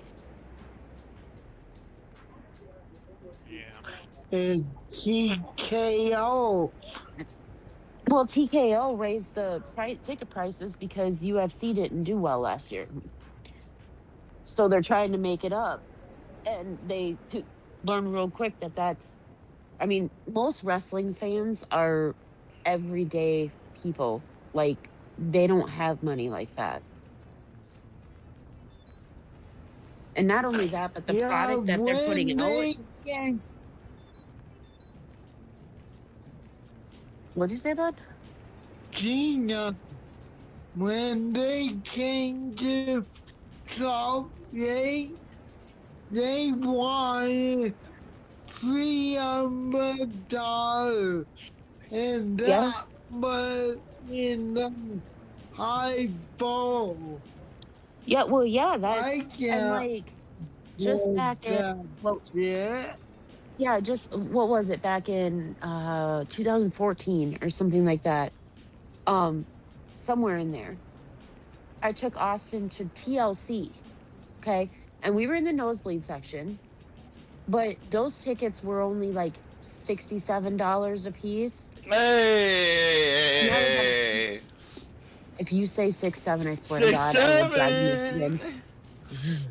Yeah. Is TKO. Well, TKO raised the ticket prices because UFC didn't do well last year. So they're trying to make it up. And they learn real quick that's, I mean, most wrestling fans are everyday people. Like, they don't have money like that. And not only that, but the product that they're putting out. What'd you say, bud? Gina, when they came to Salt Lake, they wanted $300, and that was in the high bowl. Yeah, well, yeah, that's I and can't. like just back in yeah, just what was it back in 2014 or something like that. Somewhere in there. I took Austin to TLC. Okay. And we were in the nosebleed section, but those tickets were only like $67 a piece. Hey! If you say 6'7", I swear to God, I will drag you again.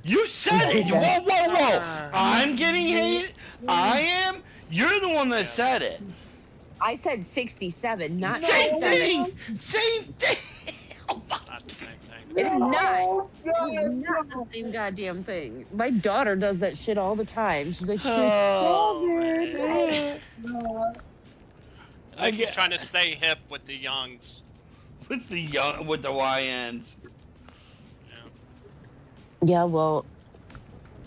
You said it! Whoa, whoa, whoa! I'm getting hate. I am. You're the one that said it. I said 67, not Same 67. thing. Same thing. Not the same thing. It's not. It's not the same goddamn thing. My daughter does that shit all the time. She's like, 6'7". I keep trying to stay hip with the youngs. With the YNs. Yeah, well,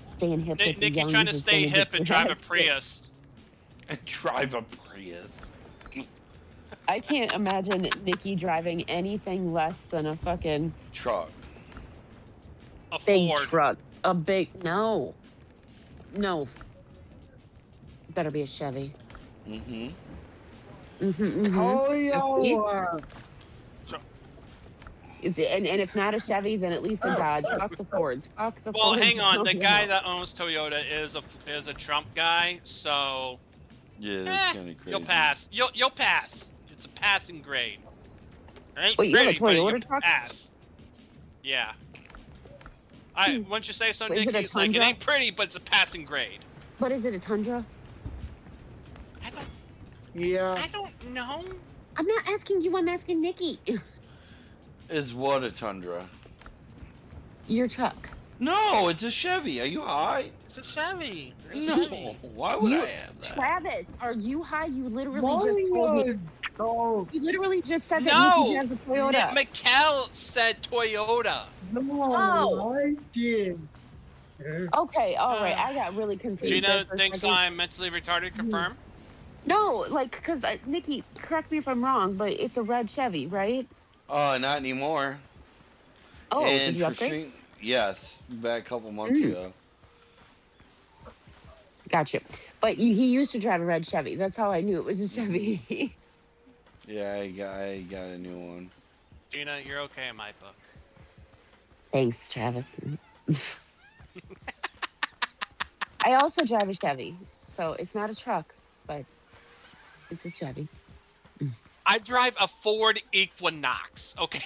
staying hip with the Nikki youngs trying to is stay gonna hip get and your drive a ass kicked. Prius. And drive a Prius. I can't imagine Nikki driving anything less than a fucking Truck. A big Ford. truck. A big no. Better be a Chevy. Mm-hmm. Toyota. So, And if not a Chevy, then at least a Dodge. Fuck the Fords. Fuck the well, Fords. hang on. The You guy know. that owns Toyota is a Trump guy, so Yeah, that's kind of crazy. You'll pass. You'll pass. It's a passing grade. It ain't Wait, you have a pretty, but Toyota you truck? pass. Yeah. Once you say so, Wait, is it Nikki, a it's like, it Tundra? ain't pretty, but it's a passing grade. But is it a Tundra? Yeah. I don't know. I'm not asking you, I'm asking Nikki. Is what a Tundra? Your truck. No, it's a Chevy. Are you high? It's a Chevy. No. Why would I have that? Travis, are you high? You literally just told me. No, You literally just said that No! Nikki has a Toyota. Nick McCall said Toyota. Oh. I did. Okay, all right. I got really confused. Gina there for a thinks second. I'm mentally retarded. Confirm. No, like, because Nikki, correct me if I'm wrong, but it's a red Chevy, right? Not anymore. Oh, And did you for upgrade? yes, back a couple months ago. Gotcha. But he used to drive a red Chevy. That's how I knew it was a Chevy. Yeah, I got a new one. Gina, you're okay in my book. Thanks, Travis. I also drive a Chevy, so it's not a truck, but it's a Chevy. I drive a Ford Equinox. Okay.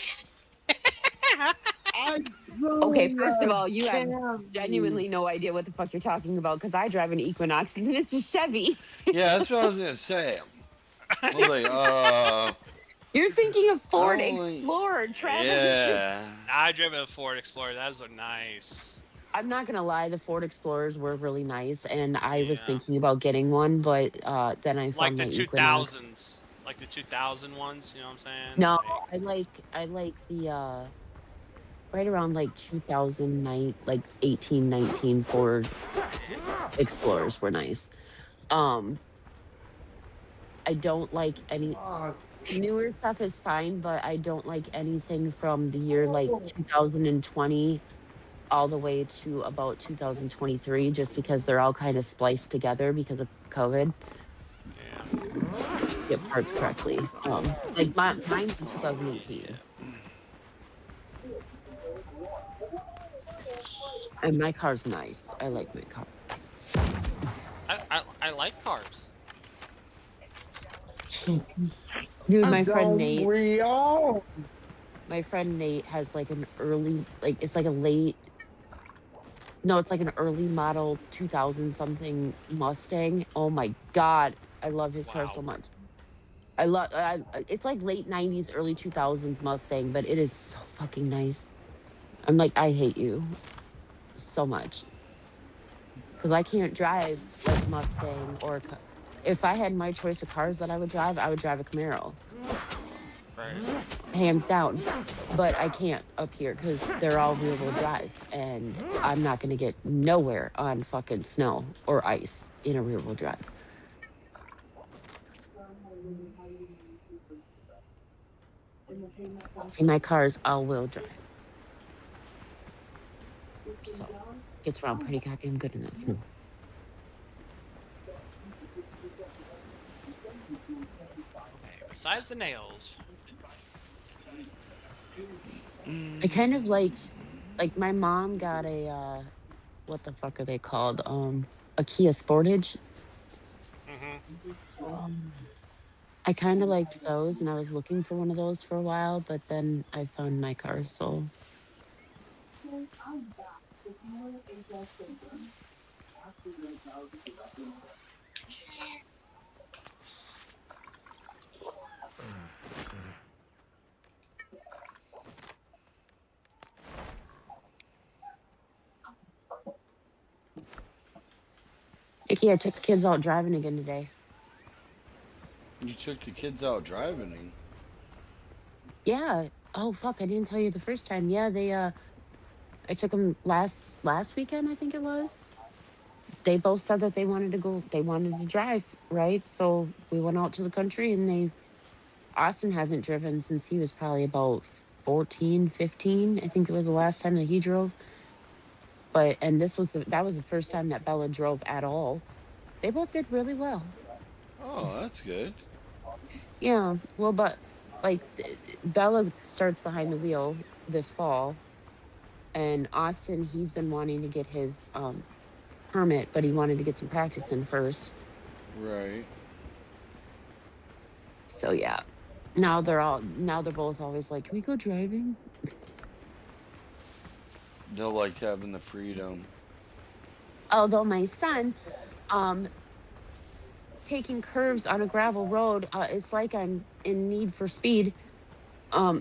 Okay, first of all, you have genuinely no idea what the fuck you're talking about, because I drive an Equinox and it's a Chevy. Yeah, that's what I was gonna say. I was like, You're thinking of Ford Holy- Explorer, Travis. yeah. I drive a Ford Explorer. Those are nice. I'm not gonna lie, the Ford Explorers were really nice, and I was Yeah. thinking about getting one, but then I Like found the my 2000s. Equinox. Like the 2000 ones, you know what I'm saying? No, Like, I like the right around like 2009, like 18, 19 Ford Explorers were nice. I don't like any newer stuff is fine, but I don't like anything from the year like 2020 all the way to about 2023, just because they're all kind of spliced together because of COVID. yeah. Get parts correctly. Like mine's in 2018. And my car's nice. I like my car. I like cars. Dude, my friend Nate has like an early, like it's like a late, no, it's like an early model 2000 something Mustang. Oh my God. I love his car so much. It's like late 90s, early 2000s Mustang, but it is so fucking nice. I'm like, I hate you so much. Because I can't drive like Mustang or if I had my choice of cars that I would drive a Camaro. Right. Hands down. But I can't up here because they're all rear-wheel drive, and I'm not going to get nowhere on fucking snow or ice in a rear-wheel drive. See, my car's all-wheel drive. So, gets around pretty goddamn good in that snow. Okay, besides the nails. I kind of liked, like my mom got a, what the fuck are they called? A Kia Sportage. I kind of liked those, and I was looking for one of those for a while, but then I found my car, so. Icky, I took the kids out driving again today. You took the kids out driving. Yeah. Oh fuck! I didn't tell you the first time. Yeah, they. I took them last weekend. I think it was. They both said that they wanted to go. They wanted to drive, right? So we went out to the country, and Austin hasn't driven since he was probably about 14, 15. I think it was the last time that he drove. And that was the first time that Bella drove at all. They both did really well. Oh, that's good. Yeah, well, but like Bella starts behind the wheel this fall, and Austin, he's been wanting to get his permit, but he wanted to get some practice in first. Right. So yeah, now they're both always like, "Can we go driving?" They'll like having the freedom. Although my son, um, taking curves on a gravel road, it's like I'm in Need for Speed. I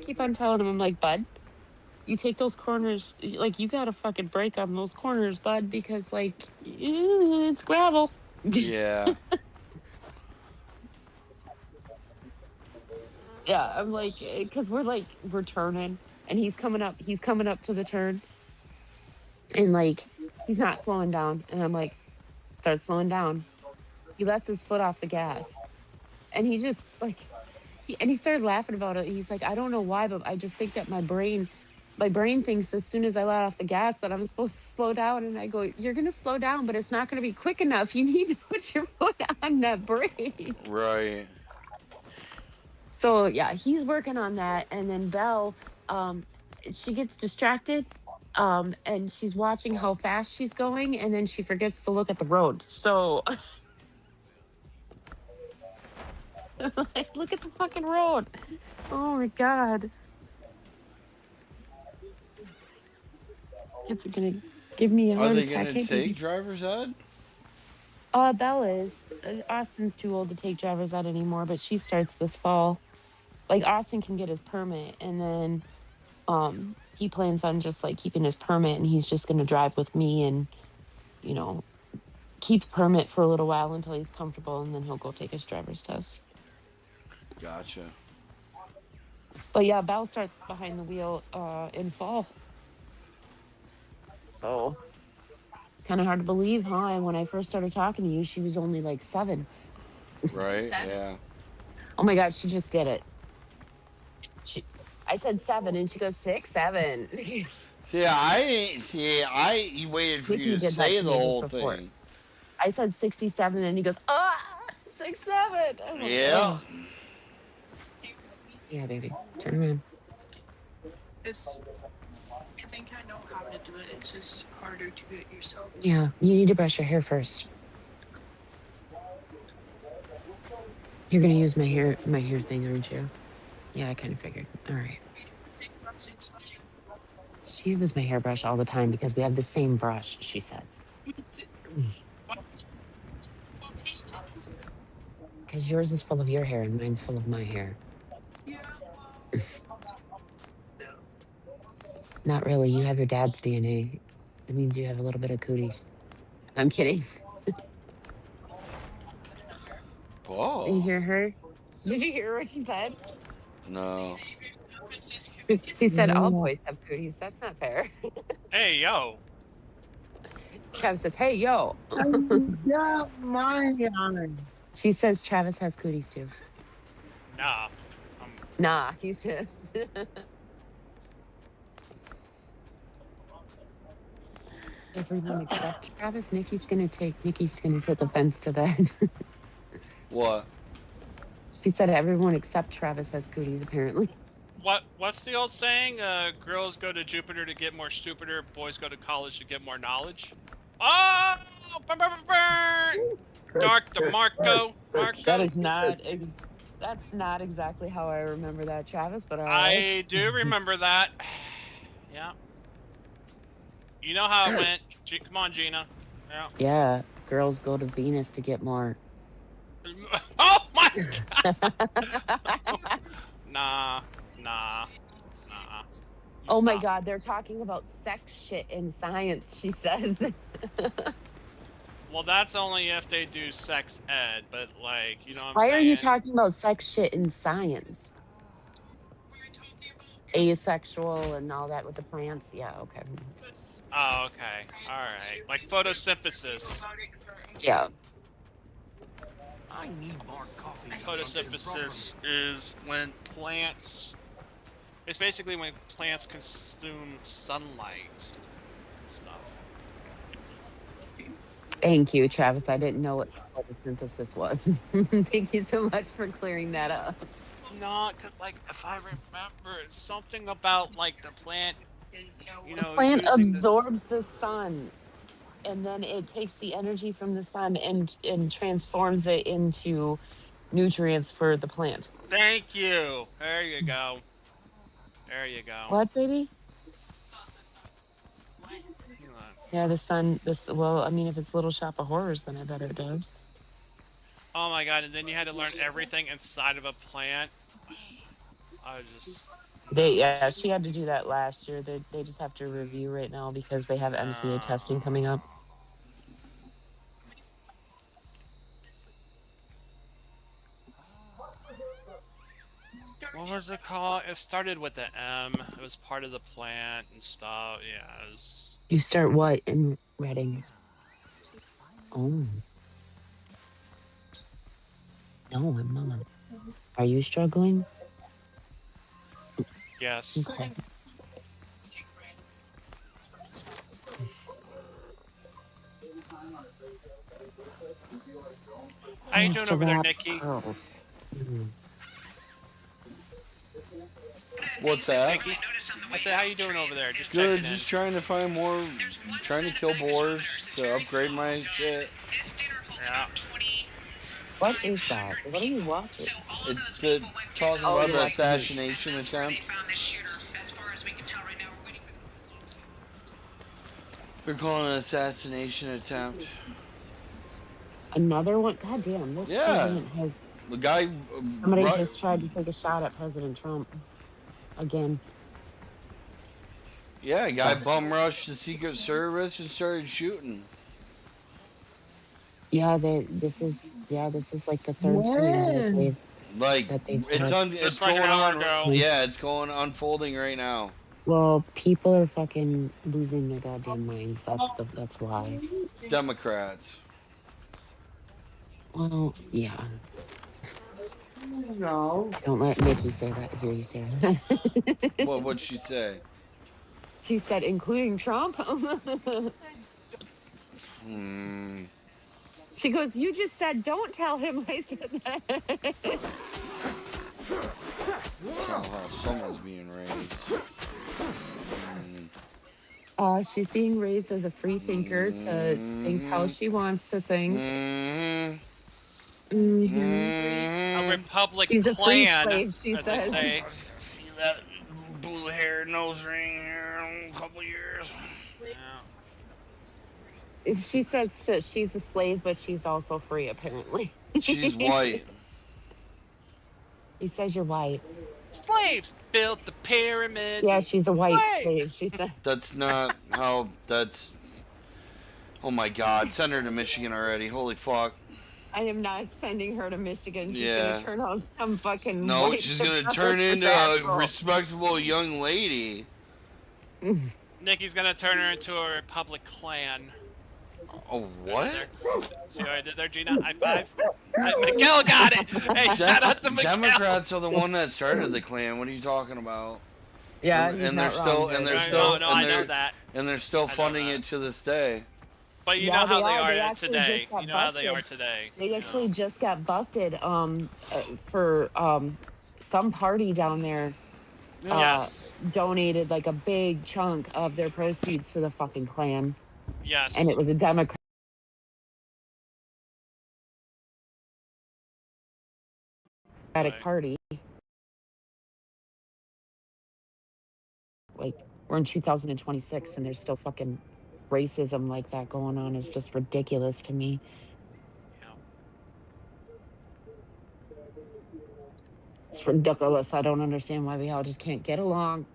keep on telling him, I'm like, "Bud, you take those corners, like you gotta fucking brake on those corners, bud, because like it's gravel." Yeah. Yeah, I'm like, because we're turning, and he's coming up to the turn, and like he's not slowing down, and I'm like, start slowing down. He lets his foot off the gas, and he just like he started laughing about it. He's like, I don't know why, but I just think that my brain thinks as soon as I let off the gas that I'm supposed to slow down. And I go, you're gonna slow down, but it's not gonna be quick enough. You need to put your foot on that brake. Right. So yeah, he's working on that. And then Belle, she gets distracted, and she's watching how fast she's going, and then she forgets to look at the road. So like, look at the fucking road. Oh my god. It's gonna give me a Are heart they attack. gonna take driver's ed? Belle is. Austin's too old to take driver's ed anymore, but she starts this fall. Like Austin can get his permit, and then he plans on just like keeping his permit, and he's just gonna drive with me, and you know, keep the permit for a little while until he's comfortable, and then he'll go take his driver's test. Gotcha. But yeah, Belle starts behind the wheel in fall. So kind of hard to believe, huh? And when I first started talking to you, she was only like 7. Right? 7? Yeah. Oh my god, she just did it. I said 7, and she goes 6, 7. I waited for Nikki you to did that say to the me just whole before. thing. I said 67, and he goes, 6, 7. I'm like, Yeah. "Oh." Yeah, baby, turn around. It's, I think I know how to do it. It's just harder to do it yourself. Yeah, you need to brush your hair first. You're gonna use my hair thing, aren't you? Yeah, I kind of figured. All right. She uses my hairbrush all the time because we have the same brush, she says. Because yours is full of your hair and mine's full of my hair. Not really. You have your dad's DNA. It means you have a little bit of cooties. I'm kidding. Whoa. Did you hear her? Did you hear what she said? No. She said all boys have cooties. That's not fair. Hey, yo. Travis says, "Hey, yo." Yeah, mine. She says Travis has cooties too. Nah. Nah, he says. Everyone except Travis. Nikki's gonna take offense to that. What? She said everyone except Travis has cooties, apparently. What's the old saying? Girls go to Jupiter to get more stupider, boys go to college to get more knowledge. Oh! Dark DeMarco. That is not. That's not exactly how I remember that, Travis. But all right. I do remember that. Yeah. You know how it went. Come on, Gina. Yeah. Yeah. Girls go to Venus to get more. Oh my god. Nah. Oh my Stop. god, they're talking about sex shit in science, she says. Well, that's only if they do sex ed, but like, you know what I'm Why saying? are you talking about sex shit in science? Asexual and all that with the plants? Yeah, okay. Oh, okay. Alright. Like photosynthesis. Yeah. I need more coffee. Photosynthesis is when plants... It's basically when plants consume sunlight and stuff. Thank you, Travis. I didn't know what photosynthesis was. Thank you so much for clearing that up. No, because, like, if I remember, it's something about, like, the plant, you know... Plant using absorbs the sun and then it takes the energy from the sun and transforms it into nutrients for the plant. Thank you. There you go. There you go. What, baby? See that? Yeah, the sun. Well, I mean, if it's Little Shop of Horrors, then I bet it does. Oh my god! And then you had to learn everything inside of a plant. I just. Yeah, she had to do that last year. They just have to review right now because they have MCA testing coming up. What was it called? It started with the M. It was part of the plant and stuff. Yeah, it was... You start what in Reading? Oh. No, I'm not. Are you struggling? Yes. Okay. How you doing over there, Nikki? What's that? Nikki? I said, how you doing over there? Just Good, checking just in. trying to find more, trying to kill boars to upgrade my shit. Yeah. What is that? What are you watching? It's the talking Oh, about you're the watching assassination attempt. They're calling it an assassination attempt. Another one? God damn, this Yeah. president has... The guy. Somebody just tried to take a shot at President Trump. Again. Yeah, a guy bum rushed the Secret Service and started shooting. Yeah, this is like the third time Like that they've it's Just like going an hour on. ago. Yeah, it's going unfolding right now. Well, people are fucking losing their goddamn minds. That's why. Democrats. Well, yeah. No. Don't let Nikki say that. Hear you say that. What'd she say? She said, including Trump. Hmm. She goes, you just said, don't tell him I said that. Tell how someone's being raised. She's being raised as a free thinker to think how she wants to think. A republic She's a free clan, slave, she as they says. say. See that blue hair nose ring here in a couple years. Yeah. She says she's a slave, but she's also free, apparently. She's white. He says you're white. Slaves built the pyramids. Yeah, she's a white Slaves. slave. She said. That's not how. That's. Oh my God! Send her to Michigan already. Holy fuck! I am not sending her to Michigan. She's Yeah. gonna turn out some fucking. No, white she's gonna supremacist turn into a asshole. respectable young lady. Nikki's gonna turn her into a republic clan. Oh what? See what I did there, Gina? High five. Miguel got it. Hey, shout out to Miguel. Democrats are the one that started the Klan. What are you talking about? Yeah, and he's they're not still wrong, and there. they're still No, and I know they're that. and they're still I know funding that. it to this day. But you Yeah, know how they they are. They are actually today. just got You know how they are busted. today. They actually just got busted for some party down there Yes. donated like a big chunk of their proceeds to the fucking Klan. Yes. And it was a Democratic Right. party. Like, we're in 2026 and there's still fucking racism like that going on. It's just ridiculous to me. Yeah. It's ridiculous. I don't understand why we all just can't get along.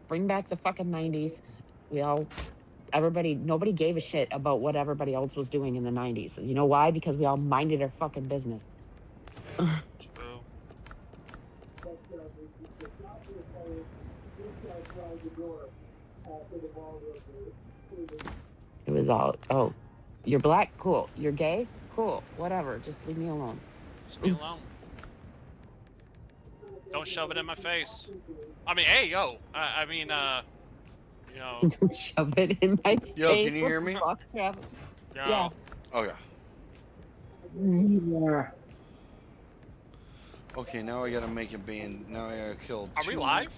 Bring back the fucking 90s. Nobody gave a shit about what everybody else was doing in the 90s. You know why? Because we all minded our fucking business. True. It was all, oh, you're black? Cool. You're gay? Cool. Whatever. Just leave me alone. Just be alone. Don't shove it in my face. I mean, hey, yo. I mean, you know. Don't shove it in my face. Yo, can you hear me? Fuck, yeah. Yeah. Okay. Yeah. Okay, now I gotta make a band. Now I gotta kill. Are we live?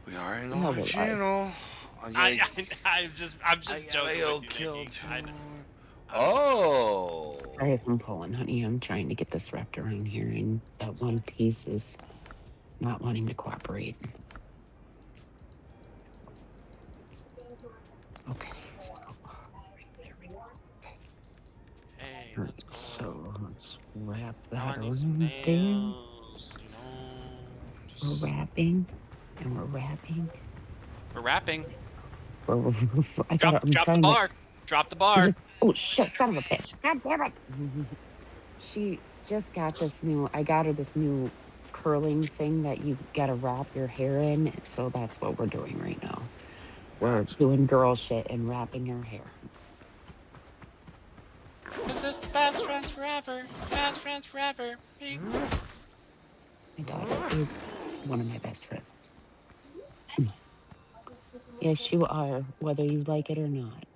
We are in the No, we're live live. channel. I I'm just joking gotta with you, kill Nikki. two I know. more. Oh. Sorry if I'm pulling, honey. I'm trying to get this wrapped around here, and that one piece is not wanting to cooperate. Okay. So, there we go. Okay. Hey, All right, let's go. so let's wrap I that need some around there. nails, you know. Just... We're wrapping, and we're wrapping. We're wrapping. I'm Drop the trying bar. Drop the to bar. just. Oh shit! Son of a bitch! God damn it! She just got this new. I got her this new curling thing that you gotta wrap your hair in. So that's what we're doing right now. We're doing girl shit and wrapping her hair. Cause it's the best friends forever. Best friends forever. Me. My daughter is one of my best friends. Yes, you are, whether you like it or not.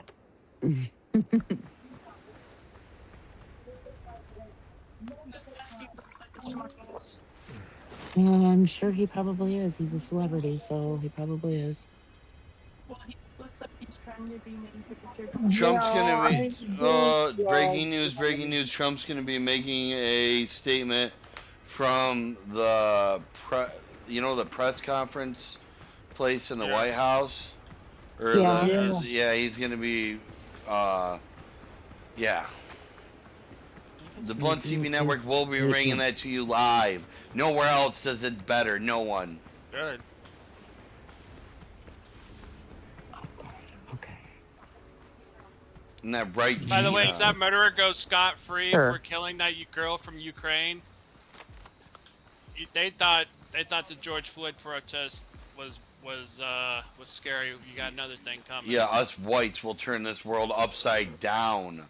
I'm sure he probably is. He's a celebrity, so he probably is. Well, he looks like he's trying to be main character. Trump's gonna be breaking breaking news. Trump's gonna be making a statement from the the press conference place in the Yeah. White House. Or Yeah. he's gonna be yeah. The Blunt TV network will be bringing that to you live. Nowhere else does it better. No one. Good. Okay. And that right. By the way, Gina? if that murderer goes scot-free Sure. for killing that girl from Ukraine, they thought the George Floyd protest was scary. You got another thing coming. Yeah, us whites will turn this world upside down.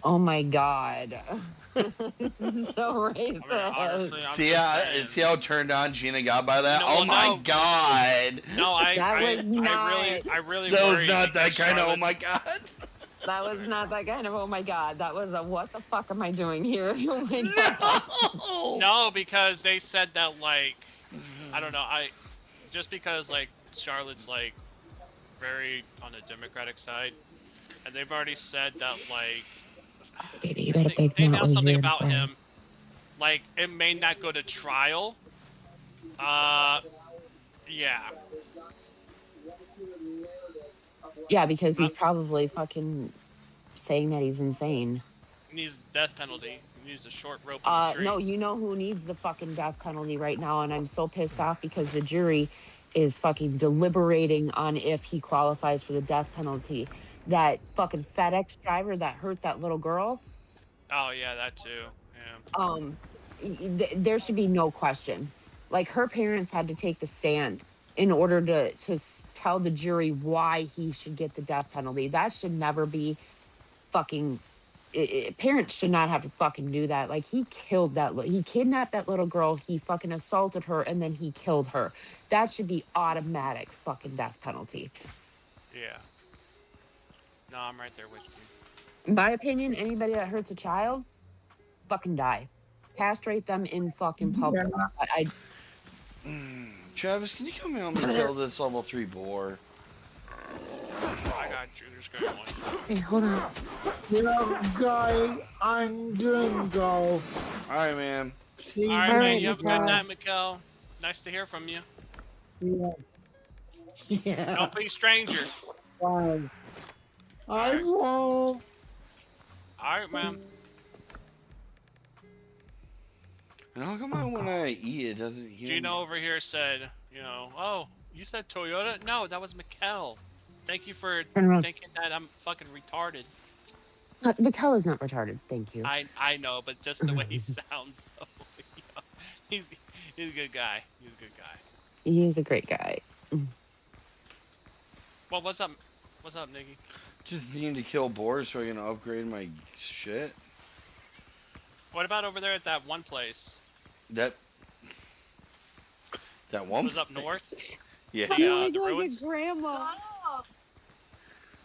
Oh my god. So right. Honestly, I'm See just saying. how turned on Gina got by that? No, Oh well, my no. god. No, I really That was worry not that because kind of oh Charlotte's- my god. That was not that kind of oh my god. That was a what the fuck am I doing here? Oh my god. No. No, because they said that like I don't know. Just because like Charlotte's like very on the Democratic side, and they've already said that like Baby, you gotta they take me out announced something here, about sorry. him. Like it may not go to trial. Yeah. Yeah, because he's probably fucking saying that he's insane. He needs the death penalty. He needs a short rope in the tree. No, you know who needs the fucking death penalty right now, and I'm so pissed off because the jury is fucking deliberating on if he qualifies for the death penalty. That fucking FedEx driver that hurt that little girl. Oh yeah, that too. Yeah. There should be no question. Like her parents had to take the stand in order to tell the jury why he should get the death penalty. That should never be fucking. Parents should not have to fucking do that. Like he killed he kidnapped that little girl. He fucking assaulted her and then he killed her. That should be automatic fucking death penalty. Yeah. No, I'm right there with you. In my opinion, anybody that hurts a child, fucking die. Castrate them in fucking public. Travis, can you come help me kill this level 3 boar? I got you. There's going one. Hey, hold on. Yeah, guy, I'm doing go. Alright, man. See All right, All man. right, You have a good Miguel. night, Mikkel. Nice to hear from you. Yeah. Yeah. Don't be a stranger. Fine. I won't. All right, man. And how come when I eat it doesn't hear Gino me? over here said, oh, you said Toyota? No, that was Mikkel. Thank you for Turn around. thinking that I'm fucking retarded. Mikkel is not retarded. Thank you. I know, but just the way he sounds, though, he's a good guy. He's a good guy. He is a great guy. Well, what's up? What's up, Nikki? Just need to kill boars so I can upgrade my shit. What about over there at that one place? That one Was up north? Yeah. The ruins? grandma.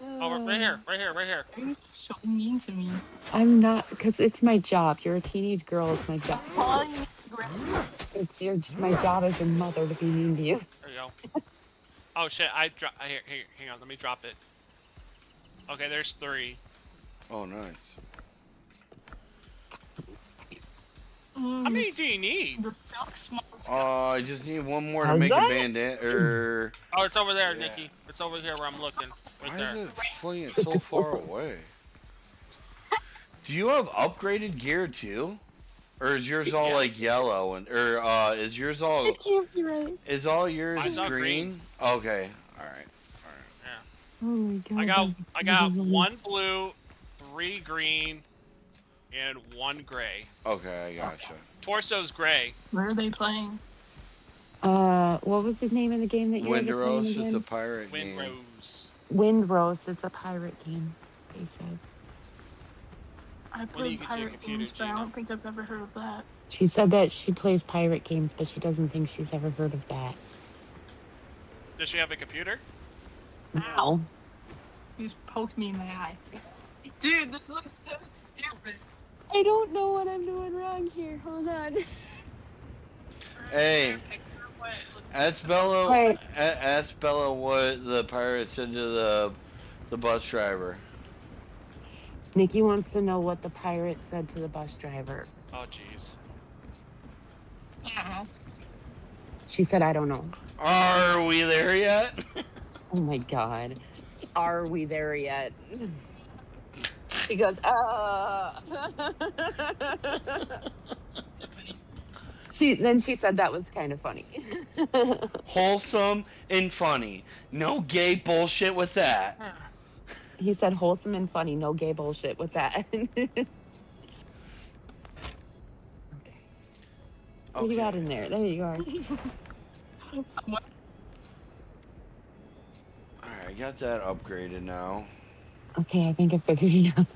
Oh, right here, right here, right here. You're so mean to me. I'm not, because it's my job. You're a teenage girl. It's my job. Calling me grandma. It's my job as your mother to be mean to you. There you go. Oh shit! Here, hang on. Let me drop it. Okay, there's 3. Oh, nice. How many do you need? The silk smells good. I just need one more to How's make a that? bandit. Oh, it's over there, Yeah. Nikki. It's over here where I'm looking. Right Why there. is it flinging it so far away? Do you have upgraded gear too? Or is yours all Yeah. like yellow is yours all It can't be right. is all yours Mine's all green? Okay. Alright. Oh my god. I got 1 blue, 3 green, and 1 gray. Okay, I gotcha. Torso's gray. Where are they playing? What was the name of the game that you guys are playing Windrose is again? a pirate game. Windrose. Windrose. It's a pirate game. They said. I do you played get your pirate computer, games, but I Gina? don't think I've ever heard of that. She said that she plays pirate games, but she doesn't think she's ever heard of that. Does she have a computer? Wow. You just poked me in the eye. Dude, this looks so stupid. I don't know what I'm doing wrong here. Hold on. Hey, ask Bella. Wait. Ask Bella what the pirate said to the bus driver. Nikki wants to know what the pirate said to the bus driver. Oh, jeez. Yeah. She said, I don't know. Are we there yet? Oh my god. Are we there yet? She goes, Then she said that was kind of funny. Wholesome and funny. No gay bullshit with that. He said wholesome and funny, no gay bullshit with that. Okay. What you got in there? There you are. Somewhat. Alright, I got that upgraded now. Okay, I think I figured it out.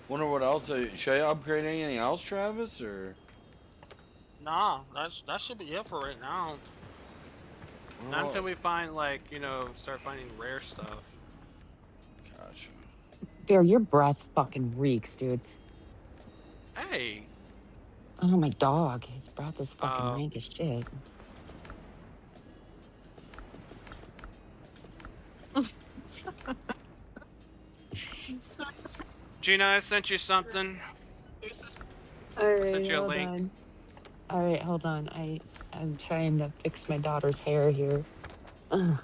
Wonder what else. Should I upgrade anything else, Travis? Or Nah, that should be it for right now. Not until we find, like, start finding rare stuff. Gotcha. Dude, your breath fucking reeks, dude. Hey. Oh, my dog. His breath is fucking Oh. rank as shit. Gina, I sent you something. Alright, sent you a hold link. on. Alright, hold on. I'm trying to fix my daughter's hair here. Ugh.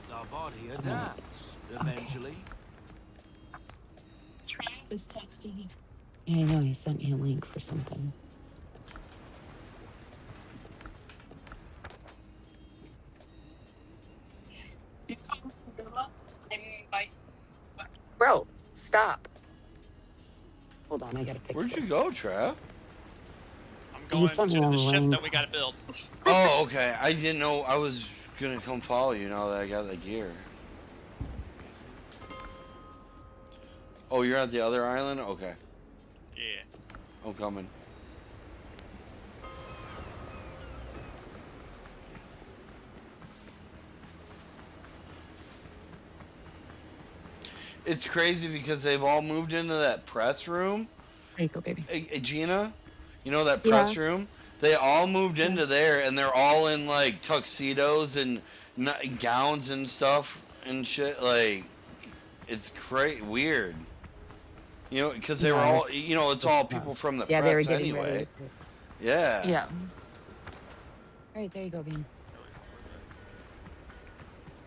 The body adapts eventually. Trav is texting you. Yeah, I know. He sent me a link for something. You told me to go up and like, Bro, stop. Hold on, I gotta fix Where'd this. you go, Trav? I'm going to sent me a the ship link. that we gotta build. Oh, okay. I didn't know I was gonna come follow you now that I got the gear. Oh, you're at the other island? Okay. Yeah. I'm coming. It's crazy because they've all moved into that press room. There you go, baby. Hey, Gina, you know that press room? They all moved into there, and they're all in like tuxedos and gowns and stuff and shit. Like, it's weird. You know, because they were all, it's all people from the Yeah, they were press getting anyway. ready. Yeah. Yeah. Alright, there you go, Bean.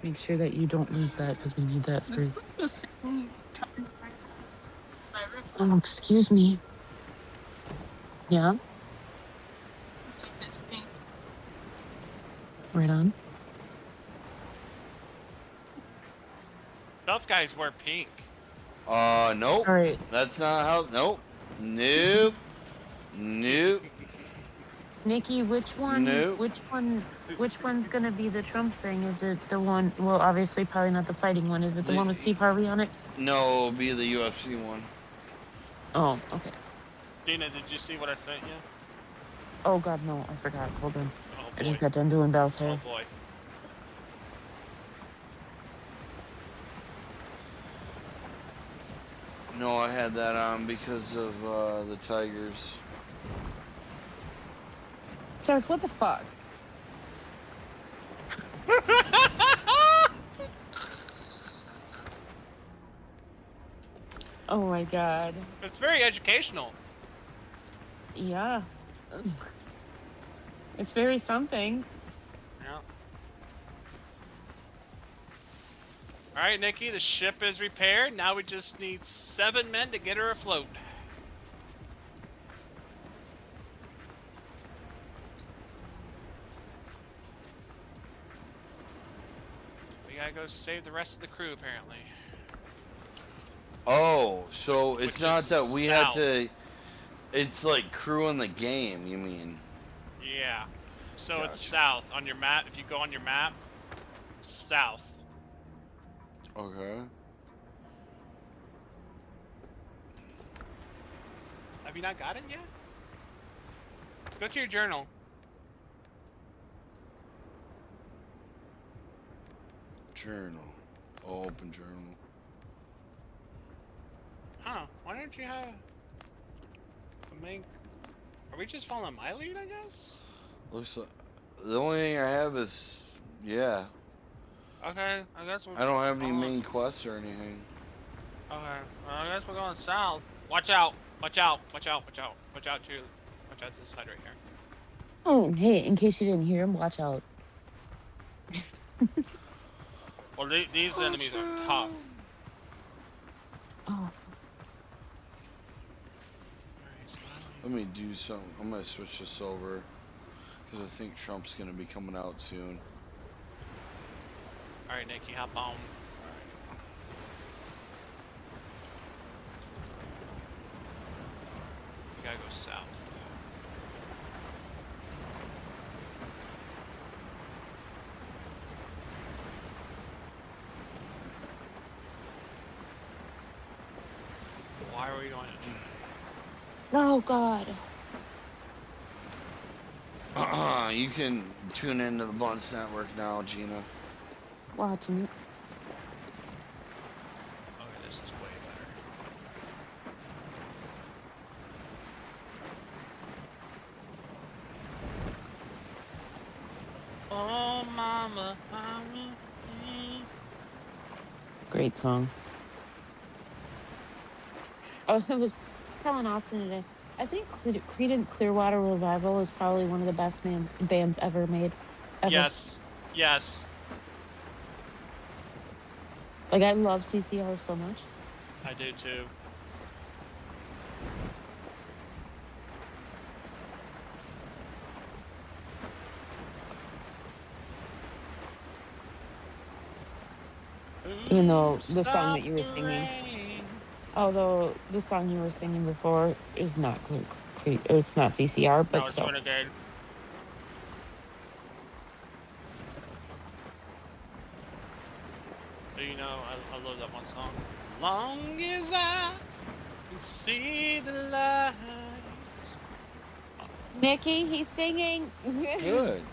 Make sure that you don't lose that because we need that for. it's like the same kind of Oh, excuse me. Yeah, Except it's pink. right on. Tough guys wear pink. Nope. Alright. That's not how. Nope. Nope. Nope. Nikki, which one? No. Which one's gonna be the Trump thing? Is it the one? Well, obviously, probably not the fighting one. Is it the one with Steve Harvey on it? No, it'll be the UFC one. Oh, okay. Dina, did you see what I sent you? Oh God, no, I forgot. Hold on. Oh I just boy. got done doing Belle's hair. Oh boy. No, I had that on because of the Tigers. Travis, what the fuck? Oh my god. It's very educational. Yeah. It's very something. Yeah. Alright, Nikki, the ship is repaired. Now we just need 7 men to get her afloat. We gotta go save the rest of the crew, apparently. Oh, so it's Which not is that we had south. to. It's like crew in the game, you mean? Yeah. So it's Gotcha. south on your map. If you go on your map, it's south. Okay. Have you not got it yet? Go to your journal. Journal. Oh, open journal. Huh. Why don't you have a main... Are we just following my lead, I guess? Looks like the only thing I have is yeah. Okay, I guess we're... I don't have any following- main quests or anything. Okay, well, I guess we're going south. Watch out! Watch out! Watch out! Watch out! Watch out to... Watch out to the side right here. Oh, hey, in case you didn't hear him, watch out. Well, these enemies are tough. Oh, Let me do something. I'm gonna switch this over because I think Trump's gonna be coming out soon. Alright, Nikki, hop on. We gotta go south. Why are we going to... oh god. You can tune into the Bunts Network now, Gina. Watching it. Okay, this is way better. Oh, mama, mama. Great song. Oh, I was telling Austin today. I think Creedence Clearwater Revival is probably one of the best bands ever made. Ever. Yes, yes. Like, I love CCR so much. I do too. Even though the song that you were Stop the singing, rain. although the song you were singing before is not it's not CCR, but No, it's still. Renegade. Do you know, I love that one song. Long as I can see the lights. Nikki, he's singing. Good.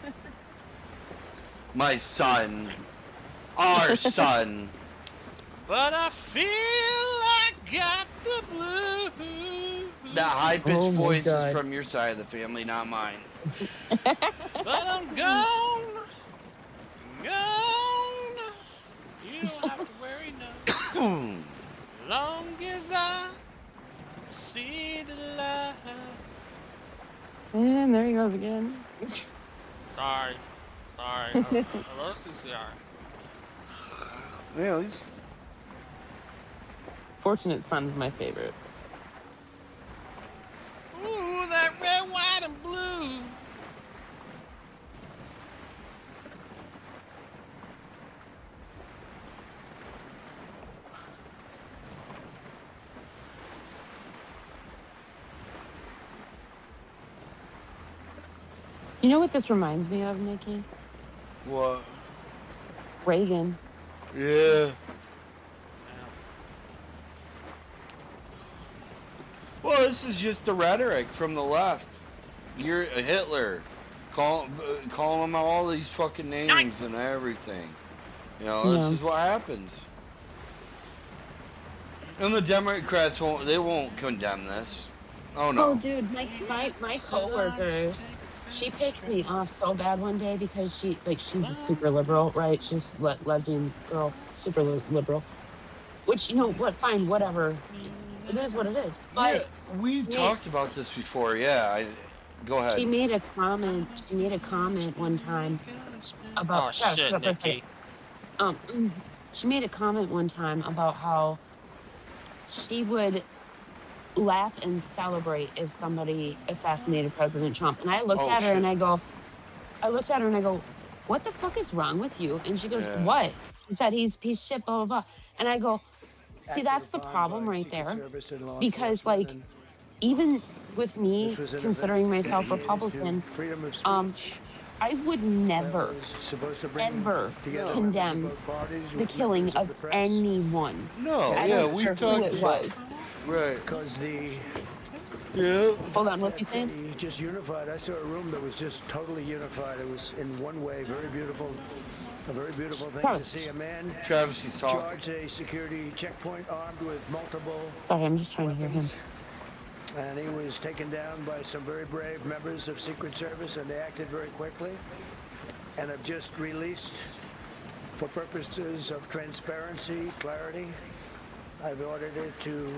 My son. Our son. But I feel I got the blues. That high-pitched Oh my voice is God. from your side of the family, not mine. But I'm gone. Gone. You don't have to worry no. Long as I can see the light. And there he goes again. Sorry. Sorry. I love CCR. Yeah, at least Fortunate Son's my favorite. Ooh, that red, white, and blue. You know what this reminds me of, Nikki? what? Reagan. Yeah. Well, this is just the rhetoric from the left. You're a Hitler. Call him all these fucking names and everything. You know, this Yeah. is what happens. And the Democrats won't condemn this. Oh Oh, no. dude, my coworker, she pissed me off so bad one day because she's a super liberal, right? She's lesbian girl, super liberal. Which, you know what? Fine, whatever. It is what it is. Yeah, But we've talked about this before. Yeah, go ahead. she made a comment. She made a comment one time about. Oh shit, shut up for a Nikki. second. She made a comment one time about how she would laugh and celebrate if somebody assassinated President Trump. And I looked Oh, at her and shit. I go, what the fuck is wrong with you? And she goes, Yeah. what? She said he's a piece of shit, blah, blah, blah. And I go, see, that's the problem right there. Because, like, even with me considering myself Republican, I would never, ever condemn the killing of anyone. No, I yeah, don't we care who talked it about. was. Right. Because the Yeah. Hold on, what's he saying? he just unified. I saw a room that was just totally unified. It was in one way very beautiful. A very beautiful thing to see a man Travis, he's talking. charge a security checkpoint armed with multiple Sorry, I'm just trying to hear him. and he was taken down by some very brave members of Secret Service, and they acted very quickly and have just released, for purposes of transparency, clarity, I've ordered it to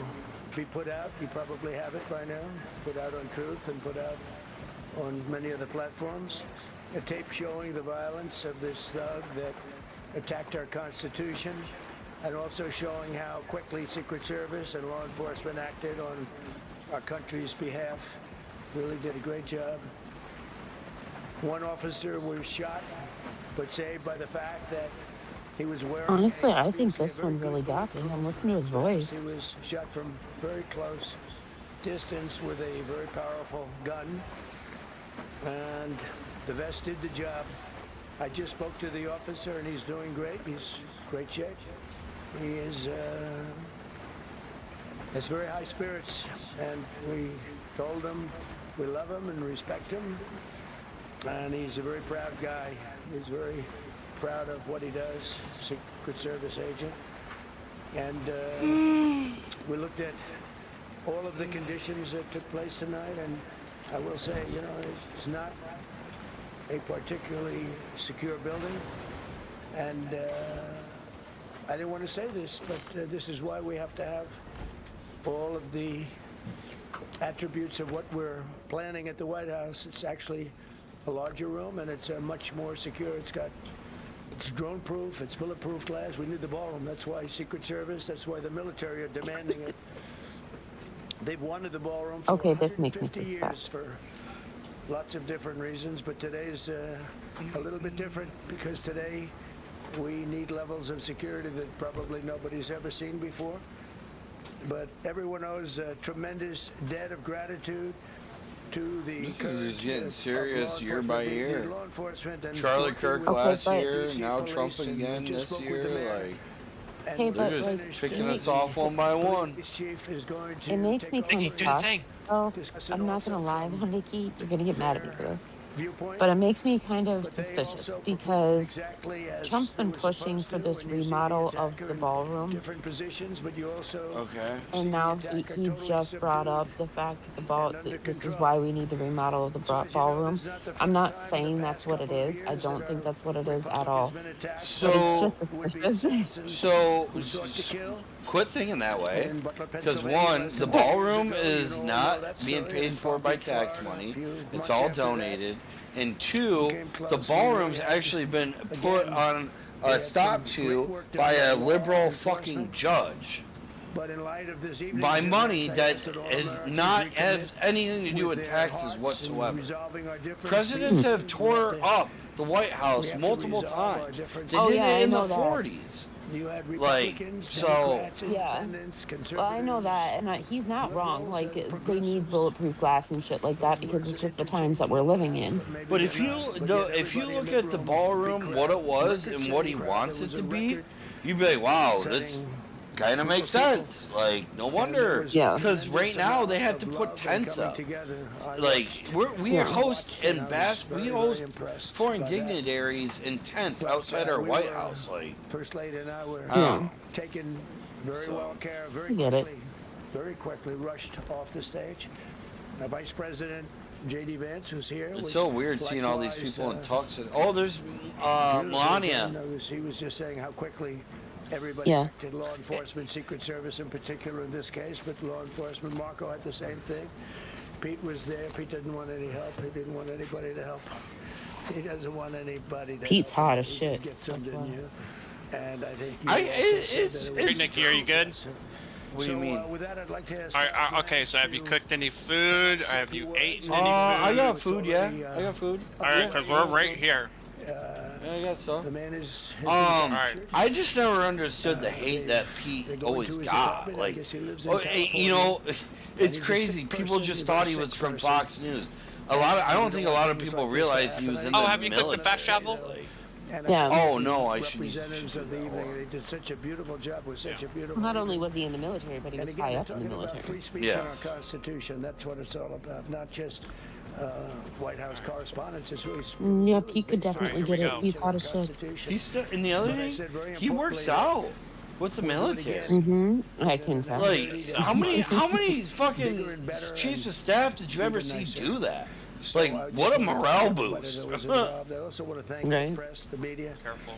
be put out. You probably have it by now. Put out on Truth and put out on many of the platforms. A tape showing the violence of this thug that attacked our Constitution, and also showing how quickly Secret Service and law enforcement acted on our country's behalf. Really did a great job. One officer was shot, but saved by the fact that he was wearing. Honestly, I think this one really got to him. Listen to his voice. He was shot from very close distance with a very powerful gun, and the vest did the job. I just spoke to the officer, and he's doing great. He's great shape. He is has very high spirits, and we told him we love him and respect him, and he's a very proud guy. He's very proud of what he does, Secret Service agent. And we looked at all of the conditions that took place tonight, and I will say, you know, it's not a particularly secure building, and I didn't want to say this, but this is why we have to have all of the attributes of what we're planning at the White House. It's actually a larger room, and it's much more secure. It's drone-proof, it's bulletproof glass. We need the ballroom. That's why Secret Service, that's why the military are demanding it. They've wanted the ballroom for Okay, this makes me 150 suspect. years for lots of different reasons, but today's a little bit different because today we need levels of security that probably nobody's ever seen before. But everyone owes a tremendous debt of gratitude to the This is courage just getting of serious law year by enforcement, year. law enforcement and Charlie working Kirk with last but- year, DC now police, Trump and we again just this spoke with the year. mayor. Like, And Hey, we but, they're just like, finished, picking it us off one by one. police chief is going to It makes take me over kind Nikki, of do the tough. thing. Oh, discussing I'm not gonna also lie from though, Nikki. You're gonna get mad at me for this. viewpoint. But it makes me kind of But they suspicious also because exactly as Trump's they been were pushing supposed for to, this and you see the remodel of attacker the in ballroom. different positions, but you also Okay. And now he just brought up the fact that this is why we need the remodel of the ballroom. I'm not saying that's what it is. I don't think that's what it is at all. But it's So, just suspicious. quit thinking that way. Because one, the ballroom is not being paid for by tax money. It's all donated. And two, the ballroom's actually been put on a stop to by a liberal fucking judge. By money that is not have anything to do with taxes whatsoever. Presidents have tore up the White House multiple times. They Oh, did yeah, it I in the know that. 40s. Like, so- Yeah. Well, I know that, and he's not wrong. Like, they need bulletproof glass and shit like that because it's just the times that we're living in. But if you look at the ballroom, what it was and what he wants it to be, you'd be like, wow, this kind of makes sense. Like, no wonder. Yeah. Because right now they have to put tents up. Like, we host foreign dignitaries in tents outside our White House. Like, First Lady and I were I don't know. taking very So- well care, very quickly rushed off the stage. Vice President J.D. Vance, who's here. It's was so weird seeing all these likewise, people in tux. Oh, there's beautifully Melania. done. He was just saying how quickly everybody Yeah. acted, law enforcement, Secret Service in particular in this case, but law enforcement. Marco had the same thing. Pete was there. Pete didn't want any help. He didn't want anybody to help. He doesn't want anybody to Pete's help. hot as He shit. Get some, That's didn't why. you? And I think I- you also it- said it's- that it it's- Hey, Nikki, are you good? What do you mean? with that, I'd like to ask. All right, okay, so have you cooked any food? Or have you eaten any food? I got food, yeah. I got food. All right, because we're right here. Yeah, I got some. The man is. Alright. I just never understood the hate that Pete always got. Like, you know, it's crazy. People just thought he was from Fox News. I don't think a lot of people realize he was in the Oh, have you military. cooked the fat shovel? Yeah. Oh, no, I should Representatives do of the that evening, more. they did such a beautiful job with such a beautiful. Not only was he in the military, but he and was again, high we're up in the talking about military. free speech Yes. in our Constitution. That's what it's all about. Not just White House correspondence. It's really. Yeah, Pete could definitely here we get it. go. He's hot as shit. He's still, and the other But I thing, said very he works importantly, out with the military. Mm-hmm. I can tell. Like, how many Bigger fucking and better chiefs and of staff did you ever even see nicer. do that? So Like, I just what a wanna morale thank everybody boost. that was involved. I also want to thank Right. the press, the media. Careful.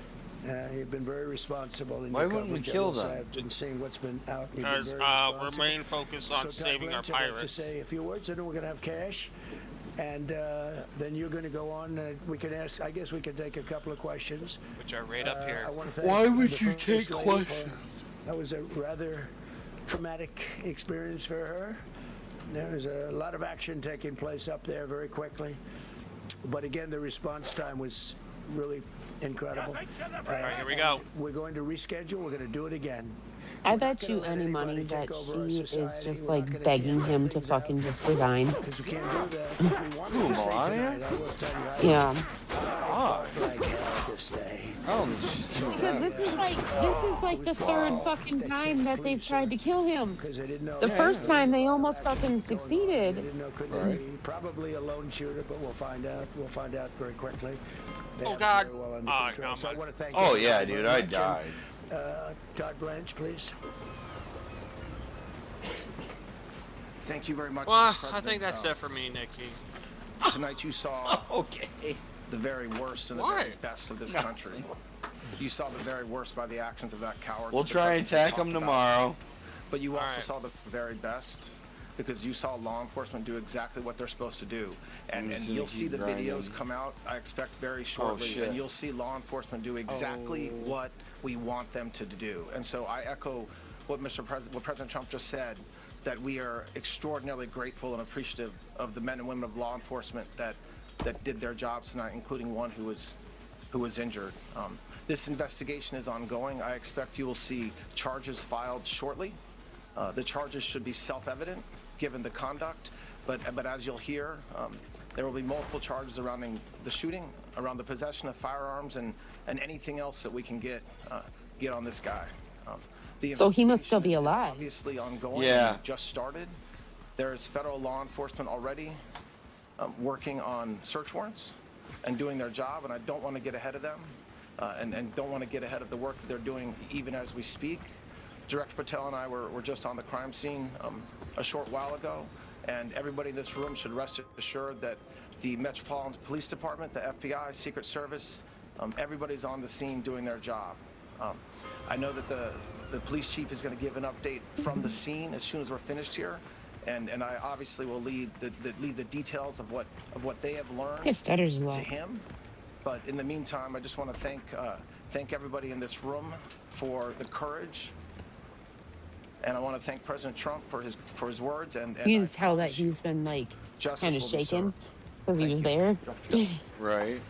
You've been very responsible in Why your wouldn't we coverage. kill Also, them? I've been seeing what's been out. You've been Because very we're responsible. main focused on So, Todd saving our Blanche, I'd like to pirates. say a few words, and then we're going to have cash, and then you're going to go on. We can ask. I guess we can take a couple of questions. Which are right up here. I want to thank Why would the you First take Lady for- questions? That was a rather traumatic experience for her. There was a lot of action taking place up there very quickly, but again, the response time was really incredible. All right, here we go. We're going to reschedule. We're going to do it again. I bet you any money that she is just like begging him to fucking just resign. Because we can't do that. We wanted Who, to stay Melania? tonight. I will tell you. Yeah. Fuck. Like hell to stay. I don't think she's doing Because that. this is like the third fucking time that they've tried to kill him. Because they didn't know. The first time they almost fucking They succeeded. didn't know, could Right. be probably a lone shooter, but we'll find out. We'll find out very quickly. They Oh, have it God. very well under Oh, control. no, So I man. want to thank Oh everybody yeah, very dude, much. I And, died. Todd Blanche, please. Thank you very much. Well, Mr. I President. think that's it for me, Nikki. Tonight you saw Okay. the very worst and the Why? very best of this country. You saw the very worst by the actions of that coward. We'll that the try and president attack him talked about. tomorrow. But you also Alright. saw the very best because you saw law enforcement do exactly what they're supposed to do. I'm And just gonna you'll see keep the grinding. videos come out, I expect very shortly. shit. And you'll see law enforcement do exactly what we want them to do. And so I echo what what President Trump just said, that we are extraordinarily grateful and appreciative of the men and women of law enforcement that did their jobs tonight, including one who was injured. This investigation is ongoing. I expect you will see charges filed shortly. The charges should be self-evident given the conduct, but as you'll hear, there will be multiple charges surrounding the shooting, around the possession of firearms, and anything else that we can get on this guy. The So he must still be investigation is alive. Obviously ongoing. Yeah. It just started. There is federal law enforcement already working on search warrants and doing their job, and I don't want to get ahead of them, and don't want to get ahead of the work that they're doing even as we speak. Director Patel and I were just on the crime scene a short while ago, and everybody in this room should rest assured that the Metropolitan Police Department, the FBI, Secret Service, everybody's on the scene doing their job. I know that the police chief is going to give an update from the scene as soon as we're finished here, and I obviously will lead the details of what they have learned It stutters a to lot. him. But in the meantime, I just want to thank everybody in this room for the courage, and I want to thank President Trump for his words. And You I can tell that promise he's been like justice kind of will be shaken served. because he Thank was you. there. Dr. Right.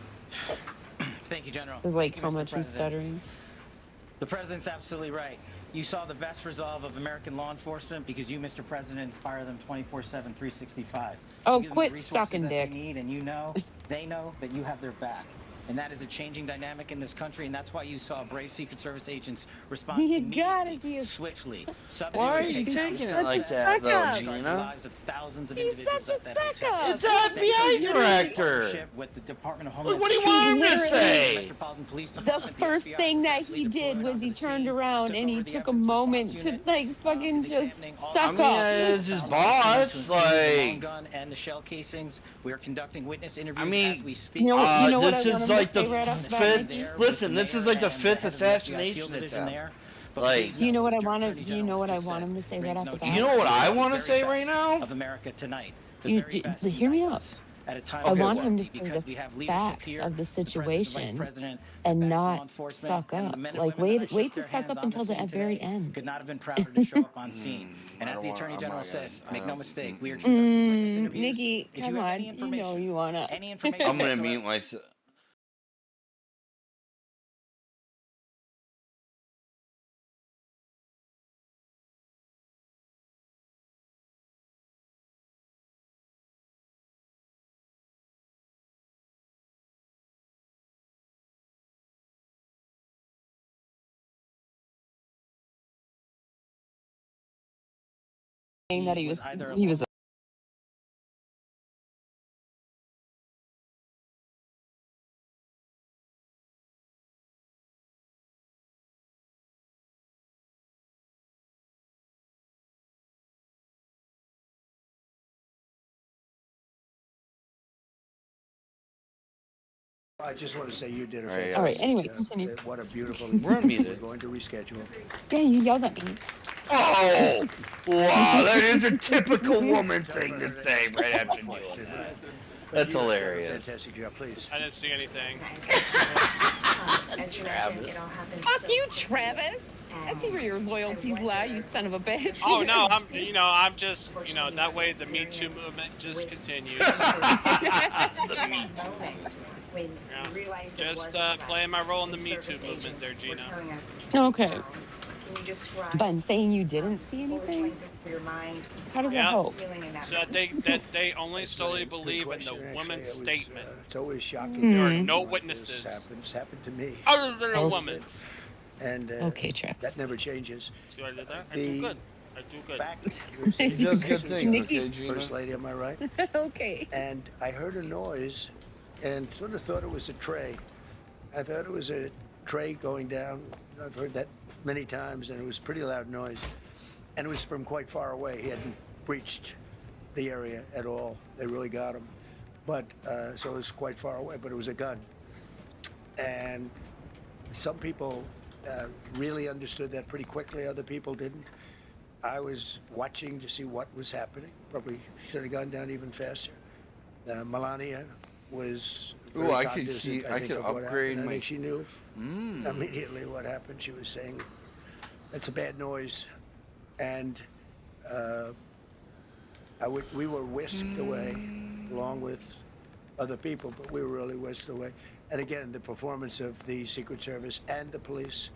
Thank you, General. It's like Thank you, how Mr. much he's President. stuttering. The President's absolutely right. You saw the best resolve of American law enforcement because you, Mr. President, inspire them 24/7, 365. Oh, You give them the quit resources sucking that dick. They need, and they know that you have their back. And that is a changing dynamic in this country, and that's why you saw brave Secret Service agents respond You gotta immediately, see it. swiftly. Why are you taking it like that, though, suck-up. The Gina? lives of thousands of He's individuals such a at that hotel. suck-up. It's an FBI director. With the Department of Look, Homeland what do you Security, want him to Literally- say? Metropolitan Police The Department, first FBI, thing that actually he deployed did was onto he the turned scene, around took and he over the took a evidence moment response to unit, like fucking is just examining all suck I mean, up. it's his found boss, evidence, including the long like. gun and the shell casings. We are conducting witness interviews I mean, as we speak. You know what- you know what this I want is him to like the say right off the bat, fifth. Mikey? Listen, this is like the fifth assassination attempt. Like, Do you know what I want him? Do you know what I want him to say right off the bat? You know what I want to say right now? Of America tonight. You hear me out. At a time I Okay, want what? him to say because we the have leadership facts here, of the the president, the vice situation president, and the backs of law not enforcement, suck and up. the men and Like women that wait shook to their suck hands up on until the scene very today end. Could not have been prouder to show up on scene. And I as don't the wanna- Attorney I'm General not said, gonna- make I no don't- mistake, we are conducting witness interviews. Nikki, If come you have on. any You know information, you wanna. any information I'm gonna whatsoever, mute myself. Saying that he was was either he was I just want to say you did a All right, fantastic All right, anyway, job. continue. What a beautiful. We're unmuted. We're going to reschedule. Yeah, you yelled at me. Oh, wow, that is a typical woman thing to say right after doing that. That's You did a hilarious. Fantastic job, please. I didn't see anything. As you mentioned, it all happened Fuck so you, quickly. Travis. I see where your loyalties lie, you son of a bitch. Oh no, I'm just, that way the Me Too movement just continues. The Me Too. When Yeah. we realized it Just was a playing my role in the the Me Too service movement agents there, were Gina. telling us, Okay. Can you describe But I'm saying you didn't see what was anything? going through your mind? How does Yeah. that help? Feeling in that So that they only solely believe in the woman's statement. It's always shocking. There are no when witnesses. This happened to me. Other than a Oh. woman's. And Okay, Travis. that never changes. See what I did there? I The do good. I do good. Fact, He does good things, Nikki. okay, Gina? First lady, am I right? Okay. And I heard a noise and sort of thought it was a tray. I thought it was a tray going down. I've heard that many times, and it was a pretty loud noise. And it was from quite far away. He hadn't breached the area at all. They really got him. But, so it was quite far away, but it was a gun. And some people really understood that pretty quickly. Other people didn't. I was watching to see what was happening. Probably should have gone down even faster. Melania was Ooh, very I could cognizant, keep- I think, could of what upgrade happened. I my- think she knew Mm. immediately what happened. She was saying, "That's a bad noise," and we were whisked away, along with other people, but we were really whisked away. And again, the performance of the Secret Service and the police,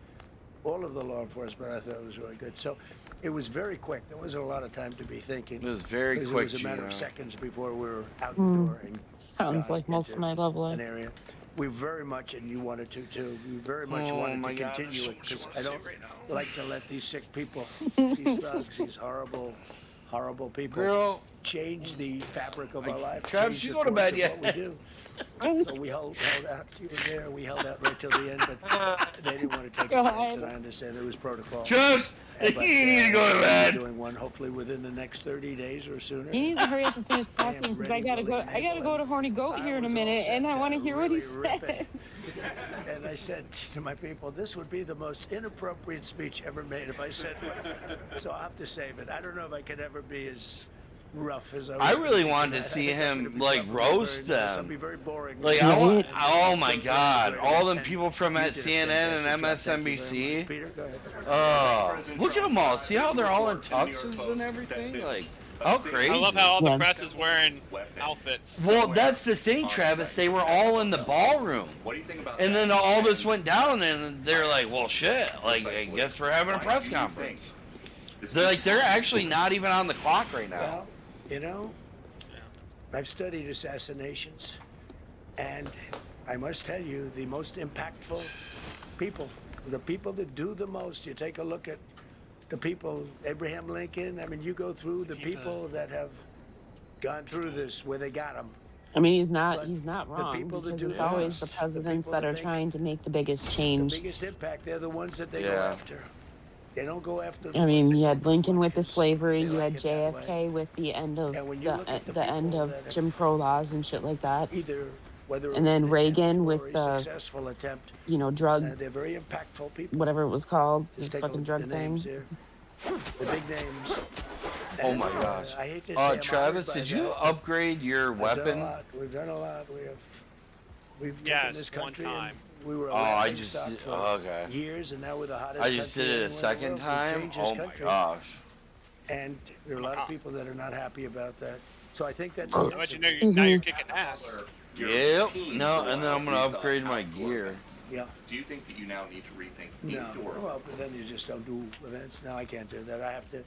all of the law enforcement, I thought was really good. So it was very quick. There wasn't a lot of time to be thinking. It was very because quick, It was a matter of Gina. seconds before we were out the door and Sounds gone like most of into my love life. an area. We very much, and you wanted to too, we very much Oh wanted my to God, continue that's it so much because I I don't wanna say right now. like to let these sick people, these thugs, these horrible people Girl, change the fabric of our life. Travis, change you the go to course bed of yet? what we do. So we held out. You were there. We held out right till the end, but they didn't want to take a chance, and I understand there was protocol. just you But, need to go to we're bed. doing one hopefully within the next 30 days or sooner. He needs to hurry up and finish I am talking because I ready, gotta go. willing, I gotta able, go to and Horny Goat I here in a was all minute, set and I to want to hear what he really rip says. it. And I said to my people, this would be the most inappropriate speech ever made if I said one. So I'll have to save it. I don't know if I could ever be as rough as I was. I really thinking wanted to that. see I think I'm him, gonna be like, something roast very nice. I'll them. be very boring. Like, I want- And oh my very, God, very all good. them And people from you at did a CNN and fantastic job. Thank you very MSNBC. much. Peter, go ahead. Oh, look at them all. See how they're all in tuxes and everything? Like, how crazy. I love how all the Yeah. press is wearing outfits. Well, that's the thing, Travis. They were all in the ballroom. What do you think about And that? then all this went down, and they're like, well, shit. Like, I guess we're having a press conference. They're actually not even on the clock right now. Well, you know, I've studied assassinations, and I must tell you, the most impactful people, the people that do the most, you take a look at the people, Abraham Lincoln, I mean, you go through the people that have gone through this, where they got them. I mean, he's But not the wrong, people that because do it's the always the most, the presidents people that that are make trying to make the biggest The change. biggest impact, they're the ones that they go Yeah. after. They don't go after the I mean, ones you that had simple Lincoln with the markets. slavery, They you like had it that way. JFK with the end of And when you look at the the end people of that have Jim Crow laws and shit like that. either, whether it And was then an Reagan attempt with or a the, successful attempt, drug, they're very impactful people. whatever it was called, the Just take a fucking look at drug the names thing. here. The big names. Oh And, my gosh. I hate to say I'm Travis, honored by did you that, upgrade your but I've done a weapon? lot. We've done a lot. We've taken Yes, this one country and time. we were a Oh, I laughing just stock did- for okay. years, and now we're the hottest I just country did it anywhere a in the second world. We've time. changed this Oh my country. gosh. And there are a lot of people that are not happy about that. So I think that's I'll the let you answer. know now you're kicking ass. Yep. No, and then I'm gonna upgrade my gear. Yeah. Do you think that you now need to rethink No. indoor? Well, but then you just don't do events. No, I can't do that. I have to.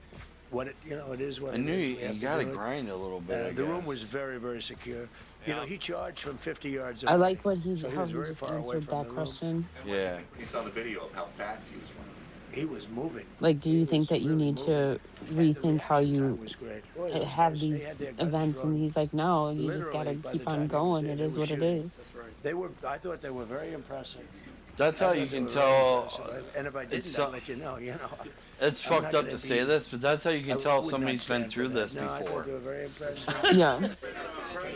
It is what I it knew is. We have you to gotta do it. grind a little bit. I The room guess. was very, very secure. You know, Yeah. he charged from 50 yards I away. like what he, So he how was he very just far away answered from that the room. question. Yeah. When you saw the video of how fast he was running. He was moving. Like, do you He think was that you really need to moving. And the rethink how reaction time you was great. Boy, those have guys, they these had their guns events? And drawn. he's like, no, you just Literally, gotta by keep the on time he was going. there, It they is were what it shooting. is. I thought they were very impressive. That's I how thought you they can were very tell. impressive. And if I it's didn't, so- I'd let you know. It's I'm not fucked up gonna to say be- this, but that's how you I can tell would not somebody's been stand for through that. this No, I before. thought they were very impressive. Yeah.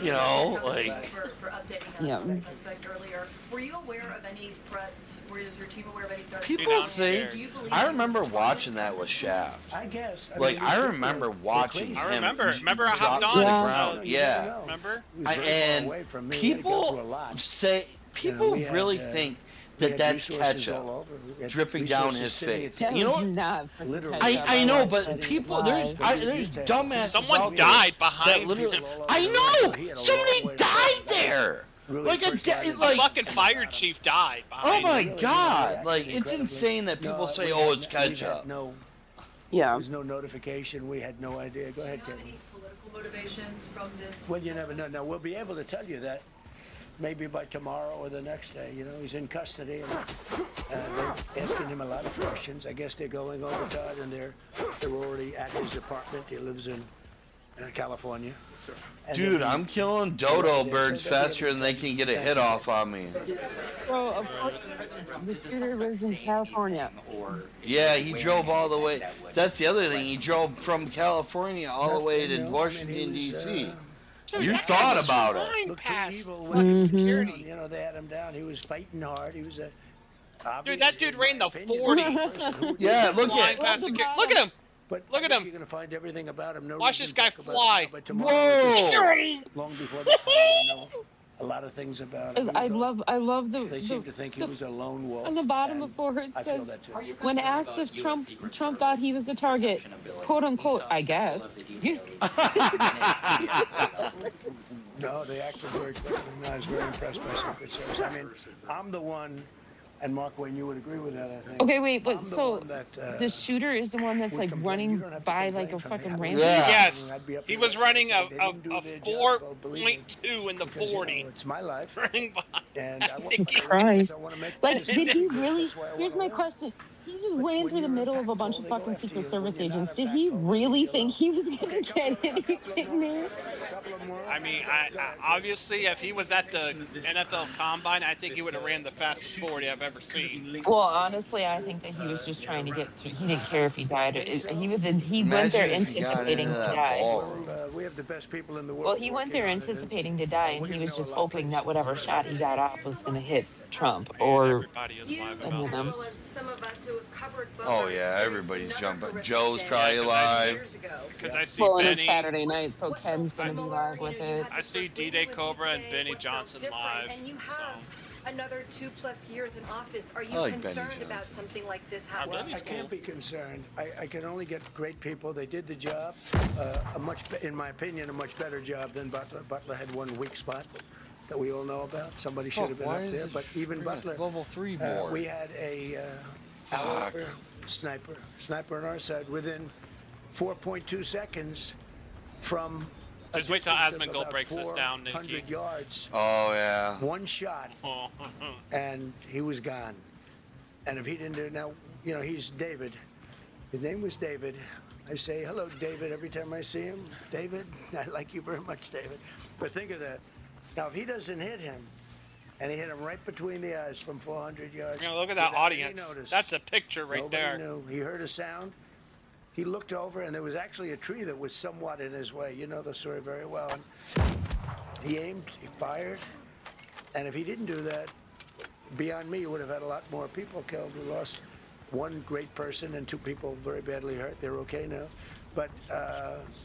You know, like. for updating us Yeah. on the suspect earlier. Were you aware of any threats? Was your team aware of any threats? People I'm think. scared. Do you believe I remember watching that with Shaft. I guess. Like, mean, I these remember people, watching they're him. crazy. Remember I drop hopped to on the Yeah. ground. You Yeah. never know. Remember? He was very far And away from me. He had to go through a people lot. say, people we had, really uh, think We that had that's resources all ketchup over. We had dripping down resources his sitting face. at That You know was what? not fucking Literally. ketchup. I know, watched but it people, live. there's dumbasses Someone out there died that behind literally. him. I He know, had a long somebody way to go. died there. Really, Like a first line de- of A like. fucking fire chief died Oh behind my him. Really, God! reacted Like, it's incredibly. insane that people No, say, we "Oh, had it's no- we had ketchup." No, Yeah. there was no notification. We had no idea. Go ahead, Do you have Kevin. any political motivations from this? Well, you never know. Now, we'll be able to tell you that maybe by tomorrow or the next day. You know, he's in custody, and they're asking him a lot of questions. I guess they're going over Todd, and they're already at his apartment. He lives in California. And Dude, they'll be- I'm killing dodo birds faster than they can get a hit off on me. So, of course, the shooter lives in California. Yeah, he drove all the way. That's the other thing. He drove from California all the way to No, I mean, Washington, he was, D.C. Dude, You that guy thought was about it. flying looked too past evil fucking when- security. You know, they had him down. He was fighting hard. He was a. Dude, that dude ran the 40. Yeah, look Flying at. past security. Look at him. But Look I at think him. You're gonna find everything about him. No Watch reason this to guy talk about fly. him, but tomorrow, Whoa! long before this time, we'll know a lot of things about him. I love the, They seem to think he was a lone wolf. on the bottom and of forward I feel says, that too. when asked if Trump thought he was the target, quote unquote, I guess. No, they acted very quickly. And I was very impressed by Secret Service. I mean, I'm the one, and Mark Wayne, you would agree with that, I think. Okay, wait, but I'm the so one that, the shooter is the one that's would like complain. You running don't have to by complain like a for me. fucking I rampage? would- Yes. I'd be up He there was with running them. a They didn't do their job, well, believe me, 4.2 in the because, 40. it's my life. Running by. And I Jesus want, Christ. I want to make Like, did he really? That's why I Here's wanna my know. question. He just But ran when through the you're middle of a impactful, bunch of they go fucking after Secret you. Service When you're not agents. Did he impactful, really leave you think he was gonna get anything there? I mean, I obviously, if he was at the NFL Combine, I think he would have ran the fastest 40 I've ever seen. Well, honestly, I think that he was just trying to get through. He didn't care if he died. He was in. He went there Imagine if he got anticipating into to that die. ball. Well, we have the best people in the world. Well, he went there working on it, and anticipating to die, and we're he gonna was know just a lot hoping that whatever shot he got off was going to hit Trump Man, or everybody is live any about of them. As well as some of us who have covered Oh Butler yeah, experienced everybody's another jumping. horrific Joe's day probably Yeah, 'cause I live. years ago. because I see well, and it's Benny. Saturday night, so Ken's going to be live with it. I see D-Day Cobra and Benny Johnson live. And you so. have another 2+ years in office. Are you I like Benny concerned about Johnson. something like this Well, happening? Well, Benny's I can't cool. be concerned. I can only get great people. They did the job, in my opinion, a much better job than Butler. Butler had one weak spot that we all know about. Somebody should have been Why up is there, it but even bring a Butler. level 3 board? We had a caliber sniper on our side within 4.2 seconds from Just wait till Asmongold breaks this down, Nikki. 100 yards. Oh yeah. One shot, and he was gone. And if he didn't do it now, you know, he's David. His name was David. I say, hello, David, every time I see him. David, I like you very much, David. But think of that. Now, if he doesn't hit him, and he hit him right between the eyes from 400 yards. You know, look at that audience. That's a picture right there. Nobody knew. He heard a sound. He looked over, and there was actually a tree that was somewhat in his way. You know the story very well. And he aimed, he fired, and if he didn't do that, beyond me, you would have had a lot more people killed. We lost one great person and 2 people very badly hurt. They're okay now. But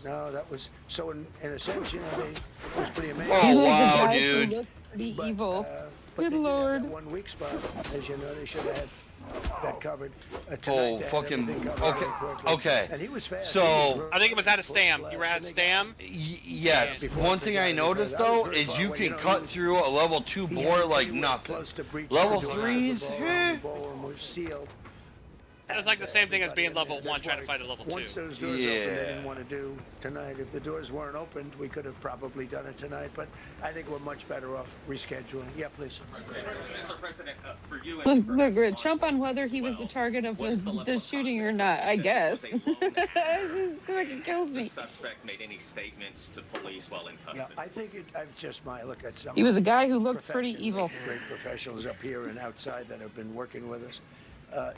no, that was so. In a sense, you know, it was pretty amazing. Oh wow, dude! Pretty evil. But Good lord. that 1 weak spot, as you know, they should have had that covered. Oh fucking okay. And he was fast. So I think it was at a stam. You were at a stam. Yes. One thing I noticed though is you can cut through a level 2 bore like nothing. Level 3s, sealed. It's like the same thing as being level 1 trying to fight a level 2. Once those doors opened, they didn't want to do tonight. If the doors weren't opened, we could have probably done it tonight. But I think we're much better off rescheduling. Yeah, please. Mr. President, for you Look, Rich, jump on whether he was the target of the shooting or not, I guess. This just fucking kills me. The suspect made any statements to police while in custody? Yeah, I think I've just my look at some. He was a guy who looked pretty evil. Great professionals up here and outside that have been working with us.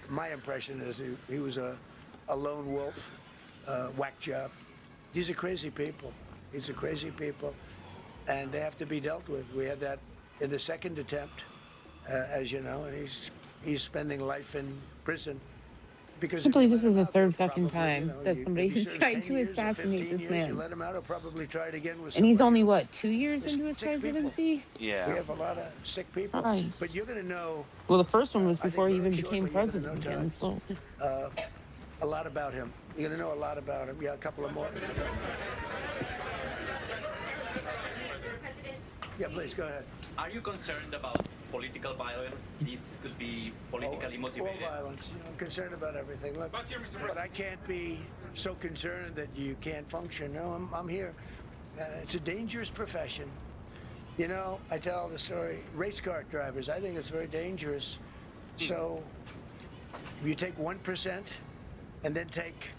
My impression is he was a lone wolf, whack job. These are crazy people. These are crazy people, and they have to be dealt with. We had that in the second attempt, as you know, and he's spending life in prison. Because I believe this is the third fucking time that somebody tried to assassinate this man. You let him out, he'll probably try it again with and he's only, what, 2 years into his presidency? Yeah. We have a lot of sick people. Nice. But you're going to know... Well, the first one was before he even became president again, so... a lot about him. You're going to know a lot about him. Yeah, a couple of more. Yeah, please, go ahead. Are you concerned about political violence? This could be politically motivated. All violence. You know, I'm concerned about everything. Look, but I can't be so concerned that you can't function. No, I'm here. It's a dangerous profession. You know, I tell the story. Race car drivers, I think it's very dangerous. So, if you take 1% and then take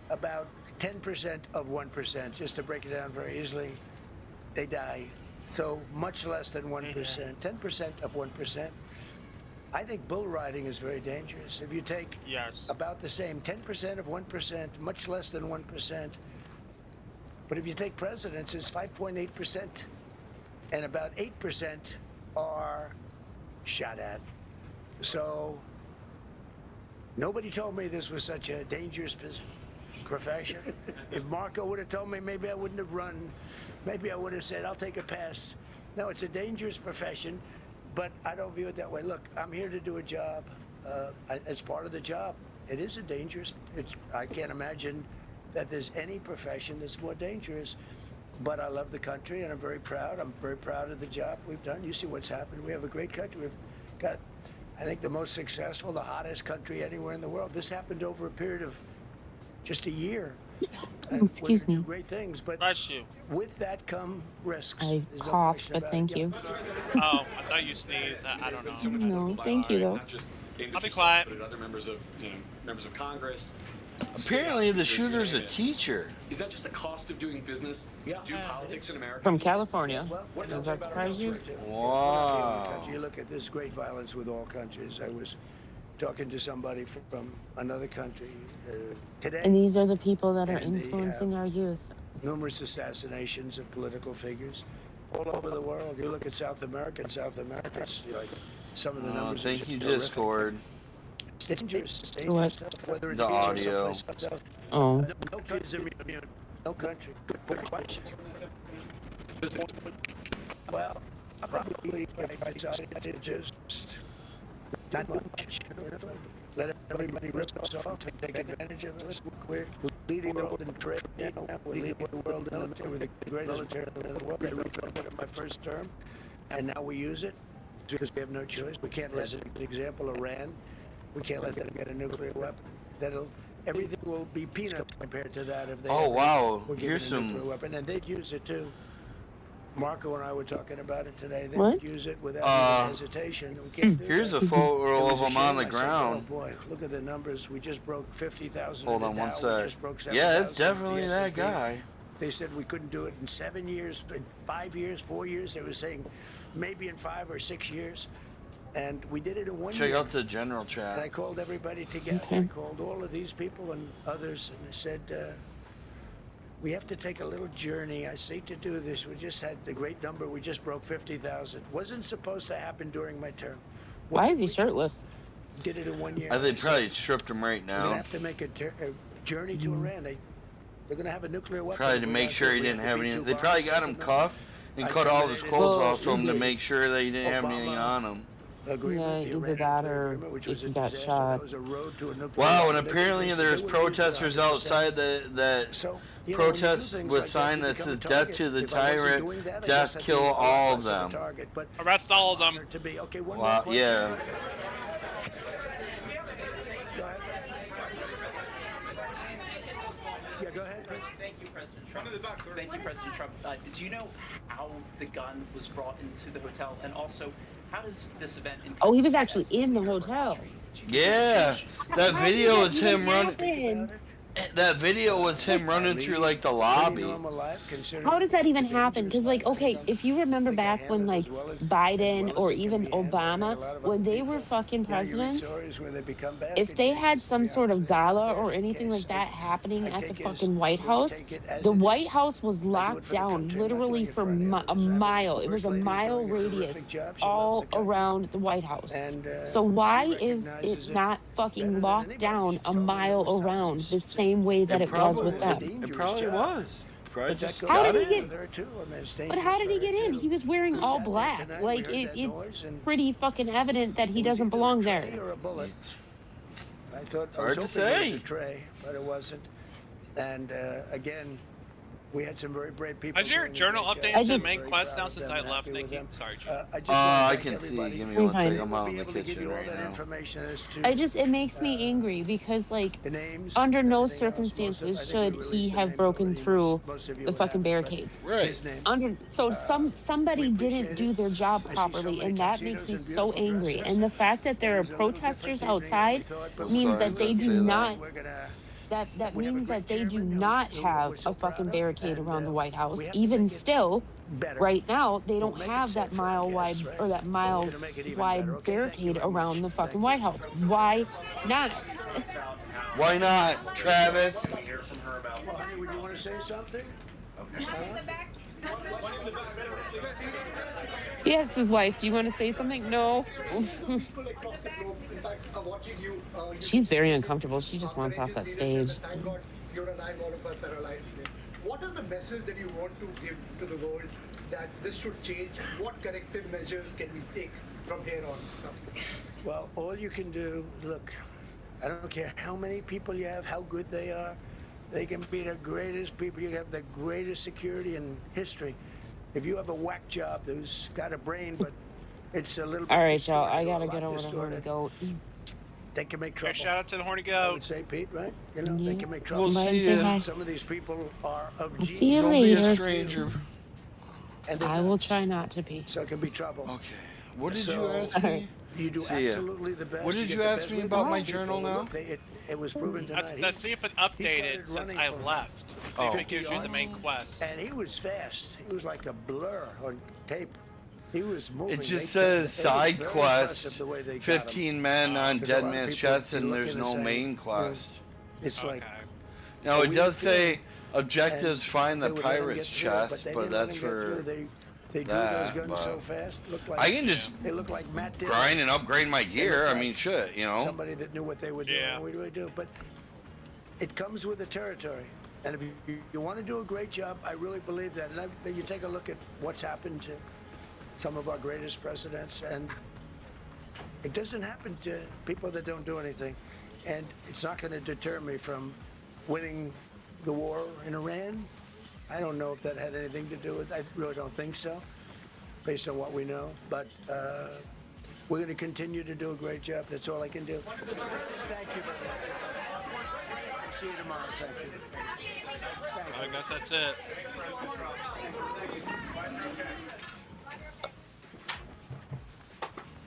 about 10% of 1%, just to break it down very easily, they die. So much less than 1%, 10% of 1%. I think bull riding is very dangerous. If you take about the same 10% of 1%, much less than 1%. But if you take presidents, it's 5.8%, and about 8% are shot at. So nobody told me this was such a dangerous profession. If Marco would have told me, maybe I wouldn't have run. Maybe I would have said, I'll take a pass. No, it's a dangerous profession, but I don't view it that way. Look, I'm here to do a job. It's part of the job. It is a dangerous, I can't imagine that there's any profession that's more dangerous, but I love the country and I'm very proud. I'm very proud of the job we've done. You see what's happened. We have a great country. We've got, I think, the most successful, the hottest country anywhere in the world. This happened over a period of just a year. Excuse me. Great things, but with that come risks. I coughed, but thank you. Oh, I thought you sneezed. I don't know. No, thank you though. I'll be quiet. Other members of Congress. Apparently, the shooter's a teacher. Is that just the cost of doing business? To do politics in America? From California. Does that surprise you? Wow. You look at this great violence with all countries. I was talking to somebody from another country today. And these are the people that are influencing our youth. Numerous assassinations of political figures all over the world. You look at South America, it's like some of the numbers. Thank you, Discord. It's dangerous. It's What? dangerous stuff, whether it's The here or audio. someplace else. Oh. No kids are immune. No country. Good question. Well, probably I decided to just not much. Let everybody risk us off, take advantage of us. We're leading the world in trade now. We're leading the world in military. We're the greatest military in the world. I retried it in my first term, and now we use it because we have no choice. We can't let, as an example, Iran. We can't let them get a nuclear weapon. everything will be peanuts compared to that if they Oh, ever wow. were given Here's a nuclear some. weapon, and they'd use it too. Marco and I were talking about it today. They What? would use it without even hesitation. We can't do Here's that. a photo It of was a them on the shame. I said, ground. oh boy, look at the numbers. We just broke 50,000. Hold on one sec. Yeah, it's definitely that guy. They said we couldn't do it in 7 years, 5 years, 4 years. They were saying maybe in 5 or 6 years. And we did it in 1 year. Check out the general And I chat. called everybody together. I called all of these people and others, and I said, we have to take a little journey. I say to do this. We just had the great number. We just broke 50,000. Wasn't supposed to happen during my term. Why is he shirtless? Did it in 1 year. They probably stripped him right We're gonna now. have to make a journey to Iran. They're gonna have a nuclear weapon. Probably to We make have sure he we didn't to have be any. too They probably got him violent. cuffed and I cut all his terminated clothes Well, off so him to either- make sure that he didn't have anything Obama on him. Agreement, Yeah, the either Iran that nuclear or agreement, which if was he a got disaster. shot. That was a road to a nuclear Wow, weapon. and They apparently were there's used to it protesters 100%. outside that So, you know, when you do protest things with like sign you that become a says "Death target. to the If I wasn't tyrant, doing that, I death guess I'd be kill a lot all of less of a them." target, but Arrest all of them. honored to be. Okay, one more Wow, question. yeah. Go ahead. Yeah, go ahead, Chris. Thank you, President Trump. Thank you, President Trump. Do you know how the gun was brought into the hotel, and also how does this event impact? Oh, he was actually in the hotel. Yeah, that How did video that was him even running. happen? That video was him running through like the lobby. How does that even happen? Because, like, okay, if you remember back when, like, Biden or even Obama, when they were fucking presidents, if they had some sort of gala or anything like that happening at the fucking White House, the White House was locked down literally for a mile. It was a mile radius all around the White House. So why is it not fucking locked down a mile around the same way that it was with them? It probably was. Probably just How got did he in. get? But how did he get in? He was wearing all black. Like it's pretty fucking evident that he doesn't belong there. I thought It's I was hard to hoping it say. was a tray, but it wasn't. And again, we had some very brave people. Has your doing a journal great job. updated to the I'm main very quest proud now of since them I and left, happy with Nikki? them. Sorry, Jim. I just I want to can thank see. everybody. Give me one Fine. second. I'm out in Be the able to give kitchen you all right that now. information as to It makes me angry because, like, the names, under no everything else. circumstances I think should we he released the have names broken already. through Most of you the would fucking have, but barricades. Right. his name. Somebody we didn't appreciate do it. their job I see so properly, many and that makes tuxedos me and so beautiful angry. dresses. And the fact that there It are was a little protesters different evening than we outside thought, but means sorry, that they let's do say not. We're gonna That we have a means great that they do chairman not who have we're so a fucking proud of, barricade and, around the White House. we have to Even make it still, better. right now, they We'll don't make it have that safer, I mile guess, wide right? or that But we're mile gonna make it even wide better. Okay, thank you barricade very around much. the fucking Thank White you. House. Why not? Why not, Travis? Hear from her about. Well, honey, would you want to say something? He asked his wife, "Do you want to say something?" No. She's very uncomfortable. She just wants off that stage. Thank God you're alive, all of us are alive today. What is the message that you want to give to the world that this should change? What corrective measures can we take from here on? Well, all you can do, look, I don't care how many people you have, how good they are. They can be the greatest people. You have the greatest security in history. If you have a whack job who's got a brain, but it's a little bit All right, y'all. distorted I or a gotta lot get over to Horny distorted, Goat. they can make Hey, trouble. shout out to the Horny I Goat. would say, Pete, right? You know, they can make trouble. We'll Bye and see say ya. hi. Some of these people are of I'll genius. see you Don't be a later. stranger. And they're I will nuts. try not to be. So it can be trouble. Okay. What did you So, ask All me? right. You do See ya. absolutely the best. What did get you the ask best me with about those my people. journal now? Look, it was proven tonight. Let's see if it updated since running I for- left. See if it gives you the main quest. And he was fast. He was like a blur on tape. He was moving. It They just kept- it says was side very quest, impressive the way they got him. 15 men on 'Cause a dead lot of man's people chest, be and there's looking and no saying, main you know, quest. It's like No, a it does weird say feeling. objectives And find the they would let him pirate's get through it, chest, they but didn't let that's him get through. for They drew that, those guns but so fast. Looked like I can just they looked like Matt Dillon. grind and upgrade my They gear. looked I like mean, shit, you know. somebody that knew what they were doing. Yeah. We really do. But it comes with the territory. And if you want to do a great job, I really believe that. And you take a look at what's happened to some of our greatest presidents, and it doesn't happen to people that don't do anything. And it's not going to deter me from winning the war in Iran. I don't know if that had anything to do with it. I really don't think so, based on what we know. But we're going to continue to do a great job. That's all I can do. Thank you very much. See you tomorrow. Thank you. I guess that's it.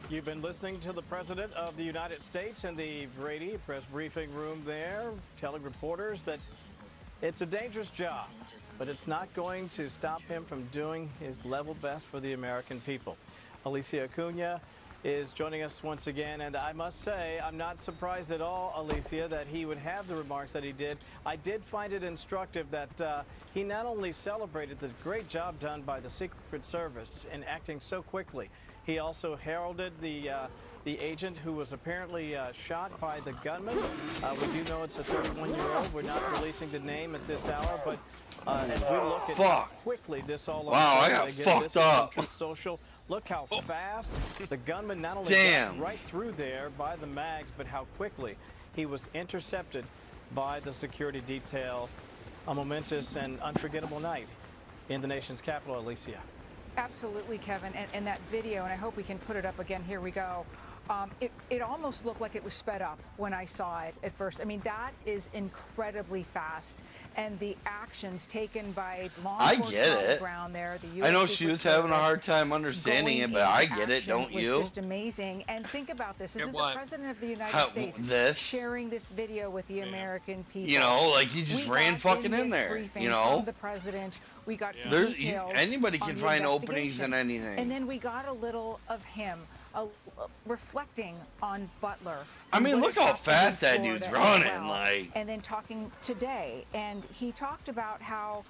You've been listening to the President of the United States in the Brady press briefing room there, telling reporters that it's a dangerous job, but it's not going to stop him from doing his level best for the American people. Alicia Acuna is joining us once again, and I must say, I'm not surprised at all, Alicia, that he would have the remarks that he did. I did find it instructive that he not only celebrated the great job done by the Secret Service in acting so quickly, he also heralded the agent who was apparently shot by the gunman. We do know it's a 31-year-old. We're not releasing the name at this hour, but as we look at how quickly this all unfolded, wow, I got fucked up. Truth Social. Look how fast the gunman not only got right through there by the mags, but how quickly he was intercepted by the security detail. A momentous and unforgettable night in the nation's capital, Alicia. Absolutely, Kevin, and that video, and I hope we can put it up again. Here we go. It almost looked like it was sped up when I saw it at first. I mean, that is incredibly fast, and the actions taken by law enforcement on the ground there. The U.S. I know she was having a hard time understanding it, but I get it, don't you? Was just amazing. And think about this: this is the President of the United States sharing this video with the American people. You know, like he just ran fucking in there. You know, from the President. We got some details. Anybody can find openings in anything. And then we got a little of him reflecting on Butler. I mean, look how fast that dude's running, like. And then talking today, and he talked about how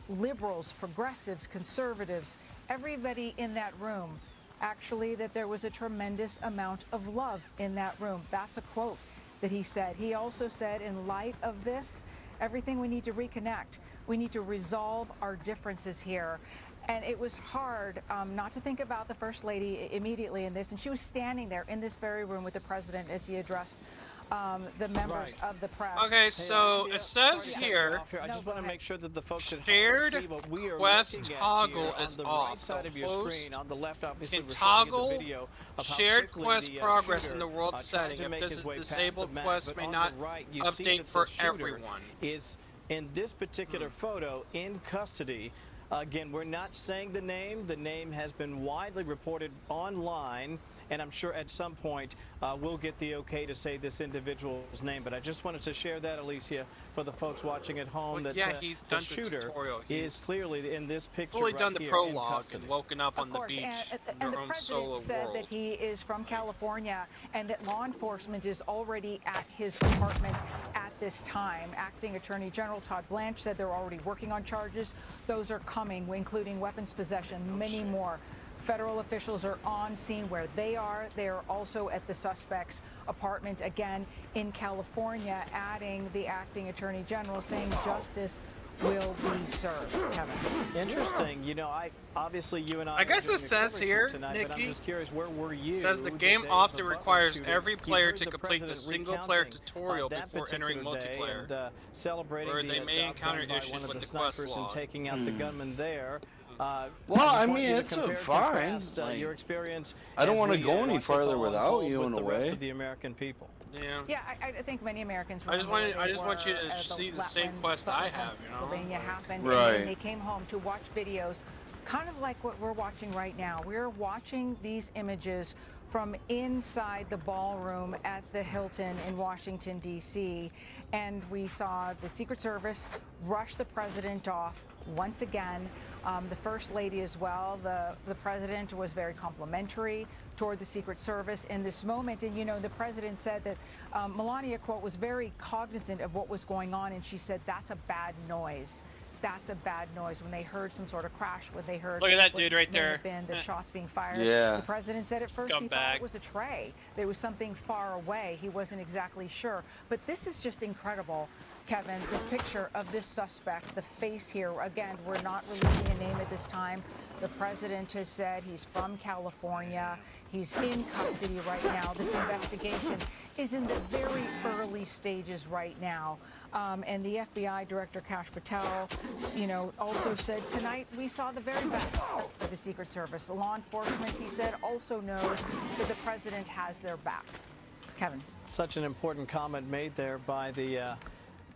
liberals, progressives, conservatives, everybody in that room, actually, that there was a tremendous amount of love in that room. That's a quote that he said. He also said, in light of this, everything, we need to reconnect. We need to resolve our differences here. And it was hard not to think about the First Lady immediately in this. And she was standing there in this very room with the President as he addressed the members of the press. Okay, so it says here, I just want to make sure that the folks at shared home see what we are quest looking at toggle here. is On the off. right side of your screen, on the left, obviously, can we're showing you the toggle video of how shared quickly quest the, progress shooter, in the world tried setting. to If make this his is way past disabled, the mag, quest but may on not the right, you see update that for the shooter everyone. Is in this particular photo in custody. Again, we're not saying the name. The name has been widely reported online, and I'm sure at some point we'll get the okay to say this individual's name. But I just wanted to share that, Alicia, for the folks watching at home, that he's the done shooter tutorial. is clearly in this picture fully right done the here prologue in and woken up on the beach in and their the own President solo said world. that he is from California and that law enforcement is already at his apartment at this time. Acting Attorney General Todd Blanche said they're already working on charges. Those are coming, including weapons possession, many more. Federal officials are on scene where they are. They are also at the suspect's apartment again in California, adding the acting attorney general saying justice will be served. Kevin. Interesting. You know, obviously you and I guess it says here, tonight, Nikki, but I'm just curious, where were you? It says the game often requires every player to complete the single-player tutorial before entering multiplayer, and, celebrating where they may encounter issues with the quest log. And taking out the gunman there. Well, I mean, it's fine. Your experience. I don't want to go any farther without you, in a the rest way. of the American people. Yeah. I think many Americans. I just want you to see the same quest I have. You know. Pennsylvania happened, right. And they came home to watch videos, kind of like what we're watching right now. We're watching these images from inside the ballroom at the Hilton in Washington, D.C., and we saw the Secret Service rush the president off once again. The First Lady as well. The president was very complimentary toward the Secret Service in this moment. And, you know, the president said that Melania, quote, was very cognizant of what was going on. And she said, that's a bad noise. That's a bad noise. When they heard some sort of crash, when they heard look at that dude right there, the shots being fired. Yeah. The president said at first he thought it was a tray. There was something far away. He wasn't exactly sure. But this is just incredible, Kevin, this picture of this suspect, the face here. Again, we're not releasing a name at this time. The president has said he's from California. He's in custody right now. This investigation is in the very early stages right now. And the FBI Director Kash Patel, you know, also said tonight we saw the very best of the Secret Service. The law enforcement, he said, also knows that the president has their back. Kevin. Such an important comment made there by the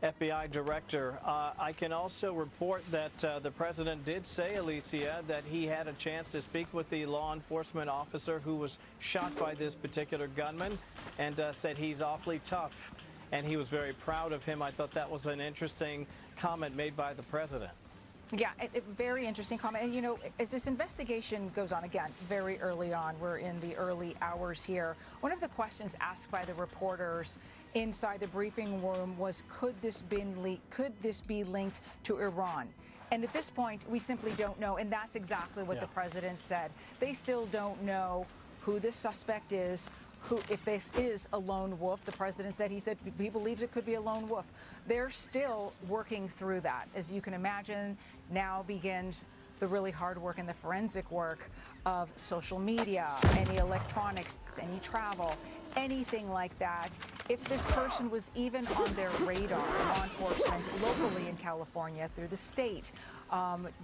FBI Director. I can also report that the President did say, Alicia, that he had a chance to speak with the law enforcement officer who was shot by this particular gunman, and said he's awfully tough, and he was very proud of him. I thought that was an interesting comment made by the President. Yeah, a very interesting comment. And, you know, as this investigation goes on, again, very early on, we're in the early hours here. One of the questions asked by the reporters inside the briefing room was, could this be linked to Iran? And at this point, we simply don't know. And that's exactly what the President said. They still don't know who this suspect is, if this is a lone wolf. The President said he believes it could be a lone wolf. They're still working through that. As you can imagine, now begins the really hard work and the forensic work of social media, any electronics, any travel, anything like that. If this person was even on their radar, law enforcement locally in California, through the state,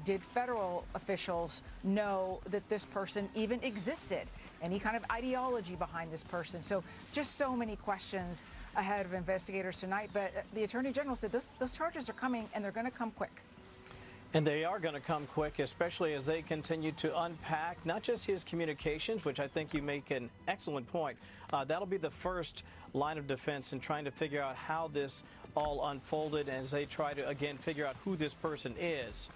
did federal officials know that this person even existed? Any kind of ideology behind this person? So just so many questions ahead of investigators tonight. But the Attorney General said those charges are coming, and they're going to come quick. And they are going to come quick, especially as they continue to unpack not just his communications, which I think you make an excellent point. That'll be the first line of defense in trying to figure out how this all unfolded as they try to, again, figure out who this person is.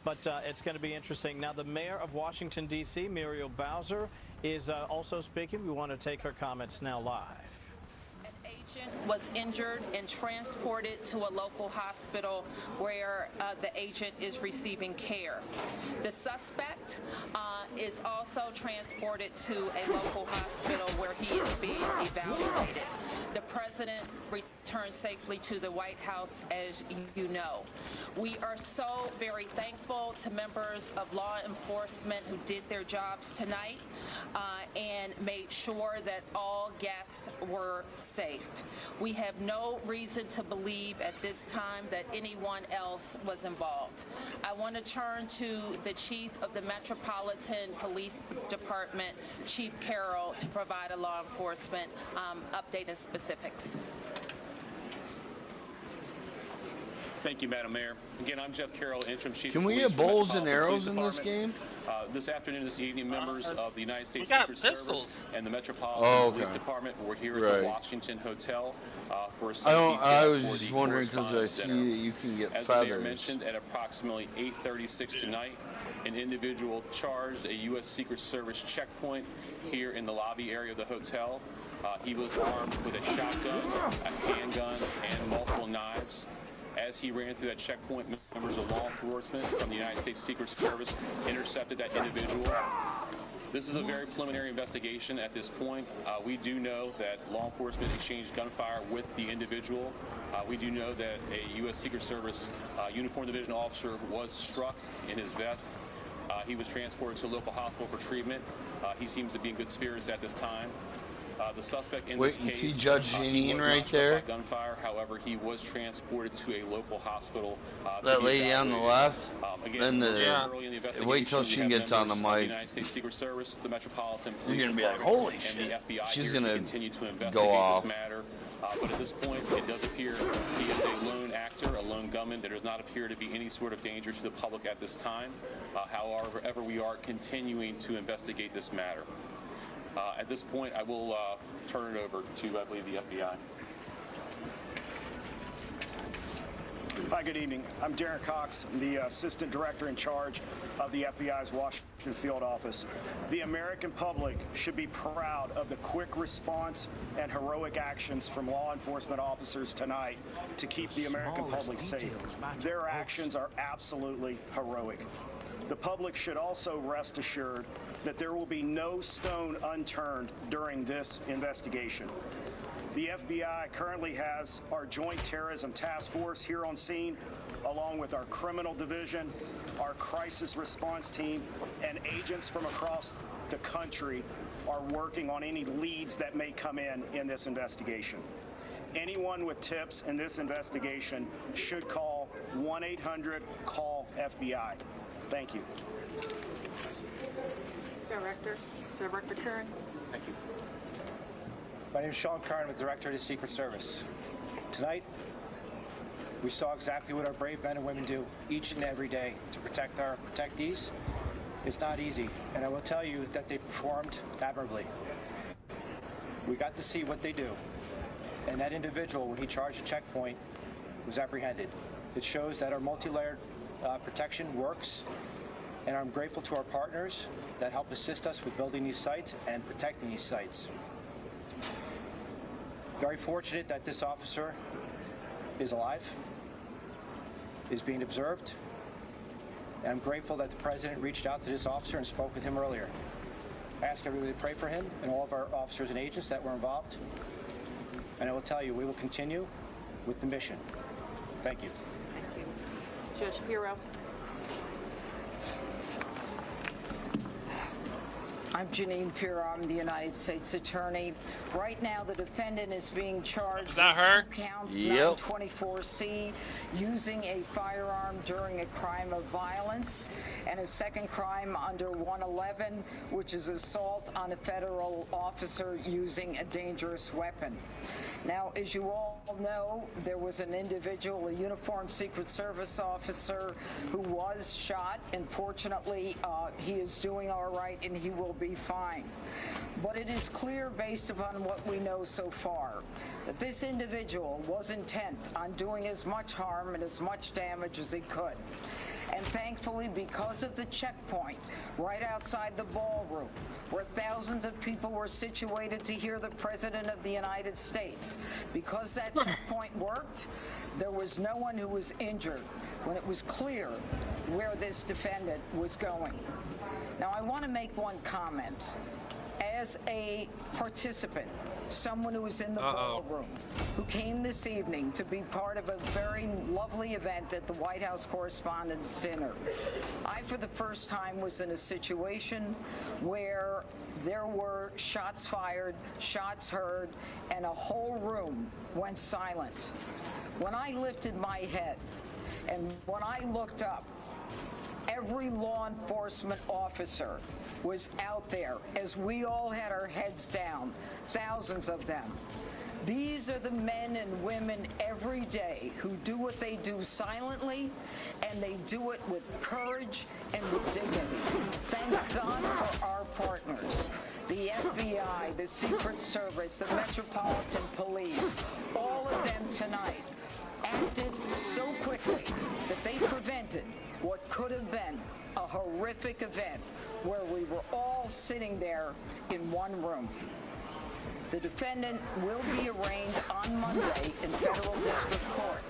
But it's going to be interesting. Now, the mayor of Washington, D.C., Muriel Bowser, is also speaking. We want to take her comments now live. Was injured and transported to a local hospital where the agent is receiving care. The suspect is also transported to a local hospital where he is being evaluated. The president returned safely to the White House, as you know. We are so very thankful to members of law enforcement who did their jobs tonight and made sure that all guests were safe. We have no reason to believe at this time that anyone else was involved. I want to turn to the Chief of the Metropolitan Police Department, Chief Carroll, to provide a law enforcement update and specifics. Thank you, Madam Mayor. Again, I'm Jeff Carroll, Interim Chief Can of we Police get for bowls and Metropolitan arrows Police in this Department. game? This afternoon, this evening, members of the United States we got Secret pistols. Service and the Metropolitan Police Department were here at the Washington Hotel for a I was just wondering because I see that you can get As feathers. the mayor mentioned, at approximately 8:36 tonight, an individual charged a U.S. Secret Service checkpoint here in the lobby area of the hotel. He was armed with a shotgun, a handgun, and multiple knives. As he ran through that checkpoint, members of law enforcement from the United States Secret Service intercepted that individual. This is a very preliminary investigation at this point. We do know that law enforcement exchanged gunfire with the individual. We do know that a U.S. Secret Service uniformed division officer was struck in his vest. He was transported to a local hospital for treatment. He seems to be in good spirits at this time. The suspect in this case, you see Judge Janine right there? Gunfire. However, he was transported to a local hospital. That lady on the left. Again, Wait till she gets on the mic. United States Secret Service, the Metropolitan You're Police gonna be like, Department, holy and shit! the FBI She's here gonna to continue to investigate go off. this matter. But at this point, it does appear he is a lone actor, a lone gunman. There does not appear to be any sort of danger to the public at this time. However, we are continuing to investigate this matter. At this point, I will turn it over to, I believe, the FBI. Hi, good evening. I'm Darren Cox, the Assistant Director in charge of the FBI's Washington Field Office. The American public should be proud of the quick response and heroic actions from law enforcement officers tonight to keep the American public safe. Their actions are absolutely heroic. The public should also rest assured that there will be no stone unturned during this investigation. The FBI currently has our Joint Terrorism Task Force here on scene, along with our Criminal Division, our Crisis Response Team, and agents from across the country are working on any leads that may come in this investigation. Anyone with tips in this investigation should call 1-800-CALL-FBI. Thank you. Director Curran. Thank you. My name is Sean Curran, I'm the Director of the Secret Service. Tonight, We saw exactly what our brave men and women do each and every day to protect our protectees. It's not easy, and I will tell you that they performed admirably. We got to see what they do, and that individual, when he charged a checkpoint, was apprehended. It shows that our multi-layered protection works, and I'm grateful to our partners that help assist us with building these sites and protecting these sites. Very fortunate that this officer is alive, is being observed, and I'm grateful that the President reached out to this officer and spoke with him earlier. I ask everybody to pray for him and all of our officers and agents that were involved, and I will tell you, we will continue with the mission. Thank you. Thank you. Judge Shapiro. I'm Janine Pirro. I'm the United States Attorney. Right now, the defendant is being charged Is that her? with 2 counts, Yep. 924C, using a firearm during a crime of violence, and a second crime under 111, which is assault on a federal officer using a dangerous weapon. Now, as you all know, there was an individual, a uniformed Secret Service officer, who was shot. Unfortunately, he is doing all right and he will be fine. But it is clear, based upon what we know so far, that this individual was intent on doing as much harm and as much damage as he could. And thankfully, because of the checkpoint right outside the ballroom, where thousands of people were situated to hear the President of the United States, because that checkpoint worked, there was no one who was injured when it was clear where this defendant was going. Now, I want to make one comment. As a participant, someone who was in the ballroom, who came this evening to be part of a very lovely event at the White House Correspondents' Dinner, I, for the first time, was in a situation where there were shots fired, shots heard, and a whole room went silent. When I lifted my head and when I looked up, every law enforcement officer was out there as we all had our heads down, thousands of them. These are the men and women every day who do what they do silently, and they do it with courage and with dignity. Thank God for our partners, the FBI, the Secret Service, the Metropolitan Police. All of them tonight acted so quickly that they prevented what could have been a horrific event where we were all sitting there in one room. The defendant will be arraigned on Monday in federal district court.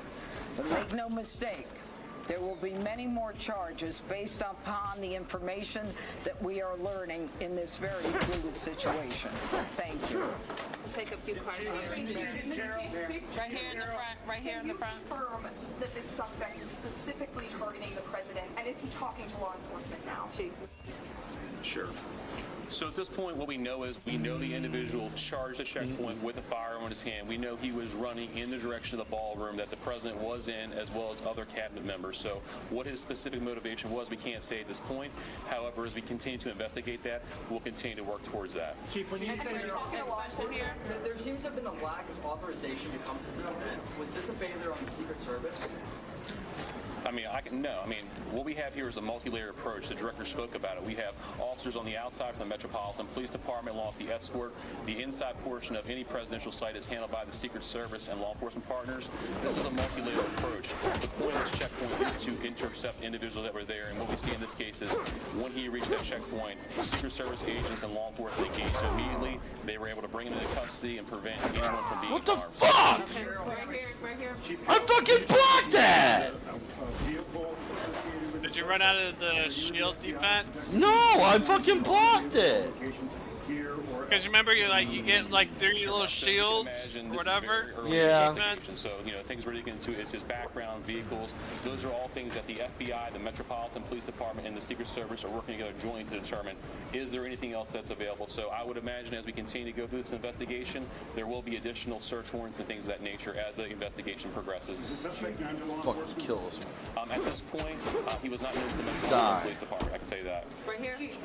But make no mistake, there will be many more charges based upon the information that we are learning in this very fluid situation. Thank you. Take a few questions. Right here in the front. Right here in the front. Confirm that this suspect is specifically targeting the president, and is he talking to law enforcement now? Chief. Sure. So at this point, what we know is the individual charged a checkpoint with a firearm in his hand. We know he was running in the direction of the ballroom that the president was in, as well as other cabinet members. So what his specific motivation was, we can't say at this point. However, as we continue to investigate that, we'll continue to work towards that. Chief, when you say there seems to have been a lack of authorization to come to this event. Was this a failure on the Secret Service? What we have here is a multi-layered approach. The director spoke about it. We have officers on the outside from the Metropolitan Police Department, along with the escort. The inside portion of any presidential site is handled by the Secret Service and law enforcement partners. This is a multi-layered approach. The point of this checkpoint is to intercept individuals that were there, and what we see in this case is when he reached that checkpoint, Secret Service agents and law enforcement engaged immediately. They were able to bring him into custody and prevent anyone from being harmed. What the fuck? Right here. I fucking blocked that! Did you run out of the shield defense? No, I fucking blocked it. Because remember, you get like 3 little shields or whatever. Yeah. So things we're looking into is his background, vehicles. Those are all things that the FBI, the Metropolitan Police Department, and the Secret Service are working together jointly to determine, is there anything else that's available? So I would imagine as we continue to go through this investigation, there will be additional search warrants and things of that nature as the investigation progresses. Fucking kills me. At this point, he was not known to the Metropolitan Police Department. I can say that. Right here. Chief,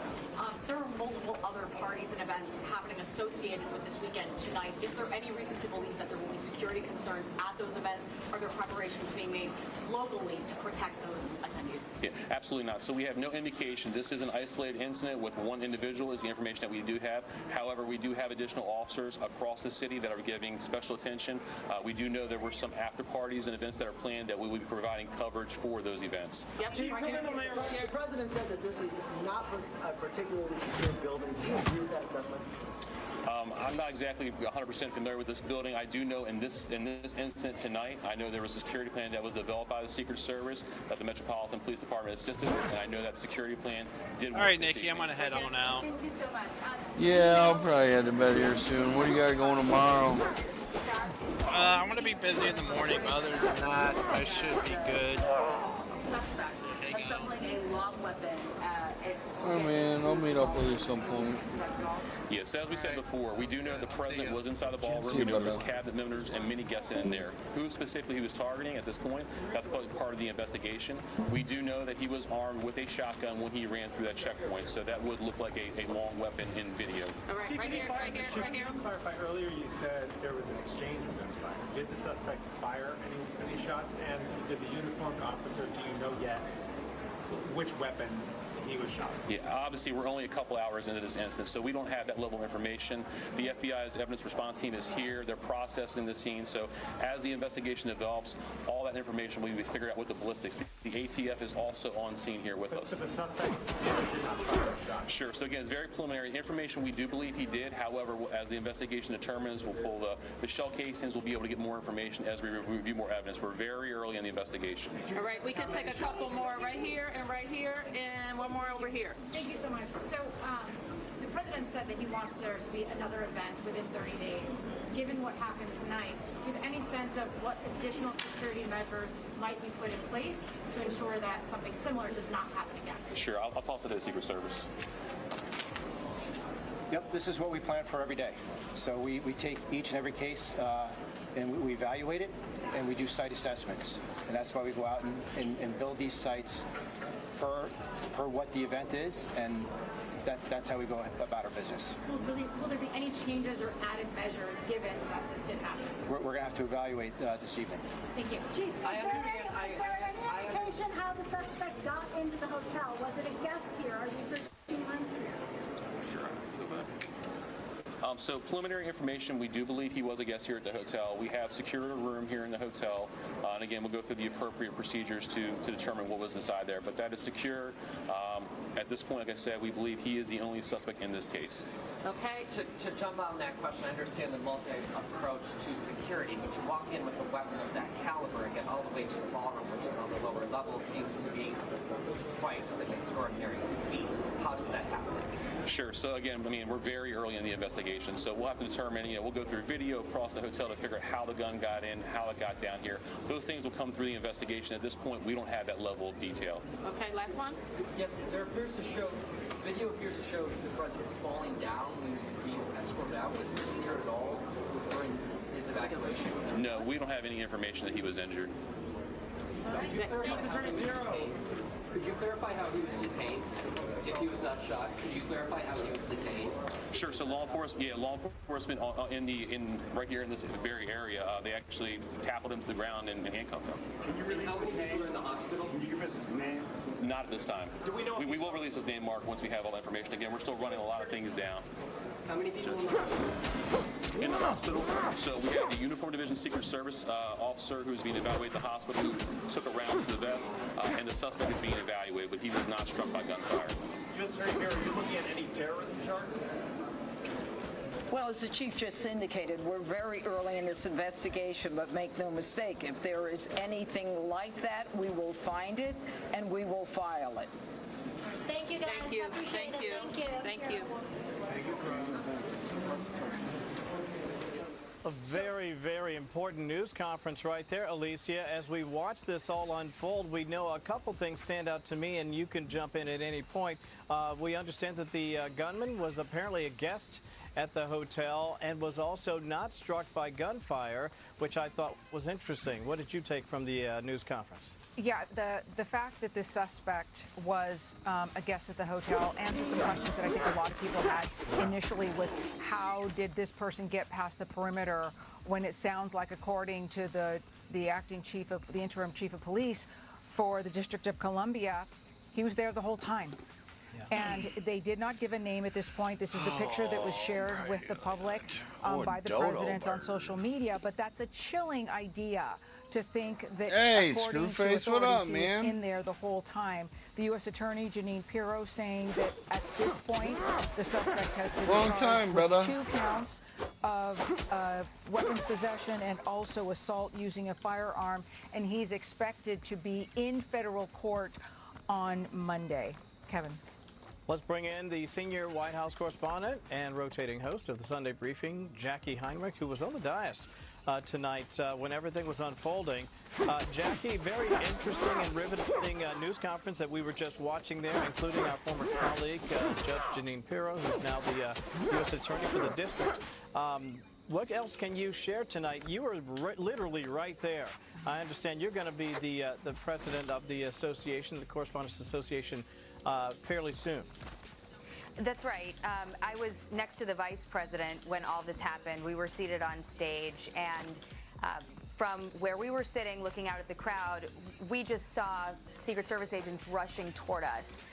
there are multiple other parties and events happening associated with this weekend tonight. Is there any reason to believe that there will be security concerns at those events? Are there preparations being made locally to protect those attendees? Yeah, absolutely not. So we have no indication. This is an isolated incident with one individual is the information that we do have. However, we do have additional officers across the city that are giving special attention. We do know there were some after parties and events that are planned that we will be providing coverage for those events. Yep. Chief, the president said that this is not a particularly secure building. Do you agree with that assessment? I'm not exactly 100% familiar with this building. I do know in this incident tonight, I know there was a security plan that was developed by the Secret Service that the Metropolitan Police Department assisted with, and I know that security plan did work. All right, Nikki, I'm going to head on out. Thank you so much. Yeah, I'll probably head to bed here soon. What do you got going tomorrow? I'm going to be busy in the morning, but other than that, I should be good. Assembling a long weapon. Oh man, I'll meet up with you at some point. Yes, as we said before, we do know the president was inside the ballroom. We know there's cabinet members and many guests in there. Who specifically he was targeting at this point, that's probably part of the investigation. We do know that he was armed with a shotgun when he ran through that checkpoint, so that would look like a long weapon in video. All right, right here, right here, right here. To clarify, earlier you said there was an exchange of gunfire. Did the suspect fire any shots? And did the uniformed officer, do you know yet which weapon he was shot? Yeah, obviously we're only a couple hours into this incident, so we don't have that level of information. The FBI's evidence response team is here. They're processing the scene, so as the investigation develops, all that information will be figured out with the ballistics. The ATF is also on scene here with us. So the suspect did not fire a shot? Sure, so again, it's very preliminary information. We do believe he did. However, as the investigation determines, we'll pull the shell casings. We'll be able to get more information as we review more evidence. We're very early in the investigation. All right, we can take a couple more right here, and one more over here. Thank you so much. So the president said that he wants there to be another event within 30 days. Given what happened tonight, do you have any sense of what additional security measures might be put in place to ensure that something similar does not happen again? Sure, I'll talk to the Secret Service. Yep, this is what we plan for every day. So we take each and every case and we evaluate it, and we do site assessments. And that's why we go out and build these sites per what the event is, and that's how we go about our business. So will there be any changes or added measures given that this did happen? We're going to have to evaluate this evening. Thank you. Chief, is there any indication how the suspect got into the hotel? Was it a guest here? Are you searching rooms here? Sure. So preliminary information, we do believe he was a guest here at the hotel. We have secured a room here in the hotel, and again, we'll go through the appropriate procedures to determine what was inside there, but that is secure. At this point, like I said, we believe he is the only suspect in this case. Okay. To jump on that question, I understand the multi-approach to security, but to walk in with a weapon of that caliber and get all the way to the ballroom, which is on the lower level, seems to be quite an extraordinary feat. How does that happen? Sure. So again, I mean, we're very early in the investigation, so we'll have to determine, we'll go through video across the hotel to figure out how the gun got in, how it got down here. Those things will come through the investigation. At this point, we don't have that level of detail. Okay, last one. Yes, video appears to show the president falling down when he was being escorted out. Was he injured at all during his evacuation? No, we don't have any information that he was injured. Could you clarify how he was detained? If he was not shot, could you clarify how he was detained? Sure. So law enforcement right here in this very area, they actually tackled him to the ground and handcuffed him. Can you release his name? In the hospital? Can you give us his name? Not at this time. Do we know? We will release his name, Mark, once we have all the information. Again, we're still running a lot of things down. How many people in the hospital? So we have the Uniform Division Secret Service officer who's being evaluated at the hospital who took a round to the vest, and the suspect is being evaluated, but he was not struck by gunfire. Just right here, are you looking at any terrorism charges? Well, as the chief just indicated, we're very early in this investigation, but make no mistake, if there is anything like that, we will find it and we will file it. Thank you, guys. Thank you. Thank you. Thank you. A very, very important news conference right there, Alicia. As we watch this all unfold, we know a couple things stand out to me, and you can jump in at any point. We understand that the gunman was apparently a guest at the hotel and was also not struck by gunfire, which I thought was interesting. What did you take from the news conference? Yeah, the fact that this suspect was a guest at the hotel answered some questions that I think a lot of people had initially was how did this person get past the perimeter when it sounds like, according to the acting chief of the interim chief of police for the District of Columbia, he was there the whole time. And they did not give a name at this point. This is the picture that was shared with the public by the president on social media. But that's a chilling idea to think that, according to authorities, he was in there the whole time. The U.S. Attorney, Jeanine Pirro, saying that at this point, the suspect has been charged with 2 counts of weapons possession and also assault using a firearm. And he's expected to be in federal court on Monday. Kevin. Let's bring in the senior White House correspondent and rotating host of the Sunday Briefing, Jackie Heinrich, who was on the dais tonight when everything was unfolding. Jackie, very interesting and riveting news conference that we were just watching there, including our former colleague, Judge Jeanine Pirro, who's now the U.S. Attorney for the district. What else can you share tonight? You were literally right there. I understand you're going to be the president of the association, the Correspondents Association, fairly soon. That's right. I was next to the vice president when all this happened. We were seated on stage, and from where we were sitting looking out at the crowd, we just saw Secret Service agents rushing toward us.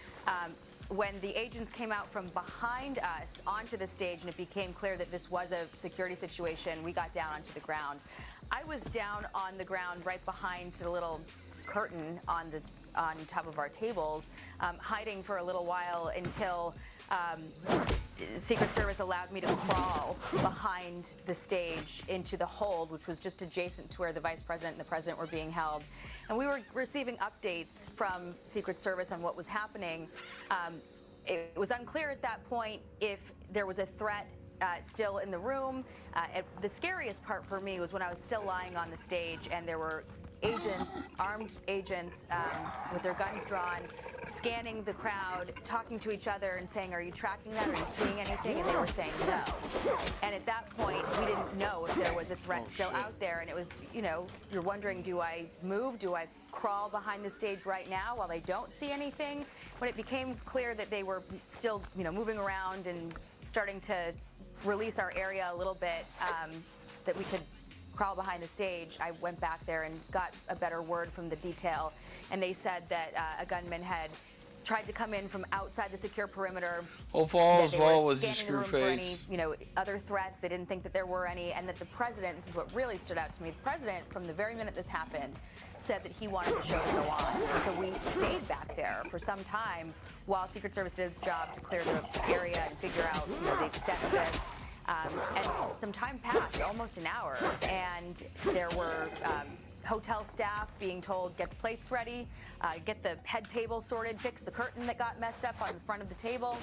When the agents came out from behind us onto the stage and it became clear that this was a security situation, we got down onto the ground. I was down on the ground right behind the little curtain on top of our tables, hiding for a little while until Secret Service allowed me to crawl behind the stage into the hold, which was just adjacent to where the vice president and the president were being held. And we were receiving updates from Secret Service on what was happening. It was unclear at that point if there was a threat still in the room. The scariest part for me was when I was still lying on the stage and there were agents, armed agents with their guns drawn, scanning the crowd, talking to each other and saying, are you tracking that? Are you seeing anything? And they were saying no. And at that point, we didn't know if there was a threat still out there. And it was, you're wondering, do I move? Do I crawl behind the stage right now while they don't see anything? When it became clear that they were still, moving around and starting to release our area a little bit, that we could crawl behind the stage, I went back there and got a better word from the detail, and they said that a gunman had tried to come in from outside the secure perimeter. All's well with you, scanning the room for any, Screwface. Other threats. They didn't think that there were any, and that the president, this is what really stood out to me, the president, from the very minute this happened, said that he wanted the show to go on. And so we stayed back there for some time while Secret Service did its job to clear the area and figure out the extent of this. And some time passed, almost an hour, and there were hotel staff being told, get the plates ready, get the head table sorted, fix the curtain that got messed up on the front of the table,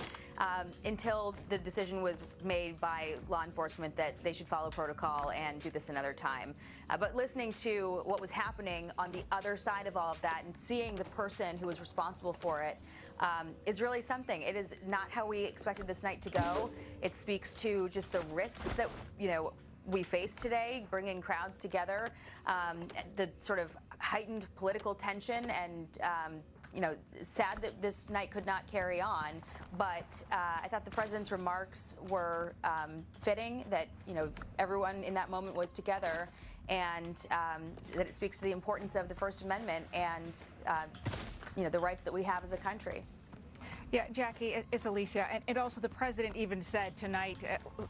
until the decision was made by law enforcement that they should follow protocol and do this another time. But listening to what was happening on the other side of all of that and seeing the person who was responsible for it is really something. It is not how we expected this night to go. It speaks to just the risks that, we face today, bringing crowds together, the sort of heightened political tension, and sad that this night could not carry on. But I thought the president's remarks were fitting, that everyone in that moment was together, and that it speaks to the importance of the First Amendment and the rights that we have as a country. Yeah, Jackie, it's Alicia. And also the president even said tonight,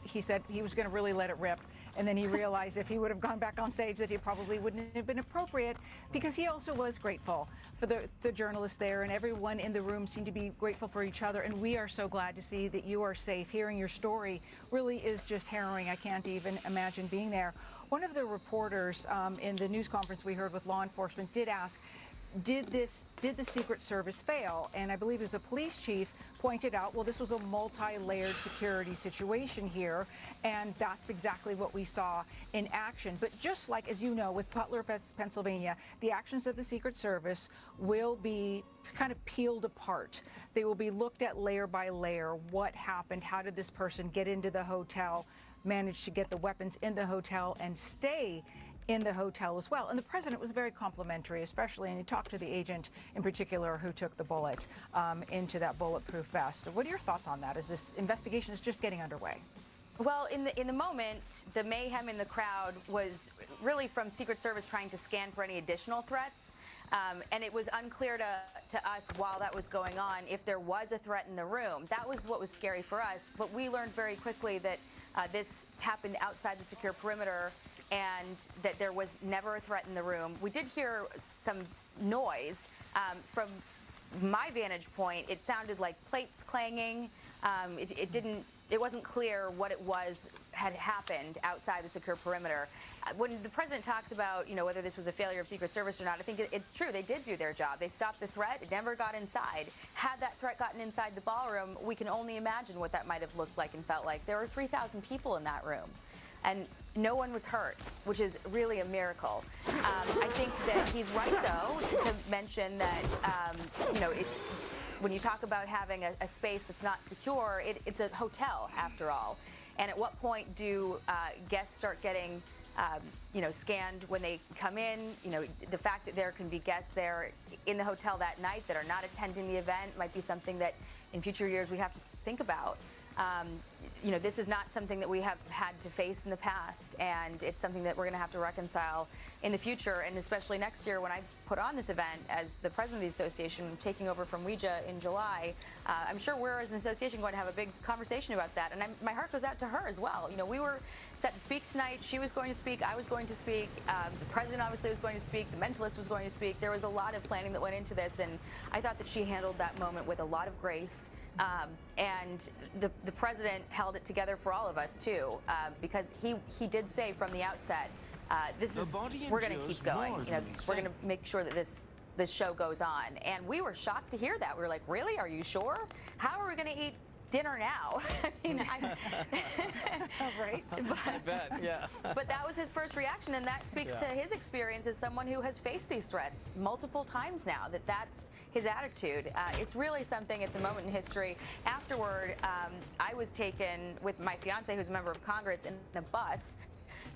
he said he was going to really let it rip. And then he realized if he would have gone back on stage that he probably wouldn't have been appropriate, because he also was grateful for the journalists there, and everyone in the room seemed to be grateful for each other. And we are so glad to see that you are safe. Hearing your story really is just harrowing. I can't even imagine being there. One of the reporters in the news conference we heard with law enforcement did ask, did the Secret Service fail? And I believe it was a police chief pointed out, well, this was a multi-layered security situation here, and that's exactly what we saw in action. But just like, as you know, with Butler, Pennsylvania, the actions of the Secret Service will be kind of peeled apart. They will be looked at layer by layer. What happened? How did this person get into the hotel, manage to get the weapons in the hotel, and stay in the hotel as well? And the president was very complimentary, especially, and he talked to the agent in particular who took the bullet into that bulletproof vest. What are your thoughts on that as this investigation is just getting underway? Well, in the moment, the mayhem in the crowd was really from Secret Service trying to scan for any additional threats. And it was unclear to us while that was going on if there was a threat in the room. That was what was scary for us. But we learned very quickly that this happened outside the secure perimeter and that there was never a threat in the room. We did hear some noise. From my vantage point, it sounded like plates clanging. It wasn't clear what it was had happened outside the secure perimeter. When the president talks about, whether this was a failure of Secret Service or not, I think it's true. They did do their job. They stopped the threat. It never got inside. Had that threat gotten inside the ballroom, we can only imagine what that might have looked like and felt like. There were 3,000 people in that room, and no one was hurt, which is really a miracle. I think that he's right, though, to mention that, it's when you talk about having a space that's not secure, it's a hotel, after all. And at what point do guests start getting, scanned when they come in? The fact that there can be guests there in the hotel that night that are not attending the event might be something that in future years we have to think about. This is not something that we have had to face in the past, and it's something that we're going to have to reconcile in the future, and especially next year when I put on this event as the president of the association, taking over from Ouija in July. I'm sure we're, as an association, going to have a big conversation about that, and my heart goes out to her as well. We were set to speak tonight. She was going to speak. I was going to speak. The president obviously was going to speak. The mentalist was going to speak. There was a lot of planning that went into this, and I thought that she handled that moment with a lot of grace. And the president held it together for all of us too, because he did say from the outset, we're going to keep going. We're going to make sure that this show goes on. And we were shocked to hear that. We were like, really? Are you sure? How are we going to eat dinner now? Right? I bet, yeah. But that was his first reaction, and that speaks to his experience as someone who has faced these threats multiple times now, that's his attitude. It's really something. It's a moment in history. Afterward, I was taken with my fiance, who's a member of Congress, in a bus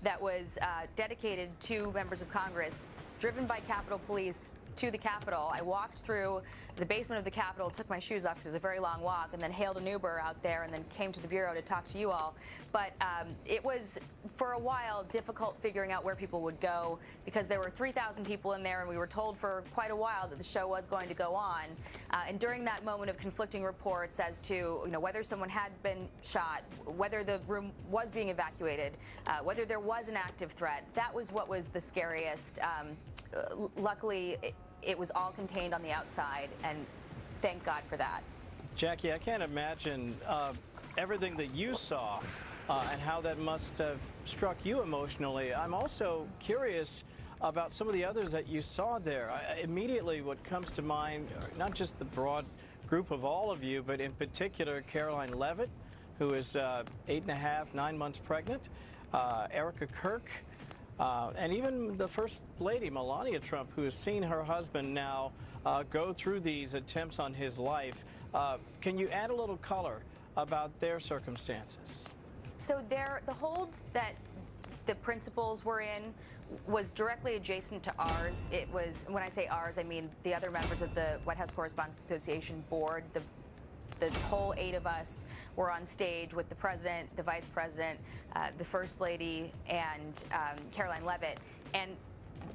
that was dedicated to members of Congress, driven by Capitol Police to the Capitol. I walked through the basement of the Capitol, took my shoes off because it was a very long walk, and then hailed an Uber out there and then came to the Bureau to talk to you all. But it was, for a while, difficult figuring out where people would go because there were 3,000 people in there, and we were told for quite a while that the show was going to go on. And during that moment of conflicting reports as to whether someone had been shot, whether the room was being evacuated, whether there was an active threat, that was what was the scariest. Luckily, it was all contained on the outside, and thank God for that. Jackie, I can't imagine everything that you saw and how that must have struck you emotionally. I'm also curious about some of the others that you saw there. Immediately what comes to mind, not just the broad group of all of you, but in particular Caroline Leavitt, who is 8.5, 9 months pregnant, Erica Kirk, and even the First Lady, Melania Trump, who has seen her husband now go through these attempts on his life. Can you add a little color about their circumstances? So the hold that the principals were in was directly adjacent to ours. It was, when I say ours, I mean the other members of the White House Correspondents Association board. The whole 8 of us were on stage with the president, the vice president, the first lady, and Caroline Leavitt. And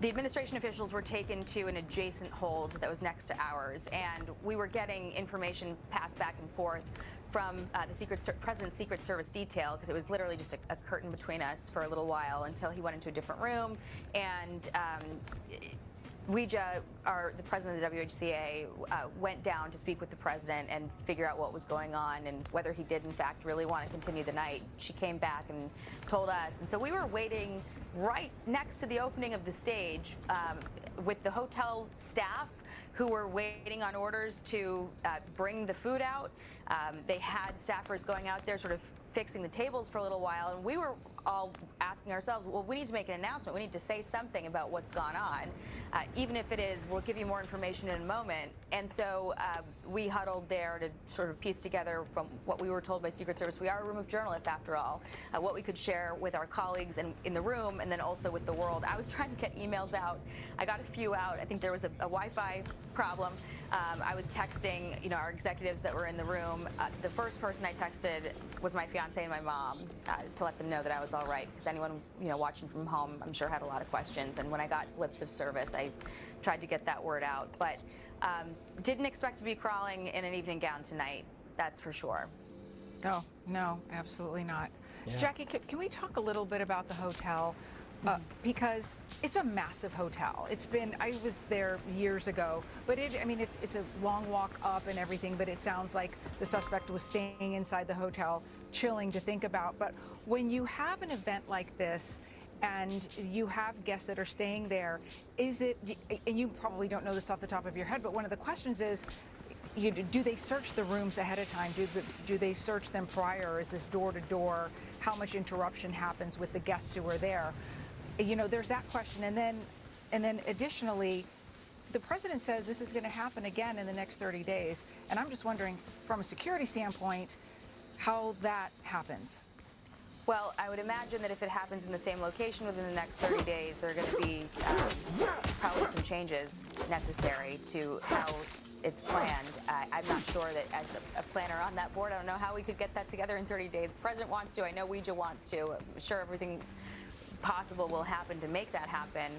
the administration officials were taken to an adjacent hold that was next to ours, and we were getting information passed back and forth from the President's Secret Service detail, because it was literally just a curtain between us for a little while until he went into a different room. And the president of the WHCA, went down to speak with the president and figure out what was going on and whether he did, in fact, really want to continue the night. She came back and told us. And so we were waiting right next to the opening of the stage with the hotel staff who were waiting on orders to bring the food out. They had staffers going out there sort of fixing the tables for a little while, and we were all asking ourselves, well, we need to make an announcement. We need to say something about what's gone on, even if it is, we'll give you more information in a moment. And so we huddled there to sort of piece together from what we were told by Secret Service. We are a room of journalists, after all, what we could share with our colleagues and in the room, and then also with the world. I was trying to get emails out. I got a few out. I think there was a Wi-Fi problem. I was texting, our executives that were in the room. The first person I texted was my fiance and my mom to let them know that I was all right, because anyone, watching from home, I'm sure had a lot of questions. And when I got blips of service, I tried to get that word out. But didn't expect to be crawling in an evening gown tonight, that's for sure. Oh, no, absolutely not. Yeah. Jackie, can we talk a little bit about the hotel? Because it's a massive hotel. I was there years ago, but it's a long walk up and everything, but it sounds like the suspect was staying inside the hotel, chilling to think about. But when you have an event like this and you have guests that are staying there, and you probably don't know this off the top of your head, but one of the questions is, do they search the rooms ahead of time? Do they search them prior? Or is this door to door? How much interruption happens with the guests who are there? There's that question. And then additionally, the president says this is going to happen again in the next 30 days. And I'm just wondering, from a security standpoint, how that happens. Well, I would imagine that if it happens in the same location within the next 30 days, there are going to be probably some changes necessary to how it's planned. I'm not sure that as a planner on that board, I don't know how we could get that together in 30 days. The president wants to. I know Ouija wants to. I'm sure everything possible will happen to make that happen.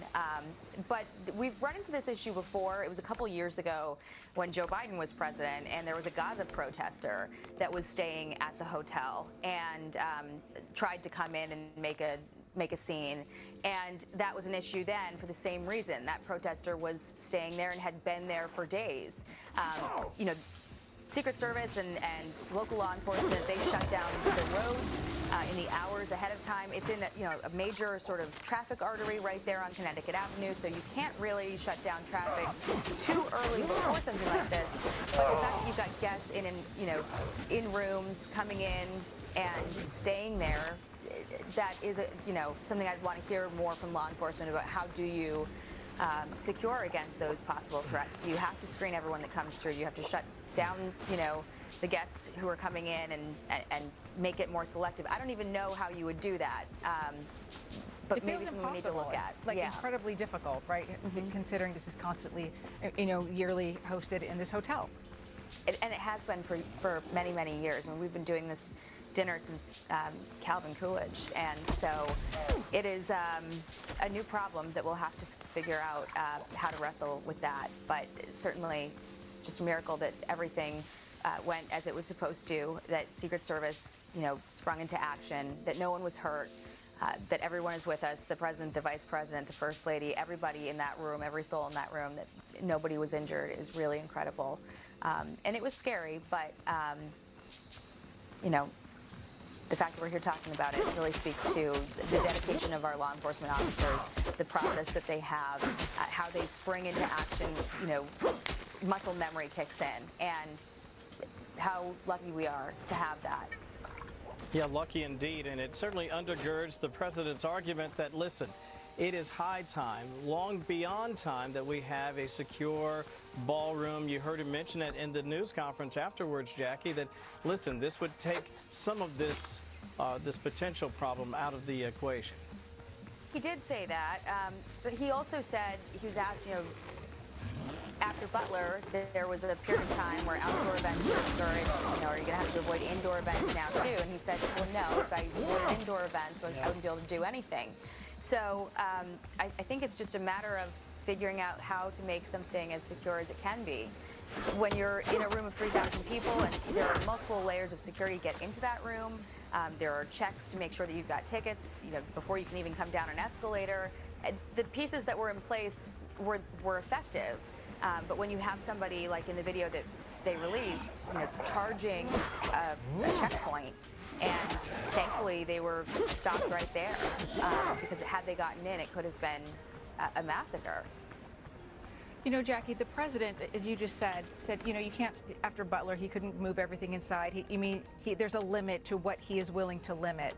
But we've run into this issue before. It was a couple years ago when Joe Biden was president, and there was a Gaza protester that was staying at the hotel and tried to come in and make a scene. And that was an issue then for the same reason. That protester was staying there and had been there for days. Secret Service and local law enforcement, they shut down the roads in the hours ahead of time. It's in a major sort of traffic artery right there on Connecticut Avenue, so you can't really shut down traffic too early before something like this. But the fact that you've got guests in rooms coming in and staying there, that is something I'd want to hear more from law enforcement about. How do you secure against those possible threats? Do you have to screen everyone that comes through? Do you have to shut down, the guests who are coming in and make it more selective? I don't even know how you would do that. But maybe something we need to look at. Incredibly difficult, right? Considering this is constantly, yearly hosted in this hotel. And it has been for many, many years. I mean, we've been doing this dinner since Calvin Coolidge, and so it is a new problem that we'll have to figure out how to wrestle with that. But certainly just a miracle that everything went as it was supposed to, that Secret Service, sprung into action, that no one was hurt, that everyone is with us, the president, the vice president, the first lady, everybody in that room, every soul in that room, that nobody was injured is really incredible. And it was scary, but, the fact that we're here talking about it really speaks to the dedication of our law enforcement officers, the process that they have, how they spring into action, muscle memory kicks in, and how lucky we are to have that. Yeah, lucky indeed, and it certainly undergirds the president's argument that, listen, it is high time, long beyond time, that we have a secure ballroom. You heard him mention it in the news conference afterwards, Jackie, that, listen, this would take some of this potential problem out of the equation. He did say that, but he also said, he was asked, after Butler, there was a period of time where outdoor events were discouraged. Are you going to have to avoid indoor events now too? And he said, well, no, if I avoided indoor events, I wouldn't be able to do anything. So I think it's just a matter of figuring out how to make something as secure as it can be. When you're in a room of 3,000 people and there are multiple layers of security to get into that room, there are checks to make sure that you've got tickets, before you can even come down an escalator. The pieces that were in place were effective, but when you have somebody like in the video that they released, charging a checkpoint, and thankfully they were stopped right there, because had they gotten in, it could have been a massacre. Jackie, the president, as you just said, you can't, after Butler, he couldn't move everything inside. There's a limit to what he is willing to limit.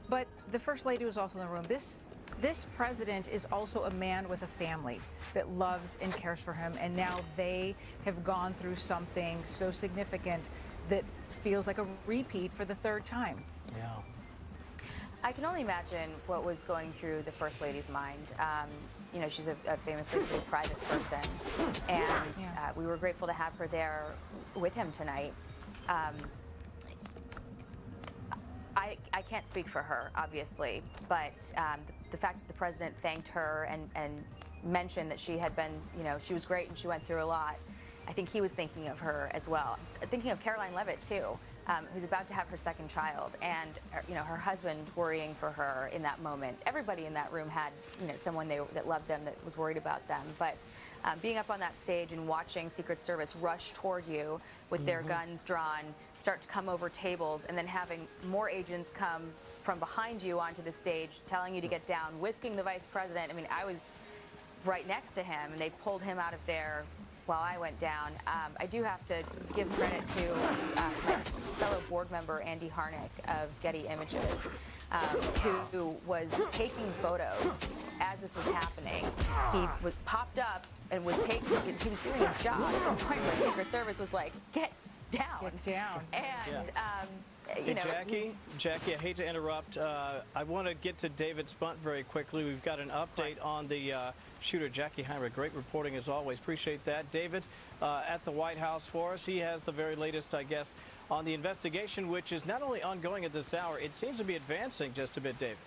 But the First Lady was also in the room. This president is also a man with a family that loves and cares for him, and now they have gone through something so significant that feels like a repeat for the third time. Yeah. I can only imagine what was going through the First Lady's mind. She's a famously pretty private person, and we were grateful to have her there with him tonight. I can't speak for her, obviously, but the fact that the president thanked her and mentioned that she had been, she was great and she went through a lot, I think he was thinking of her as well. Thinking of Caroline Levitt, too, who's about to have her second child, and her husband worrying for her in that moment. Everybody in that room had someone that loved them, that was worried about them. But being up on that stage and watching Secret Service rush toward you with their guns drawn, start to come over tables, and then having more agents come from behind you onto the stage, telling you to get down, whisking the vice president. I was right next to him, and they pulled him out of there while I went down. I do have to give credit to my fellow board member Andy Harnick of Getty Images, who was taking photos as this was happening. He popped up and he was doing his job to the point where Secret Service was like, get down. Get down. And, Hey, Jackie, I hate to interrupt. I want to get to David Spunt very quickly. We've got an update on the shooter, Jackie Heinrich. Great reporting as always. Appreciate that. David, at the White House for us. He has the very latest, I guess, on the investigation, which is not only ongoing at this hour, it seems to be advancing just a bit, David.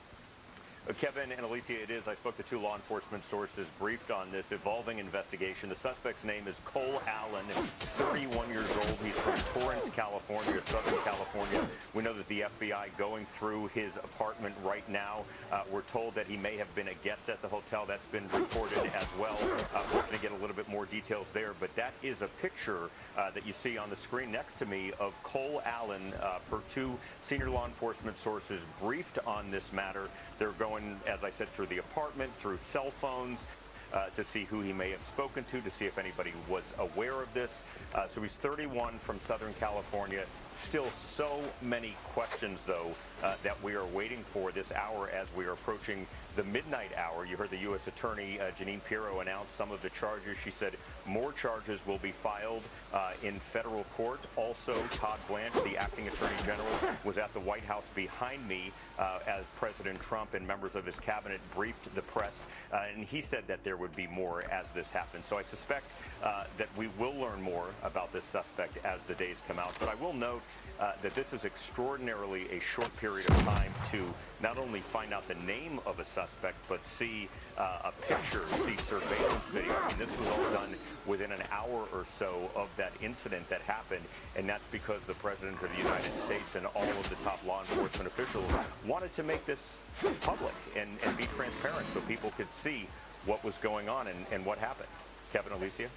Kevin and Alicia, it is. I spoke to 2 law enforcement sources briefed on this evolving investigation. The suspect's name is Cole Allen, 31 years old. He's from Torrance, California, Southern California. We know that the FBI going through his apartment right now. We're told that he may have been a guest at the hotel. That's been reported as well. We're going to get a little bit more details there, but that is a picture that you see on the screen next to me of Cole Allen, per 2 senior law enforcement sources briefed on this matter. They're going, as I said, through the apartment, through cell phones, to see who he may have spoken to see if anybody was aware of this. So he's 31 from Southern California. Still so many questions, though, that we are waiting for this hour as we are approaching the midnight hour. You heard the U.S. Attorney Janine Pirro announce some of the charges. She said more charges will be filed in federal court. Also, Todd Blanche, the acting attorney general, was at the White House behind me as President Trump and members of his cabinet briefed the press, and he said that there would be more as this happens. So I suspect that we will learn more about this suspect as the days come out. But I will note that this is extraordinarily a short period of time to not only find out the name of a suspect, but see a picture, see surveillance video. This was all done within an hour or so of that incident that happened, and that's because the President of the United States and all of the top law enforcement officials wanted to make this public and be transparent so people could see what was going on and what happened. Kevin, Alicia?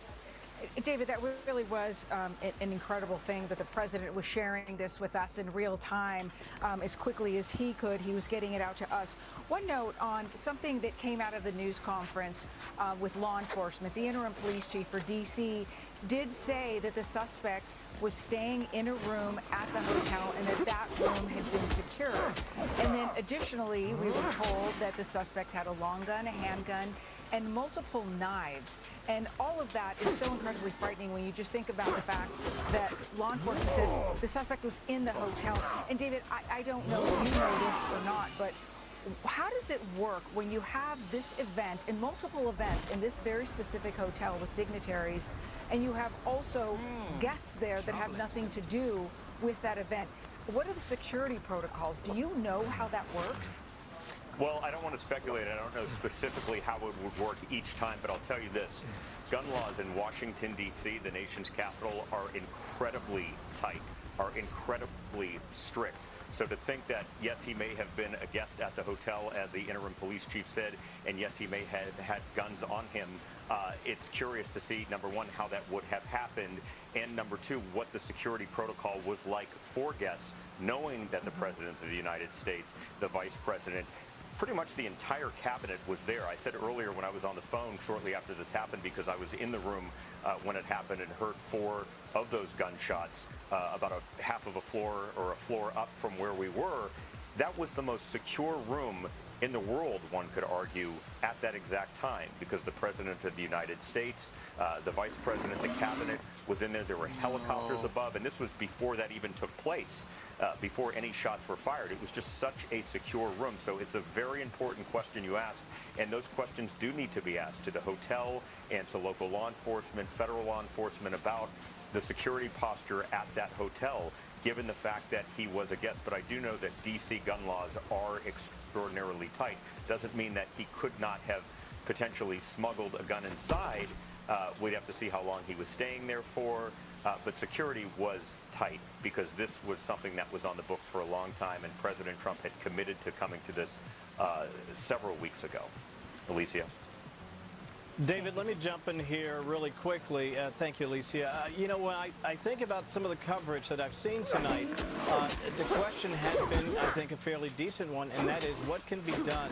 David, that really was an incredible thing that the president was sharing this with us in real time as quickly as he could. He was getting it out to us. One note on something that came out of the news conference with law enforcement. The interim police chief for D.C. did say that the suspect was staying in a room at the hotel and that room had been secured. And then additionally, we were told that the suspect had a long gun, a handgun, and multiple knives. And all of that is so incredibly frightening when you just think about the fact that law enforcement says the suspect was in the hotel. And David, I don't know if you know this or not, but how does it work when you have this event and multiple events in this very specific hotel with dignitaries, and you have also guests there that have nothing to do with that event? What are the security protocols? Do you know how that works? Well, I don't want to speculate. I don't know specifically how it would work each time, but I'll tell you this. Gun laws in Washington, D.C., the nation's capital, are incredibly tight, are incredibly strict. So to think that, yes, he may have been a guest at the hotel, as the interim police chief said, and yes, he may have had guns on him, it's curious to see, number one, how that would have happened, and number two, what the security protocol was like for guests, knowing that the President of the United States, the Vice President, pretty much the entire cabinet was there. I said earlier when I was on the phone shortly after this happened, because I was in the room when it happened and heard 4 of those gunshots about a half of a floor or a floor up from where we were. That was the most secure room in the world, one could argue, at that exact time, because the President of the United States, the Vice President, the cabinet was in there. There were helicopters above, and this was before that even took place, before any shots were fired. It was just such a secure room. So it's a very important question you asked, and those questions do need to be asked to the hotel and to local law enforcement, federal law enforcement, about the security posture at that hotel, given the fact that he was a guest. But I do know that D.C. gun laws are extraordinarily tight. Doesn't mean that he could not have potentially smuggled a gun inside. We'd have to see how long he was staying there for. But security was tight, because this was something that was on the books for a long time, and President Trump had committed to coming to this several weeks ago. Alicia. David, let me jump in here really quickly. Thank you, Alicia. You know, when I think about some of the coverage that I've seen tonight, the question had been, I think, a fairly decent one, and that is what can be done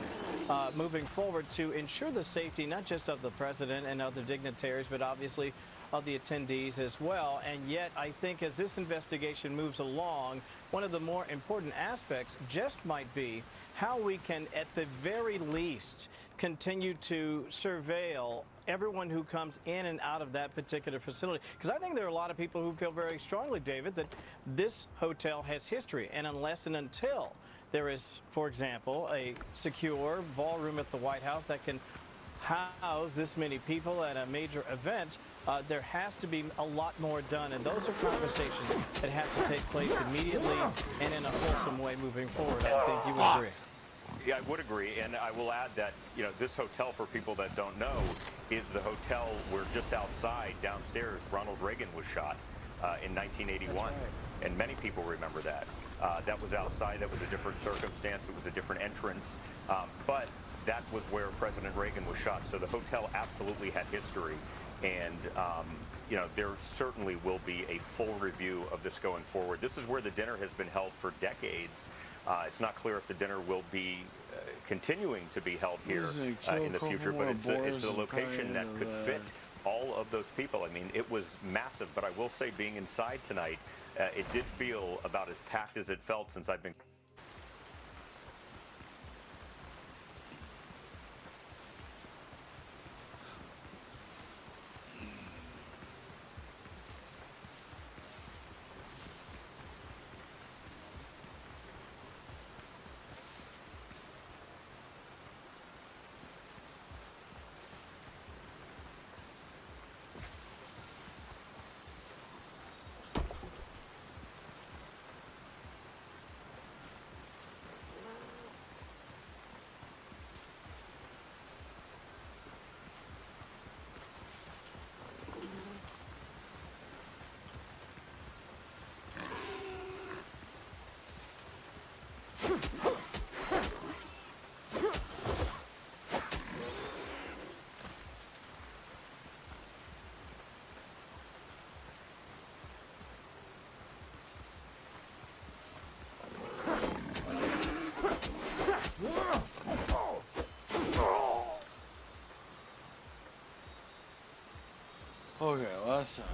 moving forward to ensure the safety not just of the president and other dignitaries, but obviously of the attendees as well. And yet, I think as this investigation moves along, one of the more important aspects just might be how we can, at the very least, continue to surveil everyone who comes in and out of that particular facility. Because I think there are a lot of people who feel very strongly, David, that this hotel has history. And unless and until there is, for example, a secure ballroom at the White House that can house this many people at a major event, there has to be a lot more done, and those are conversations that have to take place immediately and in a wholesome way moving forward. I think you would agree. Yeah, I would agree, and I will add that, you know, this hotel, for people that don't know, is the hotel where just outside, downstairs, Ronald Reagan was shot in 1981. That's right. And many people remember that. That was outside. That was a different circumstance. It was a different entrance. But that was where President Reagan was shot. So the hotel absolutely had history. And, you know, there certainly will be a full review of this going forward. This is where the dinner has been held for decades. It's not clear if the dinner will be continuing to be held here in the future, but it's a location that could fit all of those people. I mean, it was massive, but I will say, being inside tonight, it did feel about as packed as it felt since I've been. Okay, last time.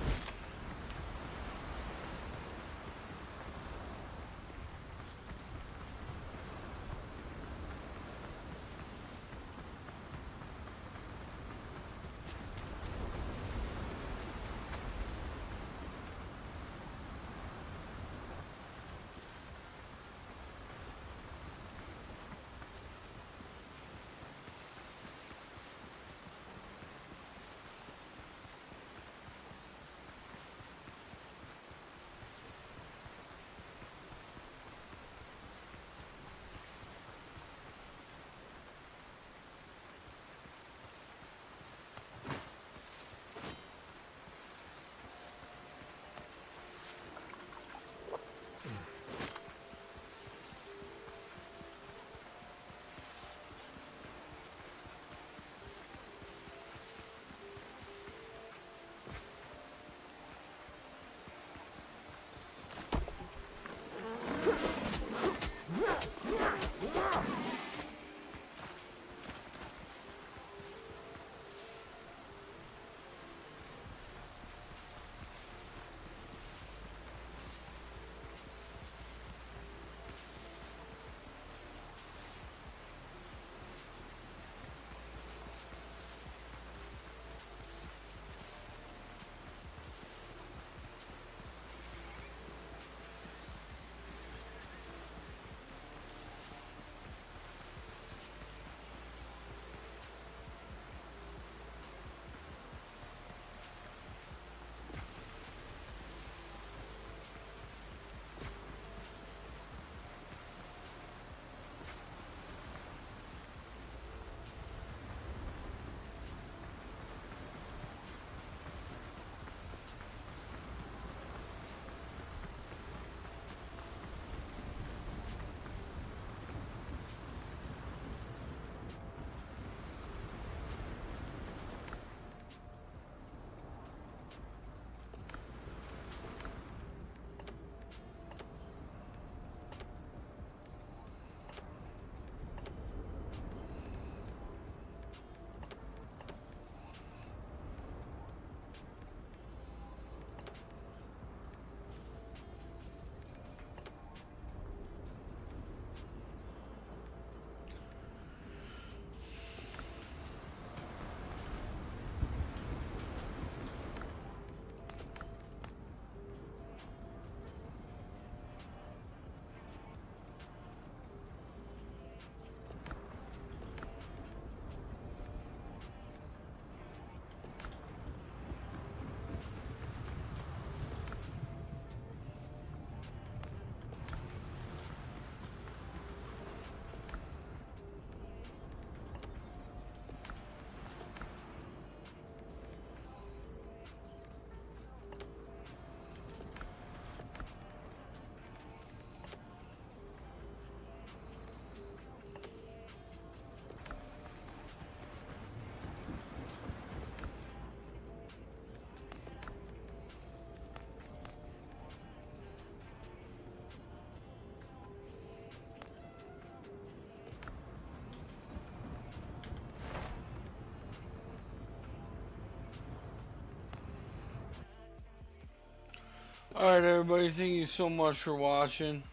Alright, everybody, thank you so much for watching.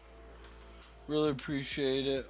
Really appreciate it.